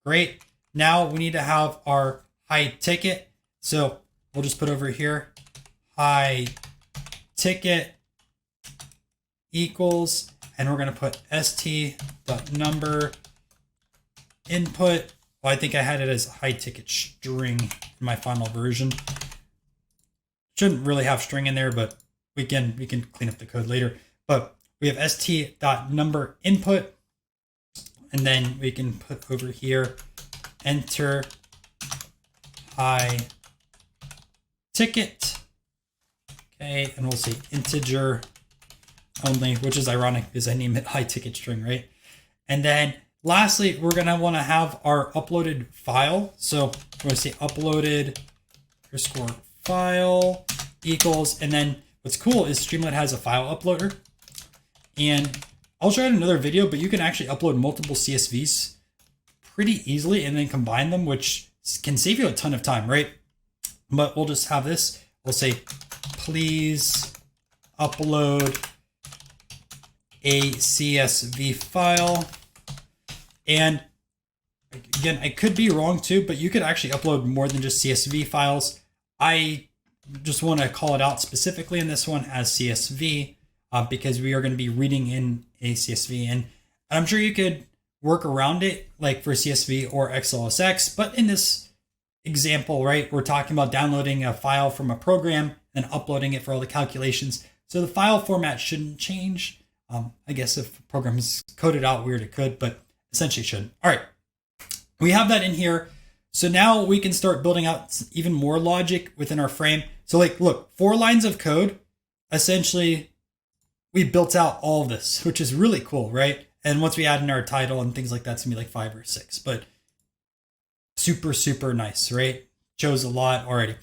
Great. Now we need to have our high ticket. So we'll just put over here, high ticket equals, and we're going to put st.number input. Well, I think I had it as high ticket string in my final version. Shouldn't really have string in there, but we can clean up the code later. But we have st.number input, and then we can put over here, enter high ticket. Okay, and we'll say integer only, which is ironic because I named it high ticket string, right? And then lastly, we're gonna wanna have our uploaded file. So we're gonna say uploaded underscore file equals, and then what's cool is Streamlit has a file uploader. And I'll show you in another video, but you can actually upload multiple CSVs pretty easily and then combine them, which can save you a ton of time, right? But we'll just have this. We'll say, please upload a CSV file. And again, I could be wrong too, but you could actually upload more than just CSV files. I just want to call it out specifically in this one as CSV because we are going to be reading in a CSV. And I'm sure you could work around it like for CSV or XLSX, but in this example, right, we're talking about downloading a file from a program and uploading it for all the calculations. So the file format shouldn't change. I guess if the program is coded out weird, it could, but essentially shouldn't. All right, we have that in here. So now we can start building out even more logic within our frame. So like, look, 4 lines of code, essentially we built out all of this, which is really cool, right? And once we add in our title and things like that, it's gonna be like 5 or 6, but super, super nice, right? Shows a lot already.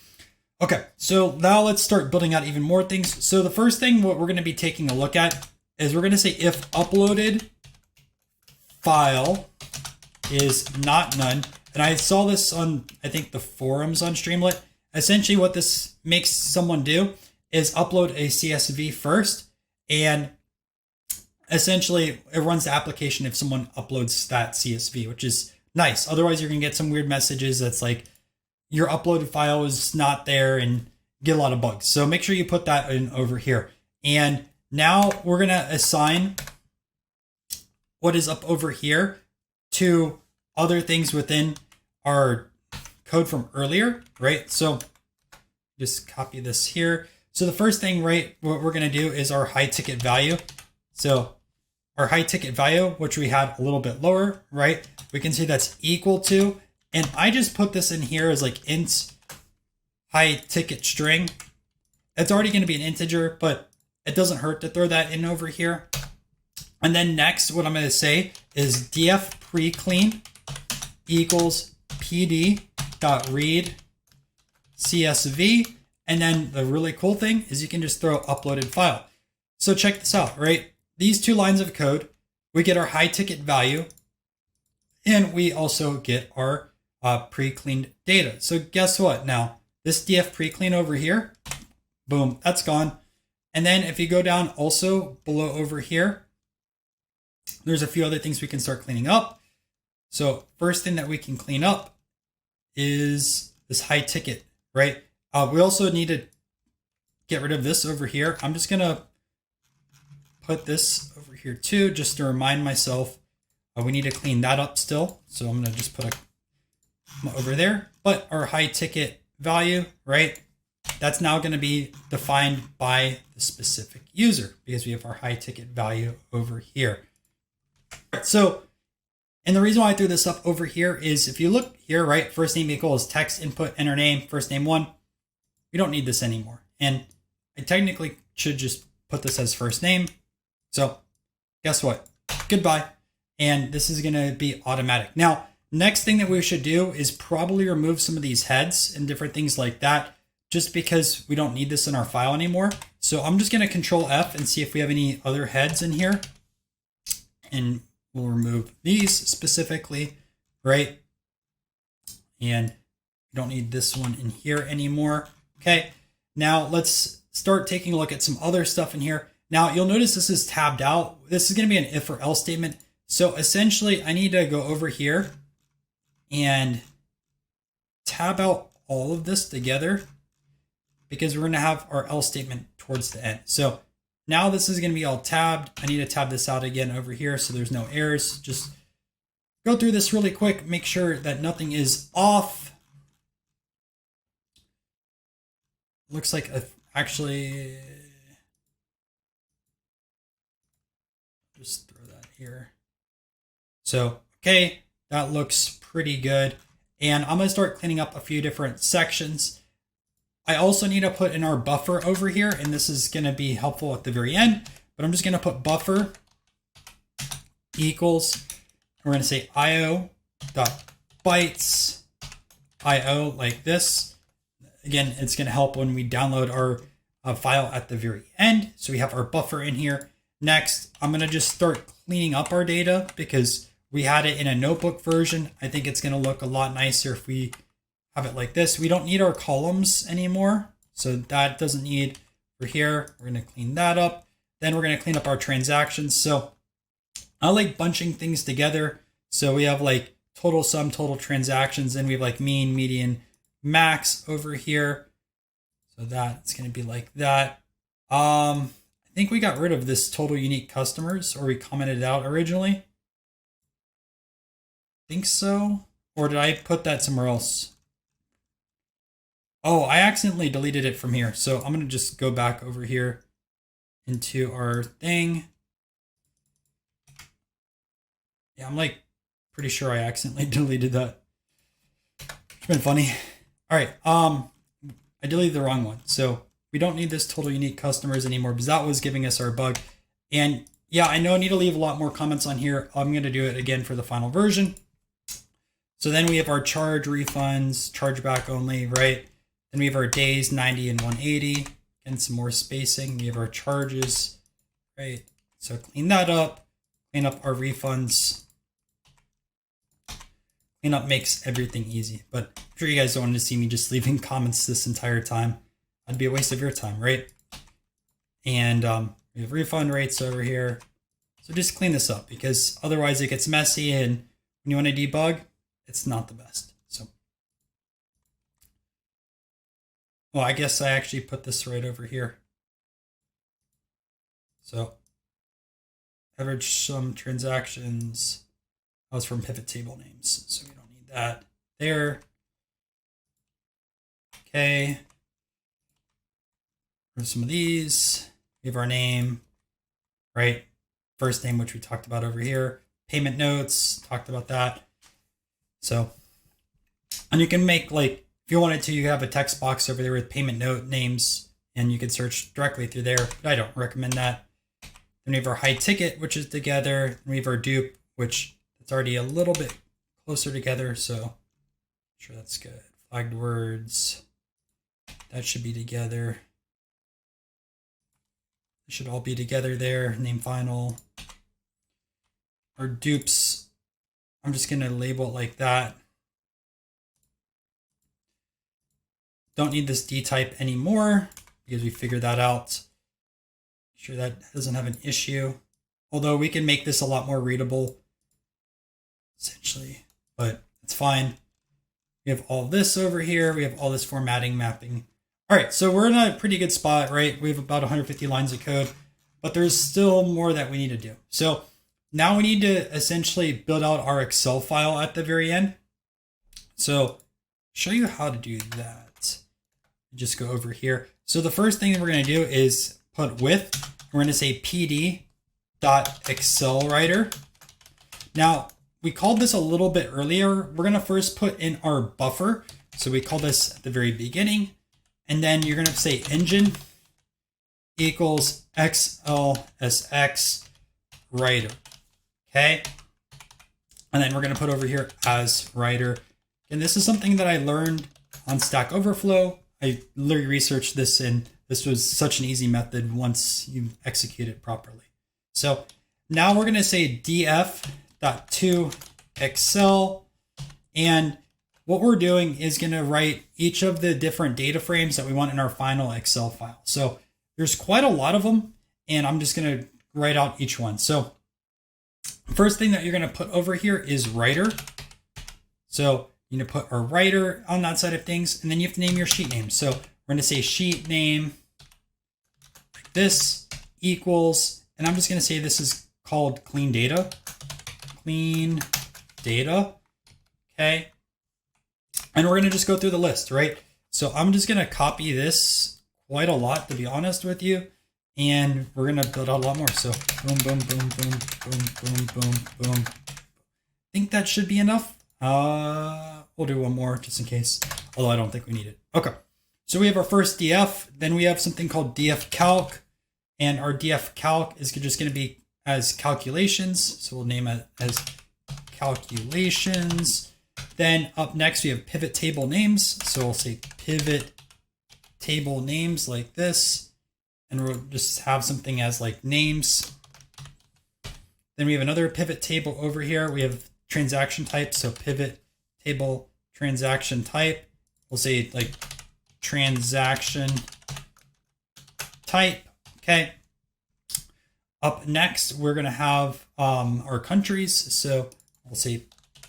Okay, so now let's start building out even more things. So the first thing, what we're gonna be taking a look at is we're gonna say if uploaded file is not none. And I saw this on, I think, the forums on Streamlit. Essentially what this makes someone do is upload a CSV first, and essentially it runs the application if someone uploads that CSV, which is nice. Otherwise you're gonna get some weird messages that's like your uploaded file is not there and get a lot of bugs. So make sure you put that in over here. And now we're gonna assign what is up over here to other things within our code from earlier, right? So just copy this here. So the first thing, right, what we're gonna do is our high ticket value. So our high ticket value, which we had a little bit lower, right? We can see that's equal to, and I just put this in here as like int high ticket string. It's already gonna be an integer, but it doesn't hurt to throw that in over here. And then next, what I'm gonna say is df pre-clean equals pd.read CSV. And then the really cool thing is you can just throw uploaded file. So check this out, right? These 2 lines of code, we get our high ticket value, and we also get our pre-cleaned data. So guess what? Now this df pre-clean over here, boom, that's gone. And then if you go down also below over here, there's a few other things we can start cleaning up. So first thing that we can clean up is this high ticket, right? We also need to get rid of this over here. I'm just gonna put this over here too, just to remind myself we need to clean that up still. So I'm gonna just put a over there, but our high ticket value, right? That's now gonna be defined by the specific user because we have our high ticket value over here. So, and the reason why I threw this up over here is if you look here, right, first name equals text input, enter name, first name 1. We don't need this anymore. And I technically should just put this as first name. So guess what? Goodbye. And this is going to be automatic. Now, next thing that we should do is probably remove some of these heads and different things like that, just because we don't need this in our file anymore. So I'm just going to Control F and see if we have any other heads in here. And we'll remove these specifically, right? And we don't need this one in here anymore. Okay, now let's start taking a look at some other stuff in here. Now you'll notice this is tabbed out. This is gonna be an if or else statement. So essentially I need to go over here and tab out all of this together because we're gonna have our else statement towards the end. So now this is gonna be all tabbed. I need to tab this out again over here so there's no errors. Just go through this really quick, make sure that nothing is off. Looks like actually, just throw that here. So, okay, that looks pretty good. And I'm going to start cleaning up a few different sections. I also need to put in our buffer over here, and this is going to be helpful at the very end, but I'm just going to put buffer equals, we're going to say io.bytes IO like this. Again, it's going to help when we download our file at the very end. So we have our buffer in here. Next, I'm going to just start cleaning up our data because we had it in a notebook version. I think it's going to look a lot nicer if we have it like this. We don't need our columns anymore. So that doesn't need for here. We're going to clean that up. Then we're going to clean up our transactions. So I like bunching things together. So we have like total sum, total transactions, and we have like mean, median, max over here. So that's going to be like that. I think we got rid of this total unique customers, or we commented it out originally. I think so. Or did I put that somewhere else? Oh, I accidentally deleted it from here. So I'm going to just go back over here into our thing. Yeah, I'm like pretty sure I accidentally deleted that. It's been funny. All right. I deleted the wrong one. So we don't need this total unique customers anymore because that was giving us our bug. And yeah, I know I need to leave a lot more comments on here. I'm going to do it again for the final version. So then we have our charge refunds, chargeback only, right? Then we have our days, 90 and 180, and some more spacing. We have our charges, right? So clean that up, clean up our refunds. Clean up makes everything easy, but I'm sure you guys don't want to see me just leaving comments this entire time. That'd be a waste of your time, right? And we have refund rates over here. So just clean this up because otherwise it gets messy, and when you want to debug, it's not the best. So, well, I guess I actually put this right over here. So average sum transactions. That was from pivot table names, so we don't need that there. Okay. For some of these, we have our name, right? First name, which we talked about over here. Payment notes, talked about that. So, and you can make, like, if you wanted to, you have a text box over there with payment note names, and you can search directly through there, but I don't recommend that. Then we have our high ticket, which is together. And we have our dupe, which it's already a little bit closer together, so I'm sure that's good. Flagged words, that should be together. It should all be together there. Name final. Our dupes, I'm just going to label it like that. Don't need this D type anymore because we figured that out. Make sure that doesn't have an issue. Although we can make this a lot more readable, essentially, but it's fine. We have all this over here. We have all this formatting mapping. All right, so we're in a pretty good spot, right? We have about 150 lines of code, but there's still more that we need to do. So now we need to essentially build out our Excel file at the very end. So show you how to do that. Just go over here. So the first thing that we're going to do is put with. We're going to say pd.excelwriter. Now, we called this a little bit earlier. We're going to first put in our buffer. So we call this at the very beginning. And then you're going to say engine equals XLSX writer. Okay. And then we're going to put over here as writer. And this is something that I learned on Stack Overflow. I literally researched this, and this was such an easy method once you execute it properly. So now we're going to say df.toExcel, and what we're doing is going to write each of the different data frames that we want in our final Excel file. So there's quite a lot of them, and I'm just going to write out each one. So first thing that you're going to put over here is writer. So you need to put our writer on that side of things, and then you have to name your sheet name. So we're going to say sheet name like this equals, and I'm just going to say this is called clean data. Clean data. Okay. And we're going to just go through the list, right? So I'm just going to copy this quite a lot, to be honest with you. And we're going to build out a lot more. So boom, boom, boom, boom, boom, boom, boom, boom. I think that should be enough. We'll do one more just in case, although I don't think we need it. Okay. So we have our first df, then we have something called df calc, and our df calc is just going to be as calculations. So we'll name it as calculations. Then up next we have pivot table names. So we'll say pivot table names like this, and we'll just have something as like names. Then we have another pivot table over here. We have transaction type. So pivot table transaction type. We'll say like transaction type. Okay. Up next, we're going to have our countries. So we'll say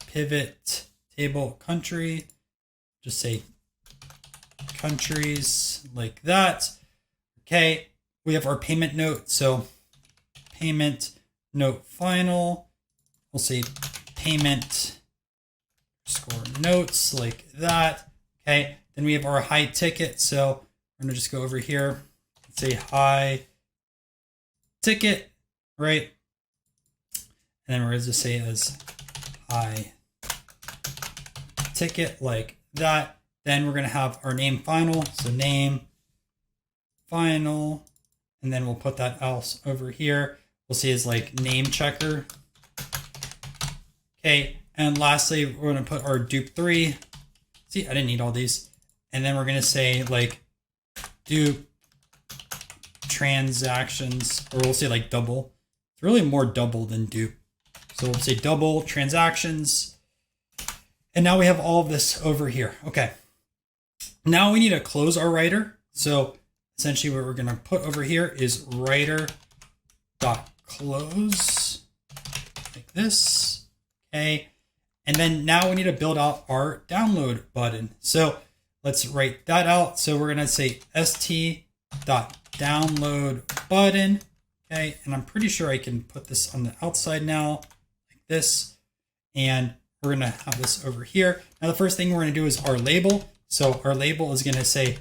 pivot table country. Just say countries like that. Okay. We have our payment note. So payment note final. We'll say payment score notes like that. Okay. Then we have our high ticket. So we're going to just go over here and say high ticket, right? And then we're going to just say as high ticket like that. Then we're going to have our name final. So name final. And then we'll put that else over here. We'll see as like name checker. Okay. And lastly, we're going to put our dupe 3. See, I didn't need all these. And then we're going to say like dupe transactions, or we'll say like double. It's really more double than dupe. So we'll say double transactions. And now we have all of this over here. Okay. Now we need to close our writer. So essentially what we're going to put over here is writer.close like this. Okay. And then now we need to build out our download button. So let's write that out. So we're going to say st.download button. Okay. And I'm pretty sure I can put this on the outside now like this. And we're going to have this over here. Now, the first thing we're going to do is our label. So our label is going to say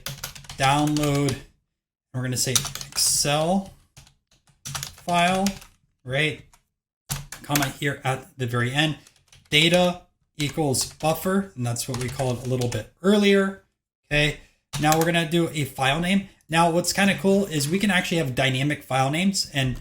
download. And we're going to say Excel file, right? Comment here at the very end. Data equals buffer, and that's what we called a little bit earlier. Okay, now we're gonna do a file name. Now what's kind of cool is we can actually have dynamic file names, and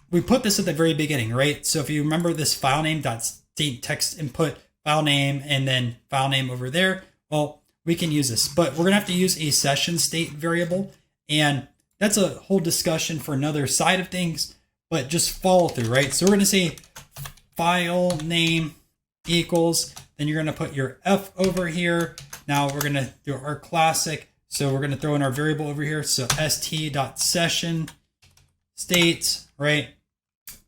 we put this at the very beginning, right? So if you remember this file name dot text input file name and then file name over there, well, we can use this, but we're gonna have to use a session state variable, and that's a whole discussion for another side of things, but just follow through, right? So we're gonna say file name equals, then you're going to put your F over here. Now we're going to do our classic. So we're going to throw in our variable over here. So st.session state, right?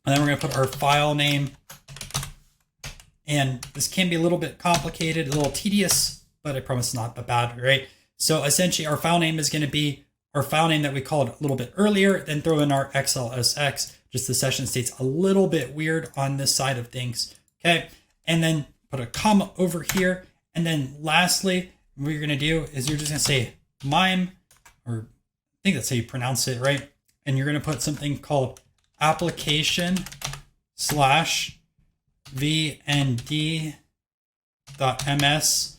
And then we're going to put our file name. And this can be a little bit complicated, a little tedious, but I promise not that bad, right? So essentially our file name is going to be our file name that we called a little bit earlier, then throw in our XLSX. Just the session state's a little bit weird on this side of things. Okay. And then put a comma over here. And then lastly, what you're going to do is you're just going to say mime, or I think that's how you pronounce it, right? And you're going to put something called application/vnd.ms.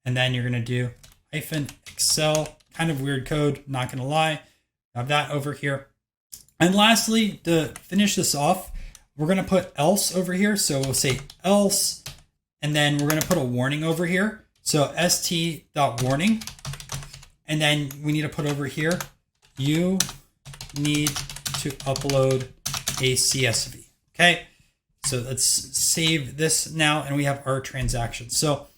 And then you're going to do -excel, kind of weird code, not going to lie. Have that over here. And lastly, to finish this off, we're going to put else over here. So we'll say else, and then we're going to put a warning over here. So st.warning. And then we need to put over here, you need to upload a CSV. Okay. So let's save this now. And we have our transactions. So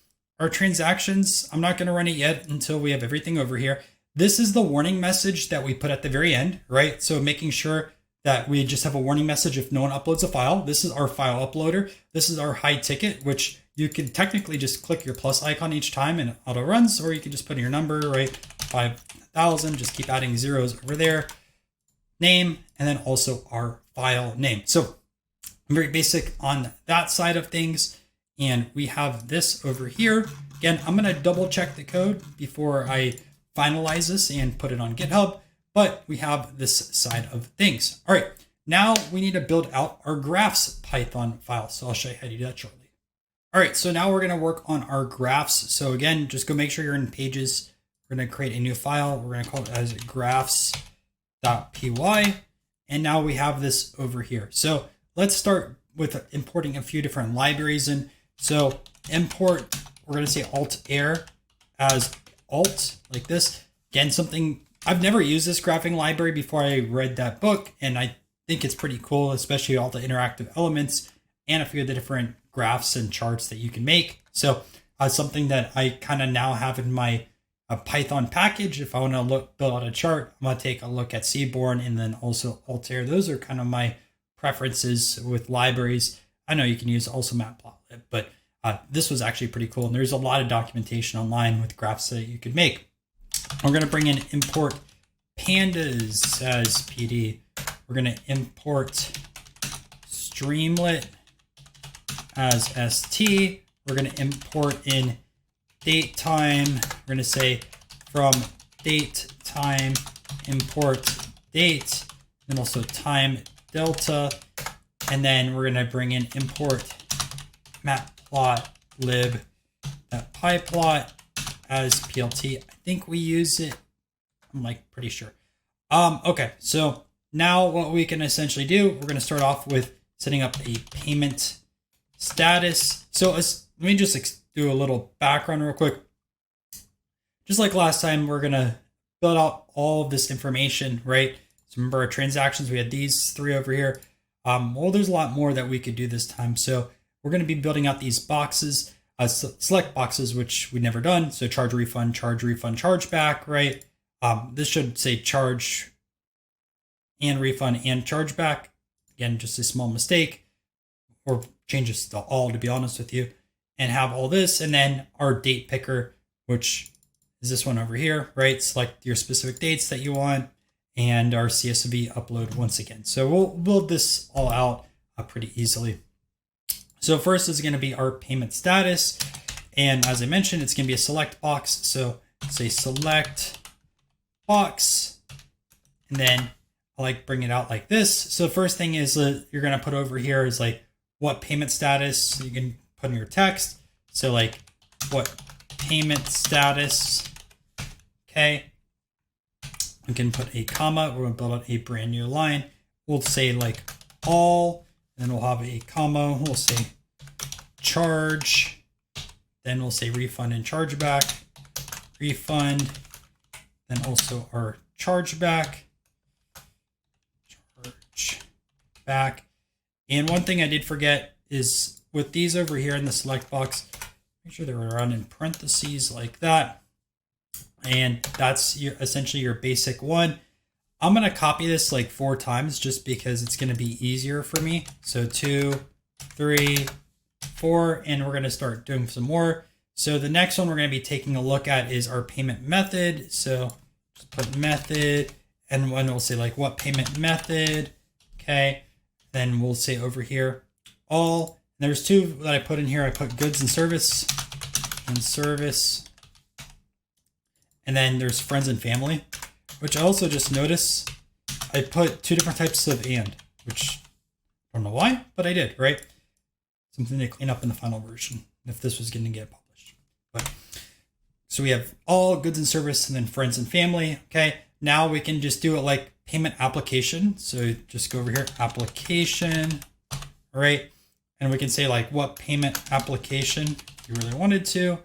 our transactions, I'm not going to run it yet until we have everything over here. This is the warning message that we put at the very end, right? So making sure that we just have a warning message if no one uploads a file. This is our file uploader. This is our high ticket, which you can technically just click your plus icon each time and it auto runs, or you can just put in your number, right? 5,000, just keep adding zeros over there. Name, and then also our file name. So very basic on that side of things. And we have this over here. Again, I'm going to double check the code before I finalize this and put it on GitHub. but we have this side of things. All right, now we need to build out our graphs Python file. So I'll show you how to do that shortly. All right, so now we're gonna work on our graphs. So again, just go make sure you're in Pages. We're gonna create a new file. We're gonna call it as graphs.py. And now we have this over here. So let's start with importing a few different libraries in. So import, we're gonna say Altair as alt, like this. Again, something, I've never used this graphing library before I read that book, and I think it's pretty cool, especially all the interactive elements and a few of the different graphs and charts that you can make. So something that I kind of now have in my Python package. If I want to build out a chart, I'm going to take a look at Seaborn and then also Altair. Those are kind of my preferences with libraries. I know you can use also Matplotlib, but this was actually pretty cool. And there's a lot of documentation online with graphs that you could make. We're going to bring in import Pandas as PD. We're going to import Streamlit as ST. We're going to import in date time. We're going to say from date time import date, and also time delta. And then we're going to bring in import matplotlib that pyplot as plt. I think we use it. I'm like pretty sure. Okay, so now what we can essentially do, we're going to start off with setting up a payment status. So let me just do a little background real quick. Just like last time, we're going to build out all of this information, right? So remember our transactions, we had these three over here. Well, there's a lot more that we could do this time. So we're going to be building out these boxes, select boxes, which we've never done. So charge, refund, chargeback, right? This should say charge and refund and chargeback. Again, just a small mistake, or change this to all, to be honest with you, and have all this. And then our date picker, which is this one over here, right? Select your specific dates that you want, and our CSV upload once again. So we'll build this all out pretty easily. So first is going to be our payment status. And as I mentioned, it's going to be a select box. So say select box, and then I like bring it out like this. So first thing is you're going to put over here is like what payment status. You can put in your text. So like what payment status. Okay. We can put a comma. We're going to build out a brand new line. We'll say like all, then we'll have a comma. We'll say charge. Then we'll say refund and chargeback. Refund. Then also our chargeback. Chargeback. And one thing I did forget is with these over here in the select box, make sure they're run in parentheses like that. And that's essentially your basic one. I'm going to copy this like 4 times just because it's going to be easier for me. So 2, 3, 4, and we're going to start doing some more. So the next one we're going to be taking a look at is our payment method. So just put method, and one will say like what payment method. Okay. Then we'll say over here, all. And there's 2 that I put in here. I put goods and service. And then there's friends and family, which I also just noticed I put 2 different types of and, which I don't know why, but I did, right? Something to clean up in the final version if this was going to get published. But so we have all, goods and service, and then friends and family. Okay. Now we can just do it like payment application. So just go over here, application, all right? And we can say like what payment application if you really wanted to.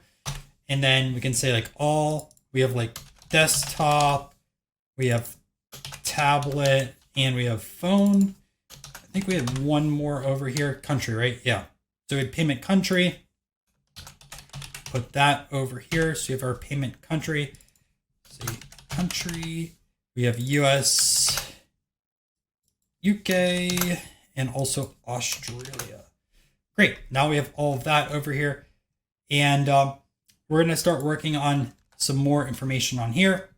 And then we can say like all. We have like desktop, we have tablet, and we have phone. I think we had one more over here, country, right? Yeah. So we had payment country. Put that over here. So we have our payment country. Say country. We have US, UK, and also Australia. Great. Now we have all of that over here. And we're going to start working on some more information on here.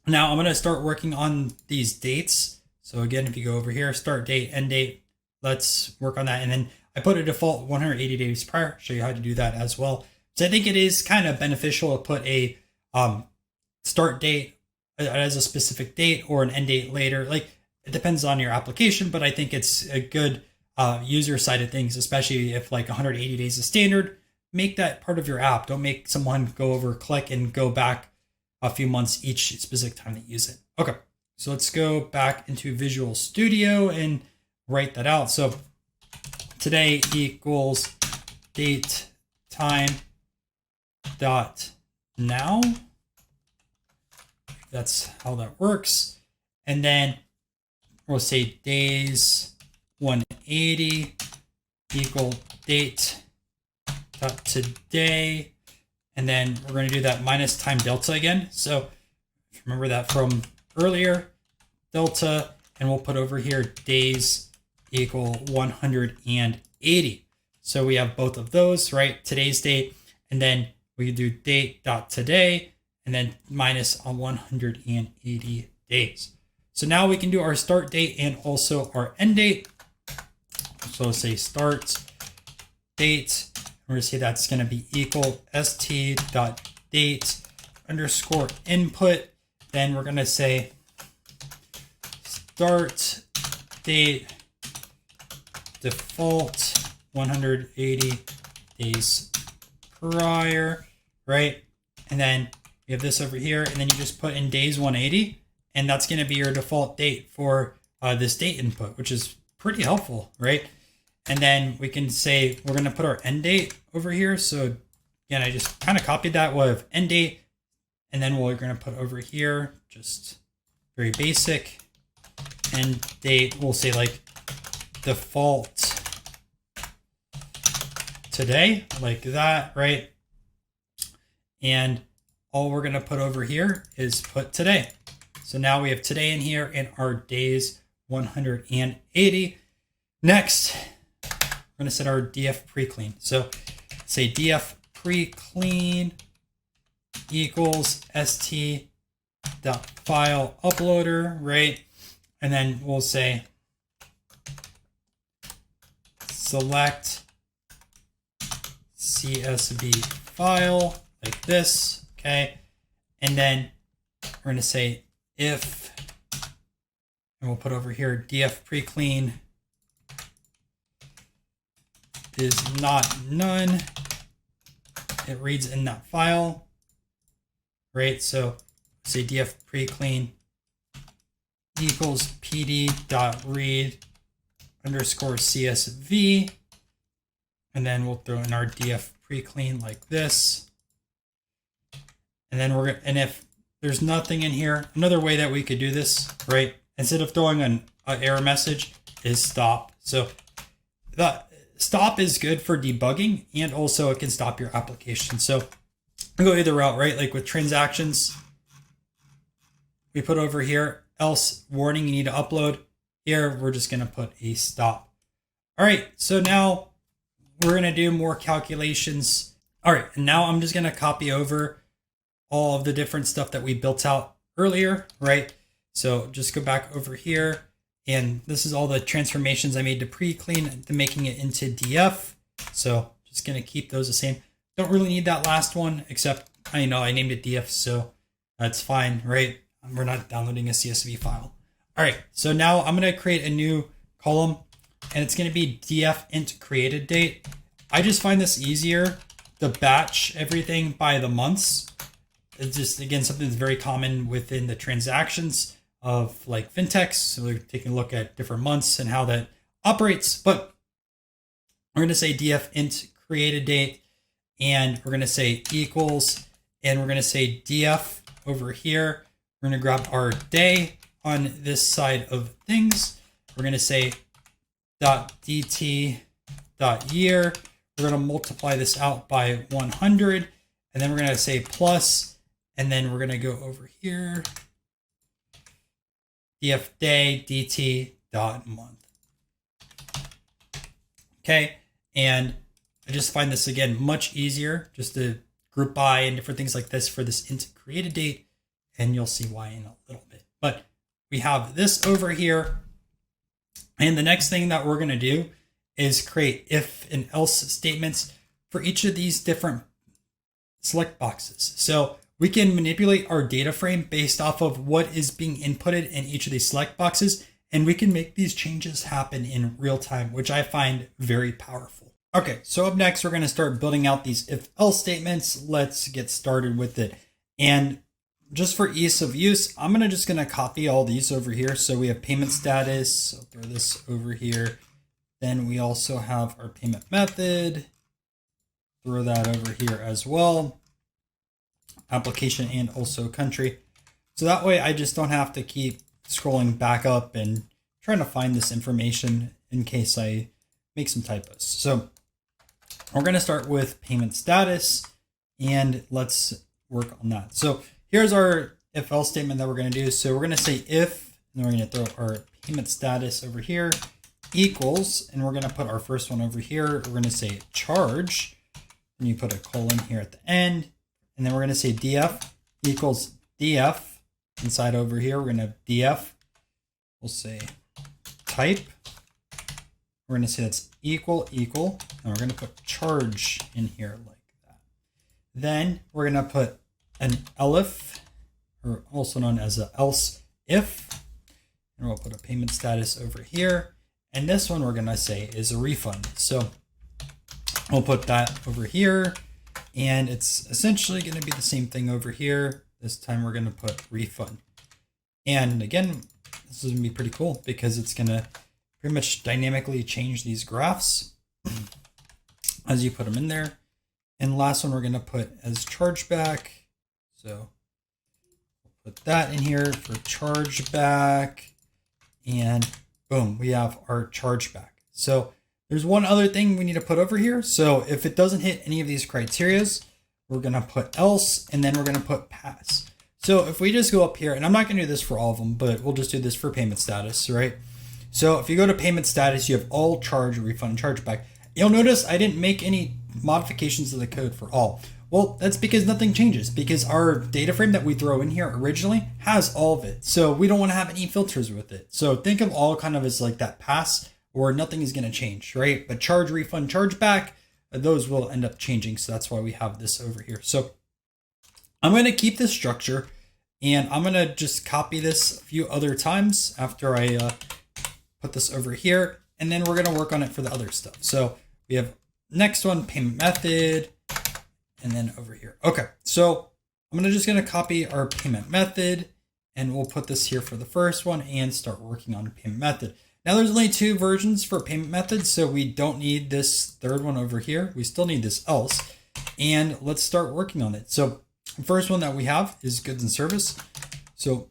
Now I'm going to start working on these dates. So again, if you go over here, start date, end date, let's work on that. And then I put a default 180 days prior, show you how to do that as well. So I think it is kind of beneficial to put a start date, as a specific date or an end date later. Like it depends on your application, but I think it's a good user side of things, especially if like 180 days is standard. Make that part of your app. Don't make someone go over, click, and go back a few months each specific time they use it. Okay, so let's go back into Visual Studio and write that out. So today equals date time dot now. That's how that works. And then we'll say days 180 equal date dot today. And then we're going to do that minus time delta again. So remember that from earlier, delta, and we'll put over here days equal 180. So we have both of those, right? Today's date, and then we can do date dot today, and then minus on 180 days. So now we can do our start date and also our end date. So let's say start date. We're going to say that's going to be equal st.date underscore input. Then we're going to say start date default 180 days prior, right? And then we have this over here, and then you just put in days 180, and that's going to be your default date for this date input, which is pretty helpful, right? And then we can say we're going to put our end date over here. So again, I just kind of copied that with end date, and then we're going to put over here just very basic end date. We'll say like default today, like that, right? And all we're going to put over here is put today. So now we have today in here and our days 180. Next, we're going to set our df pre-clean. So say df pre-clean equals st dot file uploader, right? And then we'll say select CSV file like this, okay? And then we're going to say if, and we'll put over here df pre-clean is not none. It reads in that file, right? So say df pre-clean equals pd.read underscore CSV. And then we'll throw in our df pre-clean like this. And then we're going to, and if there's nothing in here, another way that we could do this, right? Instead of throwing an error message is stop. So the stop is good for debugging, and also it can stop your application. So we go either route, right? Like with transactions, we put over here, else warning, you need to upload. Here, we're just going to put a stop. All right, so now we're going to do more calculations. All right, and now I'm just going to copy over all of the different stuff that we built out earlier, right? So just go back over here, and this is all the transformations I made to pre-clean to making it into DF. So just going to keep those the same. Don't really need that last one, except I know I named it DF, so that's fine, right? We're not downloading a CSV file. All right, so now I'm going to create a new column, and it's going to be df int created date. I just find this easier to batch everything by the months. It's just, again, something that's very common within the transactions of like fintechs. So we're taking a look at different months and how that operates. But we're going to say df int created date, and we're going to say equals, and we're going to say df over here. We're going to grab our day on this side of things. We're going to say .dt .year. We're going to multiply this out by 100, and then we're going to say plus, and then we're going to go over here, df day dt .month. Okay, and I just find this, again, much easier just to group by and different things like this for this int created date, and you'll see why in a little bit. But we have this over here, and the next thing that we're going to do is create if and else statements for each of these different select boxes. So we can manipulate our data frame based off of what is being inputted in each of these select boxes. And we can make these changes happen in real time, which I find very powerful. Okay, so up next, we're going to start building out these if-else statements. Let's get started with it. And just for ease of use, I'm just going to copy all these over here. So we have payment status. So throw this over here. Then we also have our payment method. Throw that over here as well. Application and also country. So that way I just don't have to keep scrolling back up and trying to find this information in case I make some typos. So we're going to start with payment status and let's work on that. So here's our if else statement that we're going to do. So we're going to say if, and then we're going to throw our payment status over here equals, and we're going to put our first one over here. We're going to say charge, and you put a colon here at the end. And then we're going to say df equals df. Inside over here, we're going to have df. We'll say type. We're going to say that's equal, and we're going to put charge in here like that. Then we're going to put an elif, or also known as a else if, and we'll put a payment status over here. And this one we're going to say is a refund. So we'll put that over here, and it's essentially going to be the same thing over here. This time we're going to put refund. And again, this is going to be pretty cool because it's going to pretty much dynamically change these graphs as you put them in there. And last one we're going to put as chargeback. So we'll put that in here for chargeback, and boom, we have our chargeback. So there's one other thing we need to put over here. So if it doesn't hit any of these criterias, we're going to put else, and then we're going to put pass. So if we just go up here, and I'm not going to do this for all of them, but we'll just do this for payment status, right? So if you go to payment status, you have all, charge, refund, and chargeback. You'll notice I didn't make any modifications to the code for all. Well, that's because nothing changes, because our data frame that we throw in here originally has all of it. So we don't want to have any filters with it. So think of all kind of as like that pass, where nothing is going to change, right? But charge, refund, chargeback, those will end up changing. So that's why we have this over here. So I'm going to keep this structure, and I'm going to just copy this a few other times after I put this over here. And then we're going to work on it for the other stuff. So we have next one, payment method, and then over here. Okay, so I'm just going to copy our payment method, and we'll put this here for the first one and start working on payment method. Now there's only 2 versions for payment methods, so we don't need this third one over here. We still need this else, and let's start working on it. So the first one that we have is goods and service. So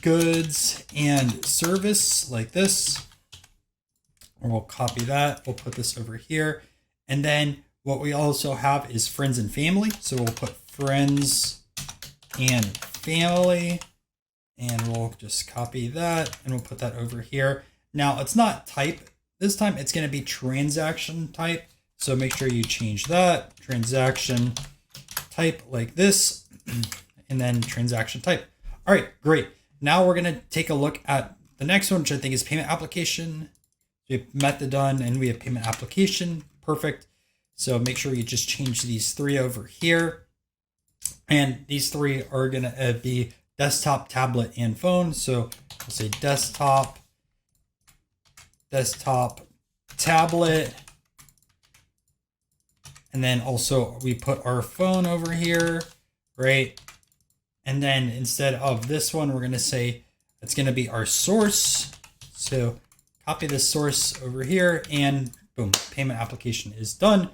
goods and service like this, and we'll copy that. We'll put this over here. And then what we also have is friends and family. So we'll put friends and family, and we'll just copy that, and we'll put that over here. Now it's not type. This time it's going to be transaction type. So make sure you change that, transaction type like this, and then transaction type. All right, great. Now we're going to take a look at the next one, which I think is payment application. We have method done, and we have payment application. Perfect. So make sure you just change these 3 over here. And these 3 are going to be desktop, tablet, and phone. So we'll say desktop, tablet. And then also we put our phone over here, right? And then instead of this one, we're going to say it's going to be our source. So copy this source over here, and boom, payment application is done.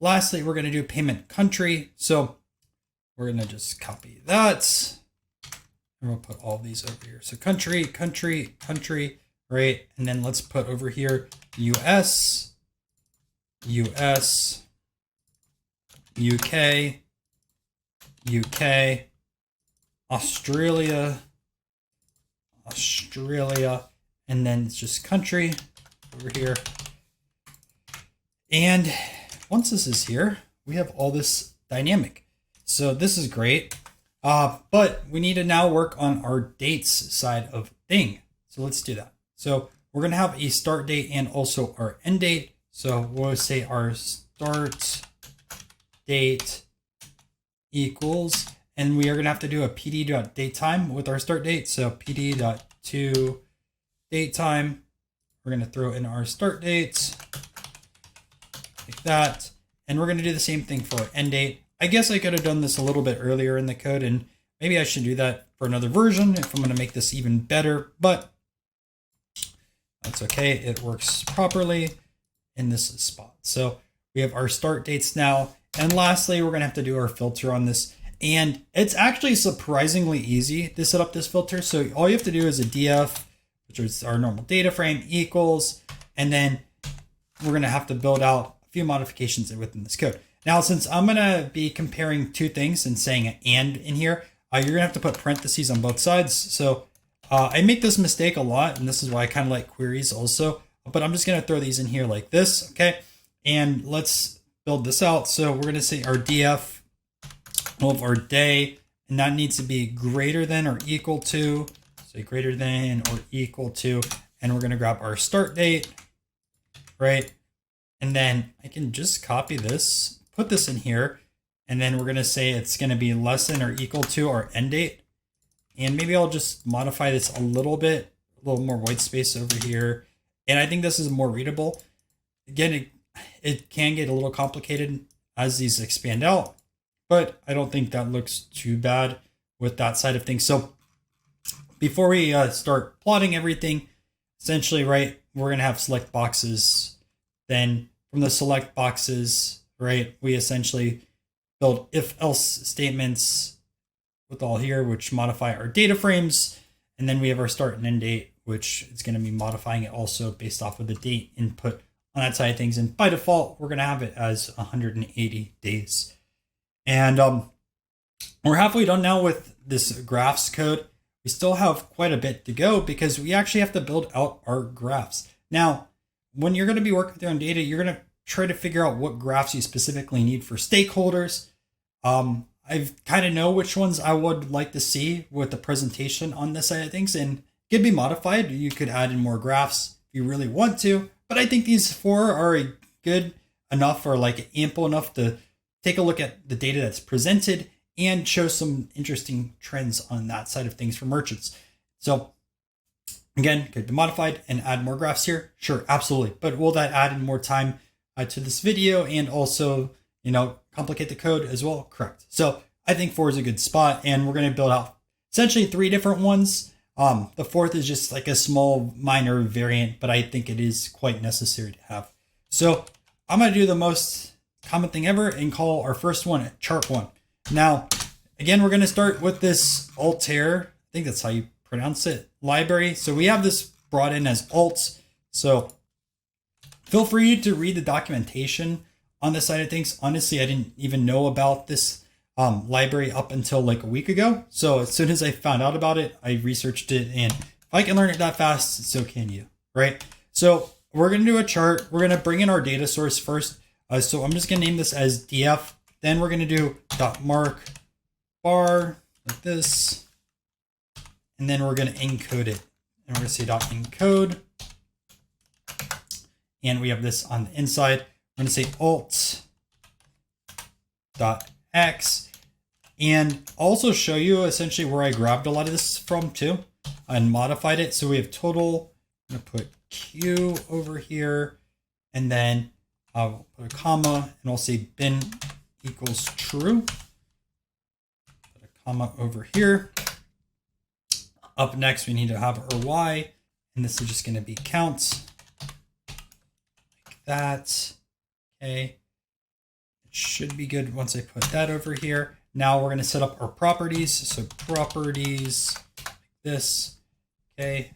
Lastly, we're going to do payment country. So we're going to just copy that, and we'll put all these over here. So country, right? And then let's put over here US, UK, Australia, and then it's just country over here. And once this is here, we have all this dynamic. So this is great, but we need to now work on our dates side of thing. So let's do that. So we're going to have a start date and also our end date. So we'll say our start date equals, and we are going to have to do a pd.datetime with our start date. So pd.toDateTime. We're going to throw in our start date like that. And we're going to do the same thing for our end date. I guess I could have done this a little bit earlier in the code, and maybe I should do that for another version if I'm going to make this even better, but that's okay. It works properly in this spot. So we have our start dates now. And lastly, we're going to have to do our filter on this. And it's actually surprisingly easy to set up this filter. So all you have to do is a df, which is our normal data frame, equals, and then we're going to have to build out a few modifications within this code. Now, since I'm going to be comparing two things and saying an and in here, you're going to have to put parentheses on both sides. So I make this mistake a lot, and this is why I kind of like queries also, but I'm just going to throw these in here like this. Okay. And let's build this out. So we're going to say our df of our day, and that needs to be greater than or equal to, say greater than or equal to, and we're going to grab our start date, right? And then I can just copy this, put this in here, and then we're going to say it's going to be less than or equal to our end date. And maybe I'll just modify this a little bit, a little more white space over here. And I think this is more readable. Again, it can get a little complicated as these expand out, but I don't think that looks too bad with that side of things. So before we start plotting everything, essentially, right, we're going to have select boxes. Then from the select boxes, right, we essentially build if-else statements with all here, which modify our data frames. And then we have our start and end date, which is going to be modifying it also based off of the date input on that side of things. And by default, we're going to have it as 180 days. And we're halfway done now with this graphs code. We still have quite a bit to go because we actually have to build out our graphs. Now, when you're going to be working with your own data, you're going to try to figure out what graphs you specifically need for stakeholders. I kind of know which ones I would like to see with the presentation on this side of things, and it could be modified. You could add in more graphs if you really want to, but I think these four are good enough or like ample enough to take a look at the data that's presented and show some interesting trends on that side of things for merchants. So again, could be modified and add more graphs here. Sure, absolutely. But will that add in more time to this video and also, complicate the code as well? Correct. So I think 4 is a good spot, and we're going to build out essentially 3 different ones. The fourth is just like a small minor variant, but I think it is quite necessary to have. So I'm going to do the most common thing ever and call our first one chart 1. Now, again, we're going to start with this Altair, I think that's how you pronounce it, library. So we have this brought in as alts. So feel free to read the documentation on this side of things. Honestly, I didn't even know about this library up until like a week ago. So as soon as I found out about it, I researched it, and if I can learn it that fast, so can you, right? So we're going to do a chart. We're going to bring in our data source first. So I'm just going to name this as df. Then we're going to do .mark bar like this. And then we're going to encode it. And we're going to say .encode. And we have this on the inside. I'm going to say alt.x. And also show you essentially where I grabbed a lot of this from too and modified it. So we have total. I'm going to put Q over here. And then I'll put a comma, and I'll say bin equals true. Put a comma over here. Up next, we need to have our y, and this is just going to be count like that. Okay, it should be good once I put that over here. Now we're going to set up our properties. So properties like this. Okay.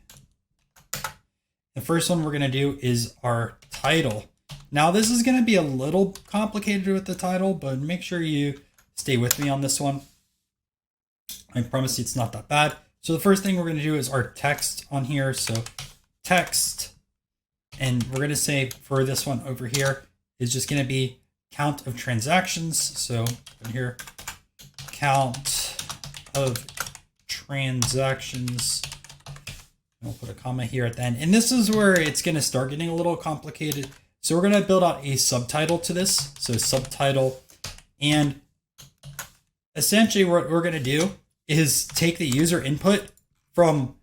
The first one we're going to do is our title. Now this is going to be a little complicated with the title, but make sure you stay with me on this one. I promise you it's not that bad. So the first thing we're going to do is our text on here. So text, and we're going to say for this one over here is just going to be count of transactions. So in here, count of transactions. And we'll put a comma here at the end. And this is where it's going to start getting a little complicated. So we're going to build out a subtitle to this. So subtitle, and essentially what we're going to do is take the user input from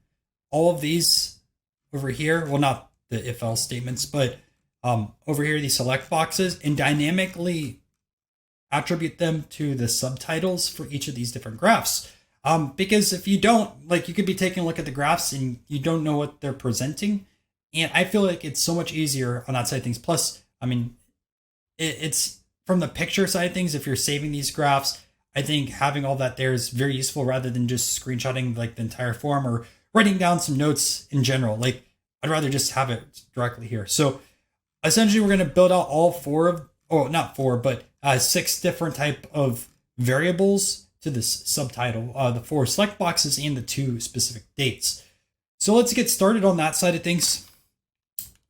all of these over here. Well, not the if else statements, but over here, these select boxes, and dynamically attribute them to the subtitles for each of these different graphs. Because if you don't, like, you could be taking a look at the graphs and you don't know what they're presenting. And I feel like it's so much easier on that side of things. Plus, I mean, it's from the picture side of things. If you're saving these graphs, I think having all that there is very useful rather than just screenshotting like the entire form or writing down some notes in general. Like, I'd rather just have it directly here. So essentially, we're going to build out all not four, but 6 different type of variables to this subtitle, the 4 select boxes and the 2 specific dates. So let's get started on that side of things.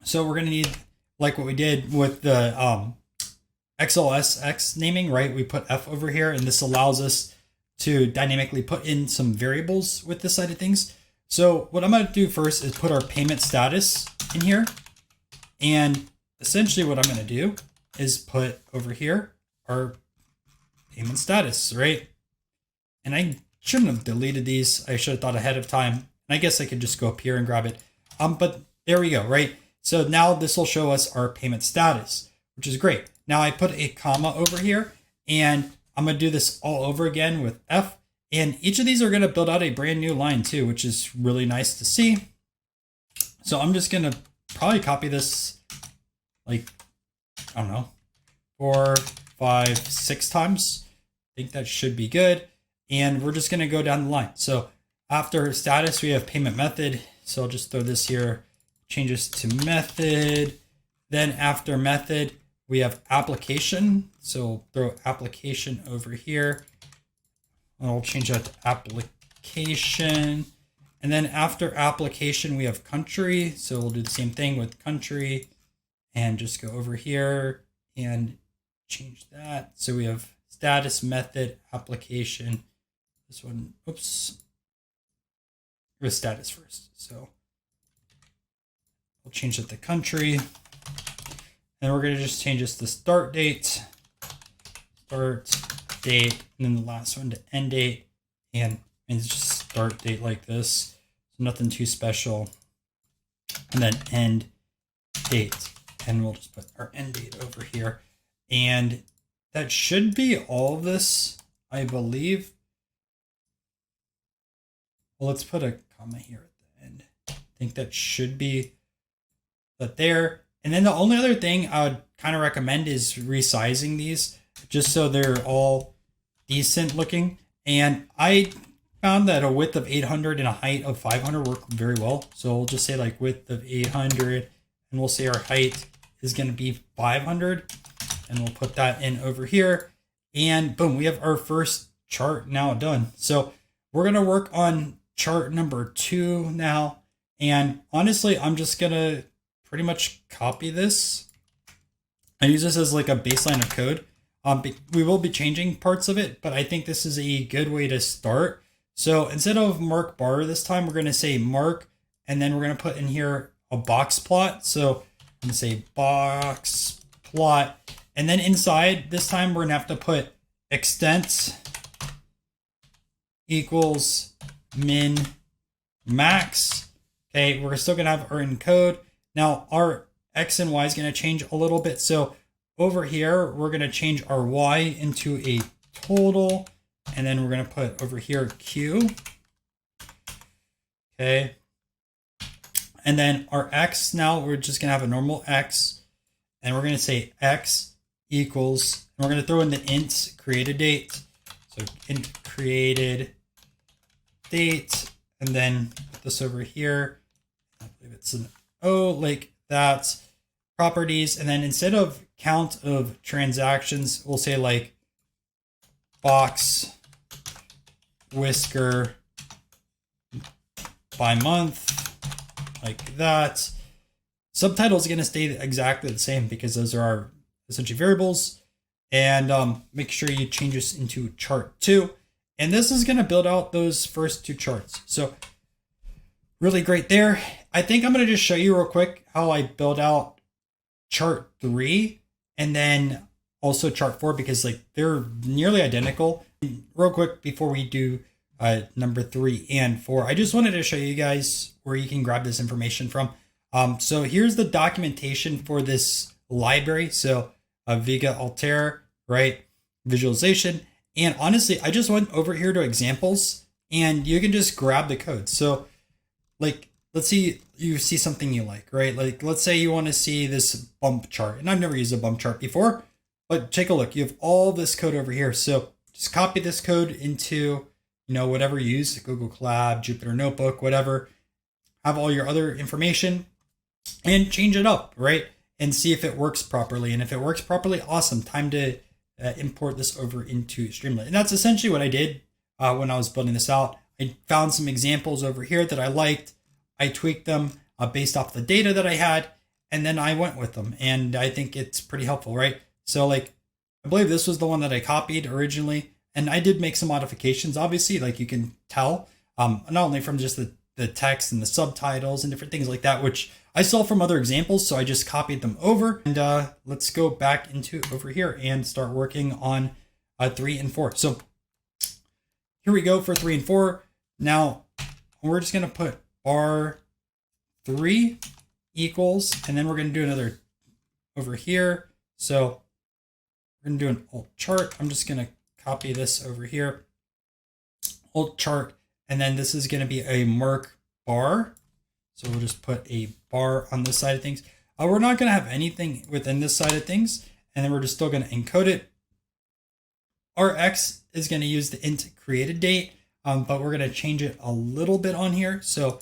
So we're going to need, like what we did with the XLSX naming, right? We put F over here, and this allows us to dynamically put in some variables with this side of things. So what I'm going to do first is put our payment status in here. And essentially what I'm going to do is put over here our payment status, right? And I shouldn't have deleted these. I should have thought ahead of time. And I guess I could just go up here and grab it. But there we go, right? So now this will show us our payment status, which is great. Now I put a comma over here, and I'm going to do this all over again with F. And each of these are going to build out a brand new line too, which is really nice to see. So I'm just going to probably copy this like, I don't know, 4, 5, 6 times. I think that should be good. And we're just going to go down the line. So after status, we have payment method. So I'll just throw this here, change this to method. Then after method, we have application. So we'll throw application over here. I'll change that to application. And then after application, we have country. So we'll do the same thing with country and just go over here and change that. So we have status, method, application. This one, oops, with status first. So we'll change it to country. And we're going to just change this to start date, and then the last one to end date, and just start date like this. So nothing too special. And then end date. And we'll just put our end date over here. And that should be all of this, I believe. Well, let's put a comma here at the end. I think that should be that there. And then the only other thing I would kind of recommend is resizing these just so they're all decent looking. And I found that a width of 800 and a height of 500 work very well. So we'll just say like width of 800, and we'll say our height is going to be 500, and we'll put that in over here. And boom, we have our first chart now done. So we're going to work on chart number 2 now. And honestly, I'm just going to pretty much copy this. I use this as like a baseline of code. We will be changing parts of it, but I think this is a good way to start. So instead of mark bar this time, we're going to say mark, and then we're going to put in here a box plot. So I'm going to say box plot, and then inside this time we're going to have to put extent equals min max. Okay, we're still going to have our encode. Now our X and Y is going to change a little bit. So over here, we're going to change our Y into a total, and then we're going to put over here Q. Okay. And then our X, now we're just going to have a normal X, and we're going to say X equals, and we're going to throw in the int created date. So int created date, and then put this over here. I believe it's an O, like that. Properties, and then instead of count of transactions, we'll say like box whisker by month, like that. Subtitle is going to stay exactly the same because those are our essentially variables. And make sure you change this into chart 2. And this is going to build out those first 2 charts. So really great there. I think I'm going to just show you real quick how I build out chart 3 and then also chart 4, because like they're nearly identical, Real quick before we do number 3 and 4, I just wanted to show you guys where you can grab this information from. So here's the documentation for this library. So Vega Altair, right? Visualization. And honestly, I just went over here to examples and you can just grab the code. So like, let's see, you see something you like, right? Like, let's say you want to see this bump chart, and I've never used a bump chart before, but take a look. You have all this code over here. So just copy this code into, whatever you use, Google Colab, Jupyter Notebook, whatever. Have all your other information and change it up, right? And see if it works properly. And if it works properly, awesome. Time to import this over into Streamlit. And that's essentially what I did when I was building this out. I found some examples over here that I liked. I tweaked them based off the data that I had, and then I went with them. And I think it's pretty helpful, right? So like, I believe this was the one that I copied originally, and I did make some modifications, obviously, like you can tell, not only from just the text and the subtitles and different things like that, which I saw from other examples. So I just copied them over, and let's go back into over here and start working on 3 and 4. So here we go for 3 and 4. Now we're just going to put bar3 equals, and then we're going to do another over here. So we're going to do an alt chart. I'm just going to copy this over here, alt chart, and then this is going to be a mark bar. So we'll just put a bar on this side of things. We're not going to have anything within this side of things, and then we're just still going to encode it. Our X is going to use the int created date, but we're going to change it a little bit on here. So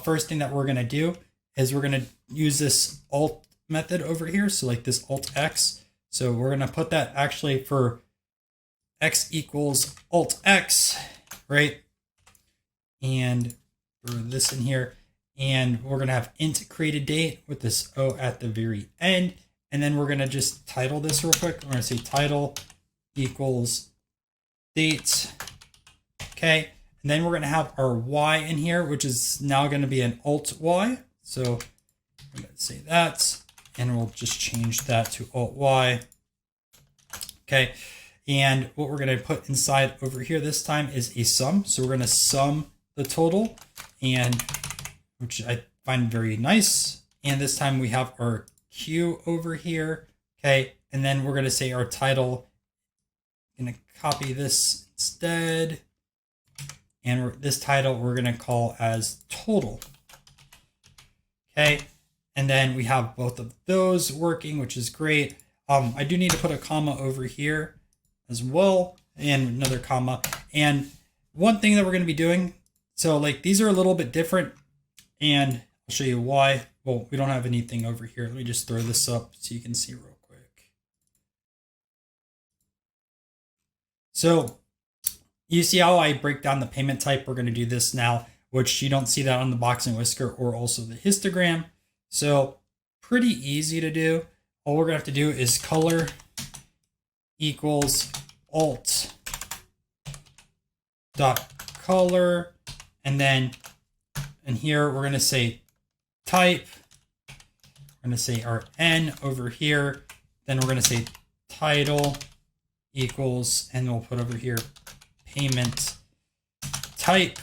first thing that we're going to do is we're going to use this alt method over here. So like this alt X. So we're going to put that actually for X equals alt X, right? And throw this in here. And we're going to have int created date with this O at the very end. And then we're going to just title this real quick. We're going to say title equals date. Okay. And then we're going to have our Y in here, which is now going to be an alt Y. So I'm going to say that, and we'll just change that to alt Y. Okay. And what we're going to put inside over here this time is a sum. So we're going to sum the total, and which I find very nice. And this time we have our Q over here. Okay. And then we're going to say our title. I'm going to copy this instead. And this title we're going to call as total. Okay. And then we have both of those working, which is great. I do need to put a comma over here as well, and another comma. And one thing that we're going to be doing, so like these are a little bit different, and I'll show you why. Well, we don't have anything over here. Let me just throw this up so you can see real quick. So you see how I break down the payment type? We're going to do this now, which you don't see that on the box and whisker or also the histogram. So pretty easy to do. All we're going to have to do is color equals alt dot color, and then in here we're going to say type. We're going to say our N over here. Then we're going to say title equals, and we'll put over here payment type.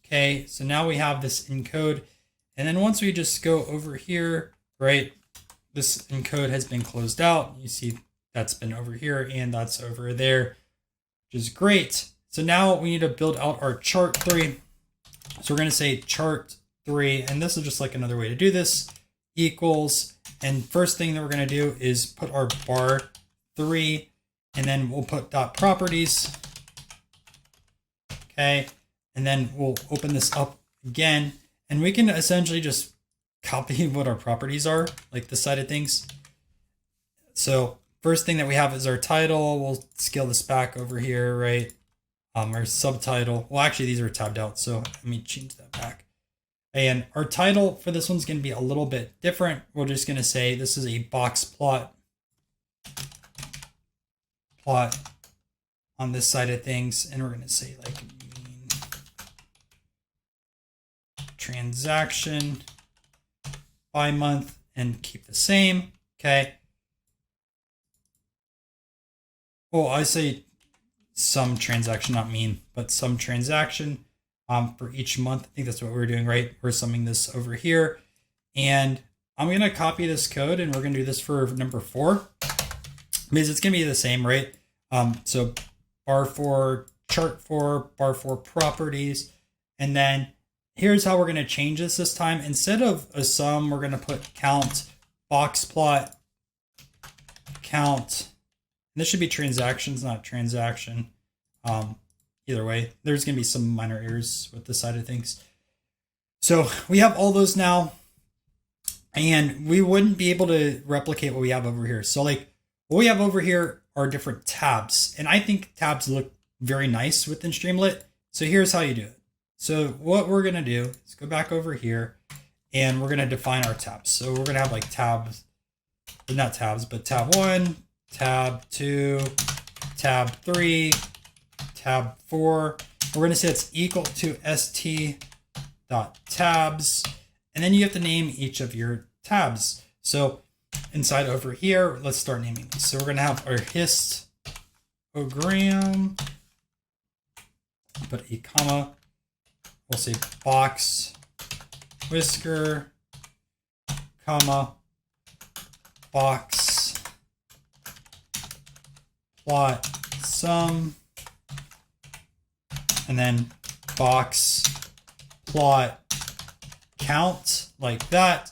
Okay, so now we have this encode. And then once we just go over here, right, this encode has been closed out. You see that's been over here and that's over there, which is great. So now we need to build out our chart 3. So we're going to say chart 3, and this is just like another way to do this, equals, and first thing that we're going to do is put our bar 3, and then we'll put dot properties. Okay, and then we'll open this up again, and we can essentially just copy what our properties are, like this side of things. So first thing that we have is our title. We'll scale this back over here, right? Our subtitle. Well, actually, these are tabbed out, so let me change that back. And our title for this one's going to be a little bit different. We're just going to say this is a box plot on this side of things, and we're going to say like mean transaction by month and keep the same. Okay. Well, I say sum transaction, not mean, but sum transaction for each month. I think that's what we're doing, right? We're summing this over here. And I'm going to copy this code and we're going to do this for number 4 because it's going to be the same, right? So bar 4, chart 4, bar 4 properties. And then here's how we're going to change this time. Instead of a sum, we're going to put count box plot count. And this should be transactions, not transaction. Either way, there's going to be some minor errors with this side of things. So we have all those now, and we wouldn't be able to replicate what we have over here. So like what we have over here are different tabs, and I think tabs look very nice within Streamlit. So here's how you do it. So what we're going to do is go back over here and we're going to define our tabs. So we're going to have like tabs, not tabs, but tab 1, tab 2, tab 3, tab 4. We're going to say it's equal to st.tabs, and then you have to name each of your tabs. So inside over here, let's start naming these. So we're going to have our histogram, put a comma, we'll say box whisker, comma, box plot sum, and then box plot count, like that.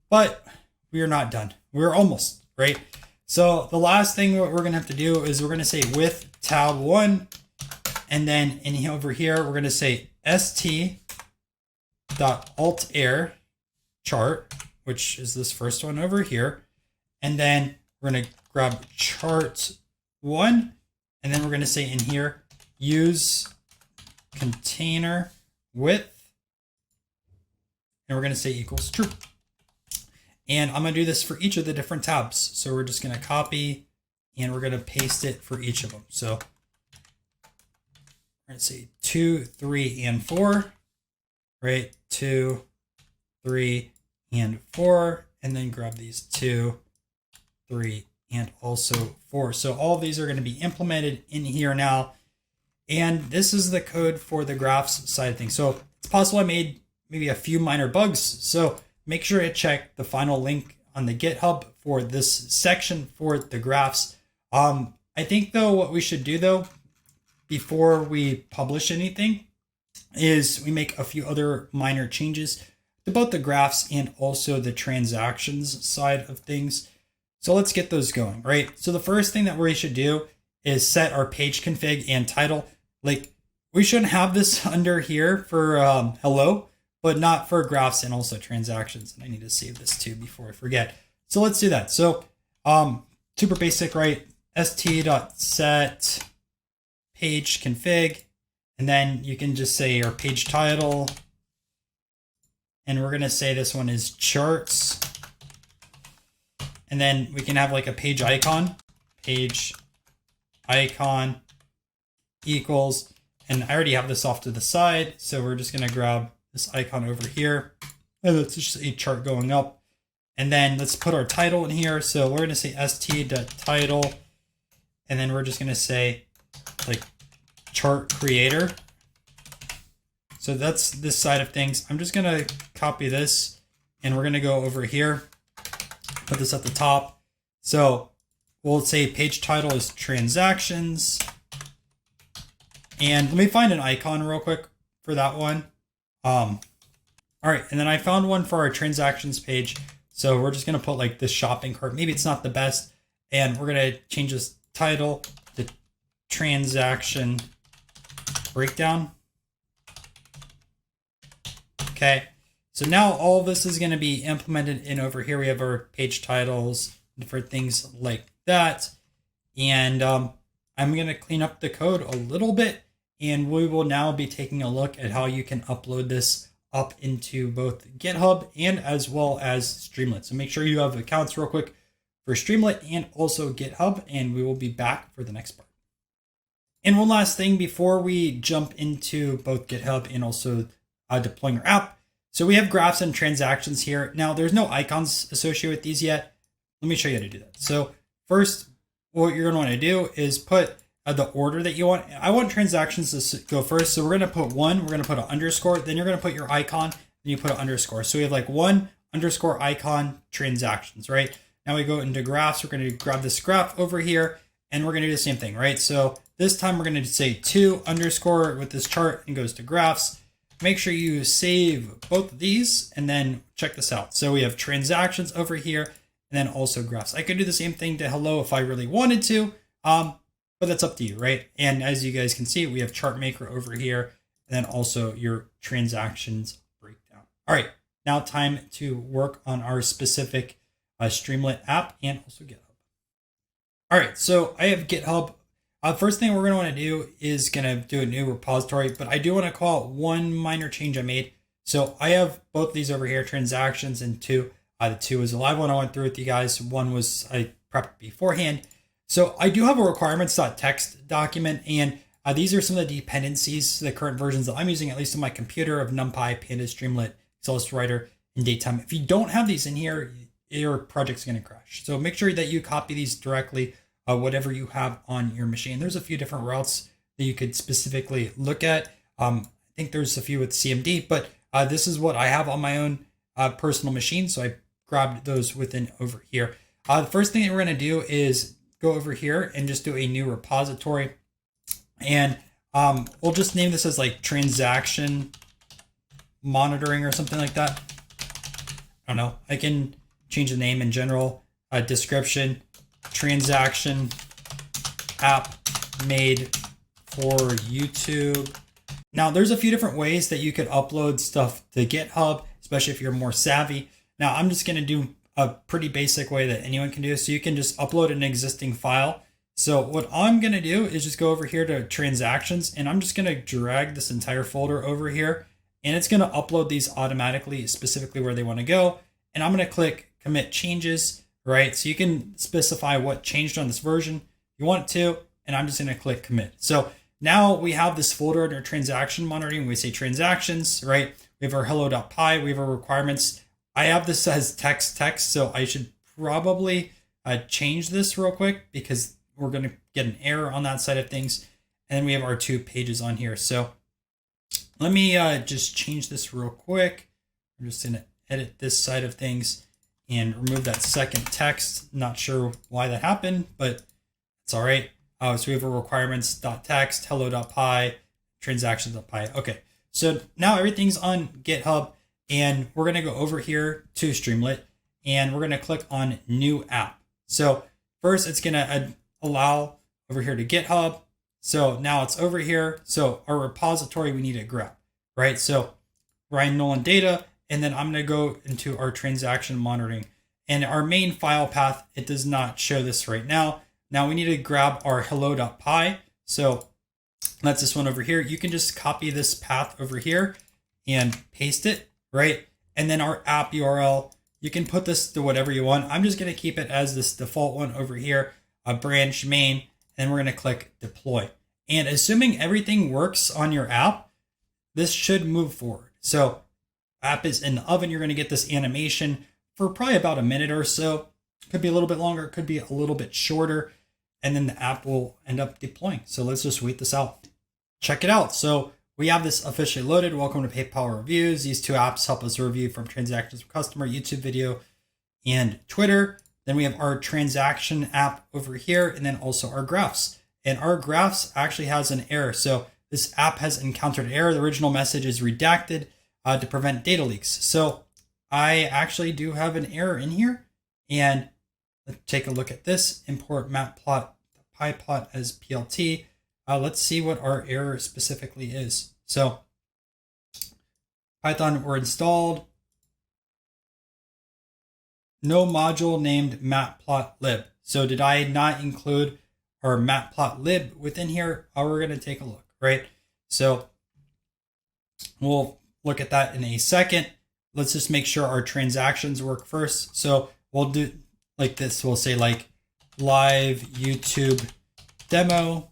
But we are not done. We're almost, right? So the last thing what we're going to have to do is we're going to say with tab 1, and then in over here we're going to say st.altair chart, which is this first one over here, and then we're going to grab chart 1, and then we're going to say in here use container width, and we're going to say equals true. And I'm going to do this for each of the different tabs. So we're just going to copy and we're going to paste it for each of them. So we're going to say 2, 3, and 4, right? 2, 3, and 4, and then grab these 2, 3, and also 4. So all of these are going to be implemented in here now. And this is the code for the graphs side of things. So it's possible I made maybe a few minor bugs. So make sure to check the final link on the GitHub for this section for the graphs. I think though what we should do though, before we publish anything, is we make a few other minor changes to both the graphs and also the transactions side of things. So let's get those going, right? So the first thing that we should do is set our page config and title. Like we shouldn't have this under here for hello, but not for graphs and also transactions. And I need to save this too before I forget. So let's do that. So super basic, right? st.set page config, and then you can just say our page title, and we're going to say this one is charts, and then we can have like a page icon equals, and I already have this off to the side, so we're just going to grab this icon over here, and it's just a chart going up. And then let's put our title in here. So we're going to say st.title, and then we're just going to say like chart creator. So that's this side of things. I'm just going to copy this, and we're going to go over here, put this at the top. So we'll say page title is transactions. And let me find an icon real quick for that one. All right, and then I found one for our transactions page. So we're just gonna put like this shopping cart. Maybe it's not the best, and we're gonna change this title to transaction breakdown. Okay, so now all of this is gonna be implemented in over here. We have our page titles, different things like that. And I'm gonna clean up the code a little bit, and we will now be taking a look at how you can upload this up into both GitHub and as well as Streamlit. So make sure you have accounts real quick for Streamlit and also GitHub, and we will be back for the next part. And one last thing before we jump into both GitHub and also deploying our app. So we have graphs and transactions here. Now there's no icons associated with these yet. Let me show you how to do that. So first, what you're going to want to do is put the order that you want. I want transactions to go first. So we're going to put one, we're going to put an underscore, then you're going to put your icon, and you put an underscore. So we have like one underscore icon transactions, right? Now we go into graphs. We're going to grab this graph over here and we're going to do the same thing, right? So this time we're going to say 2 underscore with this chart and goes to graphs. Make sure you save both of these and then check this out. So we have transactions over here and then also graphs. I could do the same thing to hello if I really wanted to, but that's up to you, right? And as you guys can see, we have chart maker over here and then also your transactions breakdown. All right, now time to work on our specific Streamlit app and also GitHub. All right, so I have GitHub. First thing we're going to want to do is going to do a new repository, but I do want to call out one minor change I made. So I have both of these over here, transactions and 2. The 2 is a live one I went through with you guys. One was I prepped beforehand. So I do have a requirements.txt document, and these are some of the dependencies, the current versions that I'm using, at least on my computer, of NumPy, Pandas, Streamlit, Writer, and Datetime. If you don't have these in here, your project's going to crash. So make sure that you copy these directly, whatever you have on your machine. There's a few different routes that you could specifically look at. I think there's a few with CMD, but this is what I have on my own personal machine. So I grabbed those within over here. The first thing that we're going to do is go over here and just do a new repository. And we'll just name this as like transaction monitoring or something like that. I don't know. I can change the name in general, description, transaction app made for YouTube. Now there's a few different ways that you could upload stuff to GitHub, especially if you're more savvy. Now I'm just going to do a pretty basic way that anyone can do. So you can just upload an existing file. So what I'm going to do is just go over here to transactions, and I'm just going to drag this entire folder over here, and it's going to upload these automatically, specifically where they want to go. And I'm going to click commit changes, right? So you can specify what changed on this version you want to, and I'm just going to click commit. So now we have this folder under transaction monitoring. We say transactions, right? We have our hello.py, we have our requirements. I have this as text, so I should probably change this real quick because we're going to get an error on that side of things. And then we have our 2 pages on here. So let me just change this real quick. I'm just going to edit this side of things and remove that second text. Not sure why that happened, but it's all right. So we have a requirements.txt, hello.py, transactions.py. Okay, so now everything's on GitHub, and we're going to go over here to Streamlit, and we're going to click on new app. So first it's going to allow over here to GitHub. So now it's over here. So our repository we need to grab, right? So Ryan Nolan data, and then I'm going to go into our transaction monitoring, and our main file path, it does not show this right now. Now we need to grab our hello.py. So that's this one over here. You can just copy this path over here and paste it, right? And then our app URL, you can put this to whatever you want. I'm just going to keep it as this default one over here, a branch main, and we're going to click deploy. And assuming everything works on your app, this should move forward. So app is in the oven. You're going to get this animation for probably about a minute or so. Could be a little bit longer, could be a little bit shorter, and then the app will end up deploying. So let's just wait this out. Check it out. So we have this officially loaded. Welcome to PayPal Reviews. These 2 apps help us review from transactions per customer, YouTube video, and Twitter. Then we have our transaction app over here, and then also our graphs. And our graphs actually has an error. So this app has encountered an error. The original message is redacted to prevent data leaks. So I actually do have an error in here. And let's take a look at this. Import matplot, pyplot as PLT. Let's see what our error specifically is. So Python were installed. No module named matplotlib. So did I not include our matplotlib within here? We're going to take a look, right? So we'll look at that in a second. Let's just make sure our transactions work first. So we'll do like this. We'll say like live YouTube demo.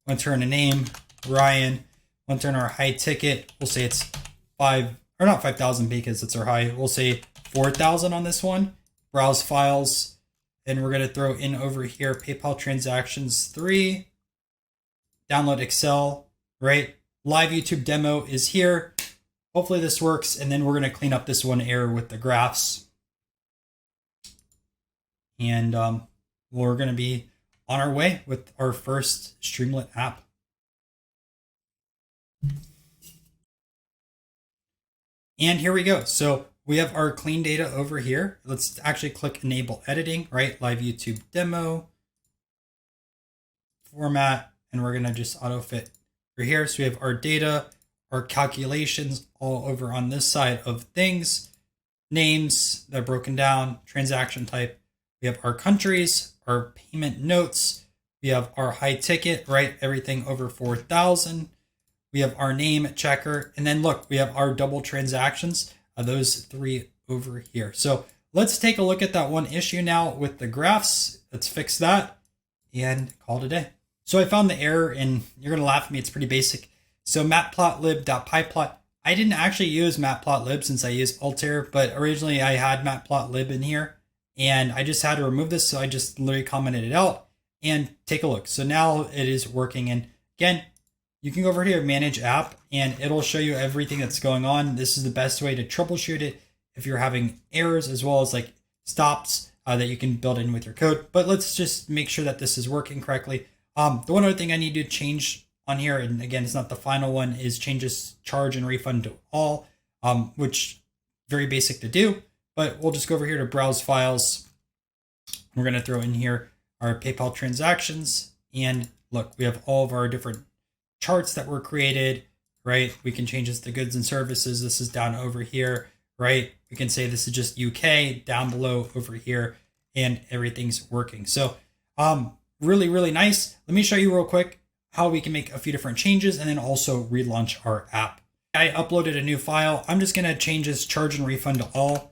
We'll enter in a name, Ryan. We'll enter in our high ticket. We'll say it's 5,000 because it's our high. We'll say 4,000 on this one. Browse files. And we're going to throw in over here PayPal transactions 3. download Excel, right? Live YouTube demo is here. Hopefully this works. And then we're going to clean up this one error with the graphs. And we're going to be on our way with our first Streamlit app. And here we go. So we have our clean data over here. Let's actually click enable editing, right? Live YouTube demo, format, and we're going to just auto fit over here. So we have our data, our calculations all over on this side of things, names that are broken down, transaction type. We have our countries, our payment notes. We have our high ticket, right? Everything over 4,000. We have our name checker. And then look, we have our double transactions, those three over here. So let's take a look at that one issue now with the graphs. Let's fix that and call it a day. So I found the error, and you're going to laugh at me. It's pretty basic. So matplotlib.pyplot. I didn't actually use matplotlib since I use Altair, but originally I had matplotlib in here, and I just had to remove this. So I just literally commented it out and take a look. So now it is working. And again, you can go over here, manage app, and it'll show you everything that's going on. This is the best way to troubleshoot it if you're having errors, as well as like stops that you can build in with your code. But let's just make sure that this is working correctly. The one other thing I need to change on here, and again, it's not the final one, is change this charge and refund to all, which very basic to do, but we'll just go over here to browse files. We're going to throw in here our PayPal transactions, and look, we have all of our different charts that were created, right? We can change this to goods and services. This is down over here, right? We can say this is just UK down below over here, and everything's working. So really, really nice. Let me show you real quick how we can make a few different changes and then also relaunch our app. I uploaded a new file. I'm just going to change this charge and refund to all.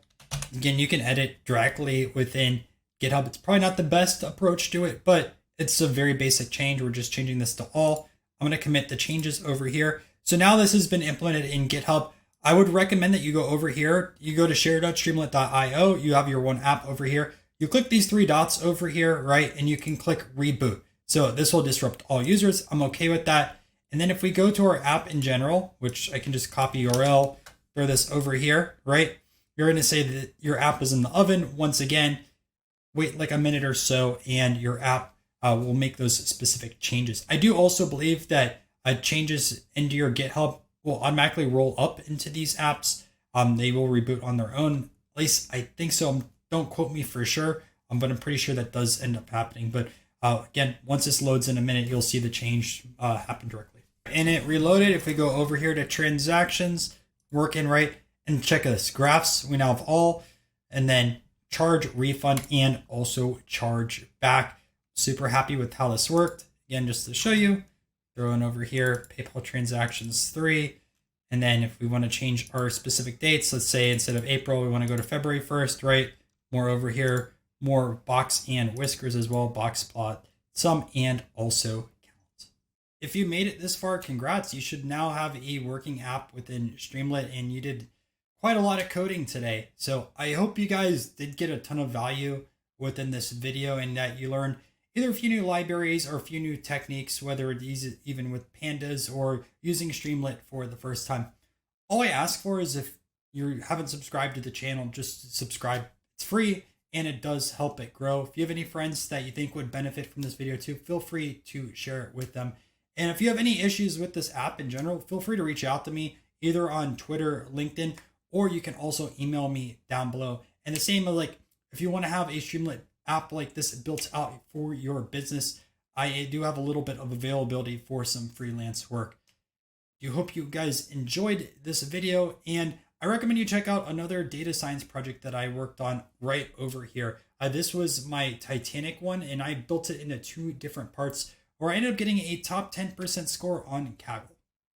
Again, you can edit directly within GitHub. It's probably not the best approach to it, but it's a very basic change. We're just changing this to all. I'm going to commit the changes over here. So now this has been implemented in GitHub. I would recommend that you go over here. You go to share.streamlit.io. You have your one app over here. You click these three dots over here, right? And you can click reboot. So this will disrupt all users. I'm okay with that. And then if we go to our app in general, which I can just copy URL, throw this over here, right? You're going to say that your app is in the oven. Once again, wait like a minute or so, and your app will make those specific changes. I do also believe that changes into your GitHub will automatically roll up into these apps. They will reboot on their own. At least I think so. Don't quote me for sure, but I'm pretty sure that does end up happening. But again, once this loads in a minute, you'll see the change happen directly. And it reloaded. If we go over here to transactions, working right, and check this, graphs, we now have all, and then charge, refund, and also charge back. Super happy with how this worked. Again, just to show you, throw in over here, PayPal transactions 3. And then if we want to change our specific dates, let's say instead of April, we want to go to February 1st, right? More over here, more box and whiskers as well, box plot, sum, and also count. If you made it this far, congrats. You should now have a working app within Streamlit, and you did quite a lot of coding today. So I hope you guys did get a ton of value within this video, and that you learned either a few new libraries or a few new techniques, whether it's even with Pandas or using Streamlit for the first time. All I ask for is if you haven't subscribed to the channel, just subscribe. It's free and it does help it grow. If you have any friends that you think would benefit from this video too, feel free to share it with them. And if you have any issues with this app in general, feel free to reach out to me either on Twitter, LinkedIn, or you can also email me down below. And the same, like if you want to have a Streamlit app like this built out for your business, I do have a little bit of availability for some freelance work. I hope you guys enjoyed this video, and I recommend you check out another data science project that I worked on right over here. This was my Titanic one, and I built it into 2 different parts where I ended up getting a top 10% score on Kaggle.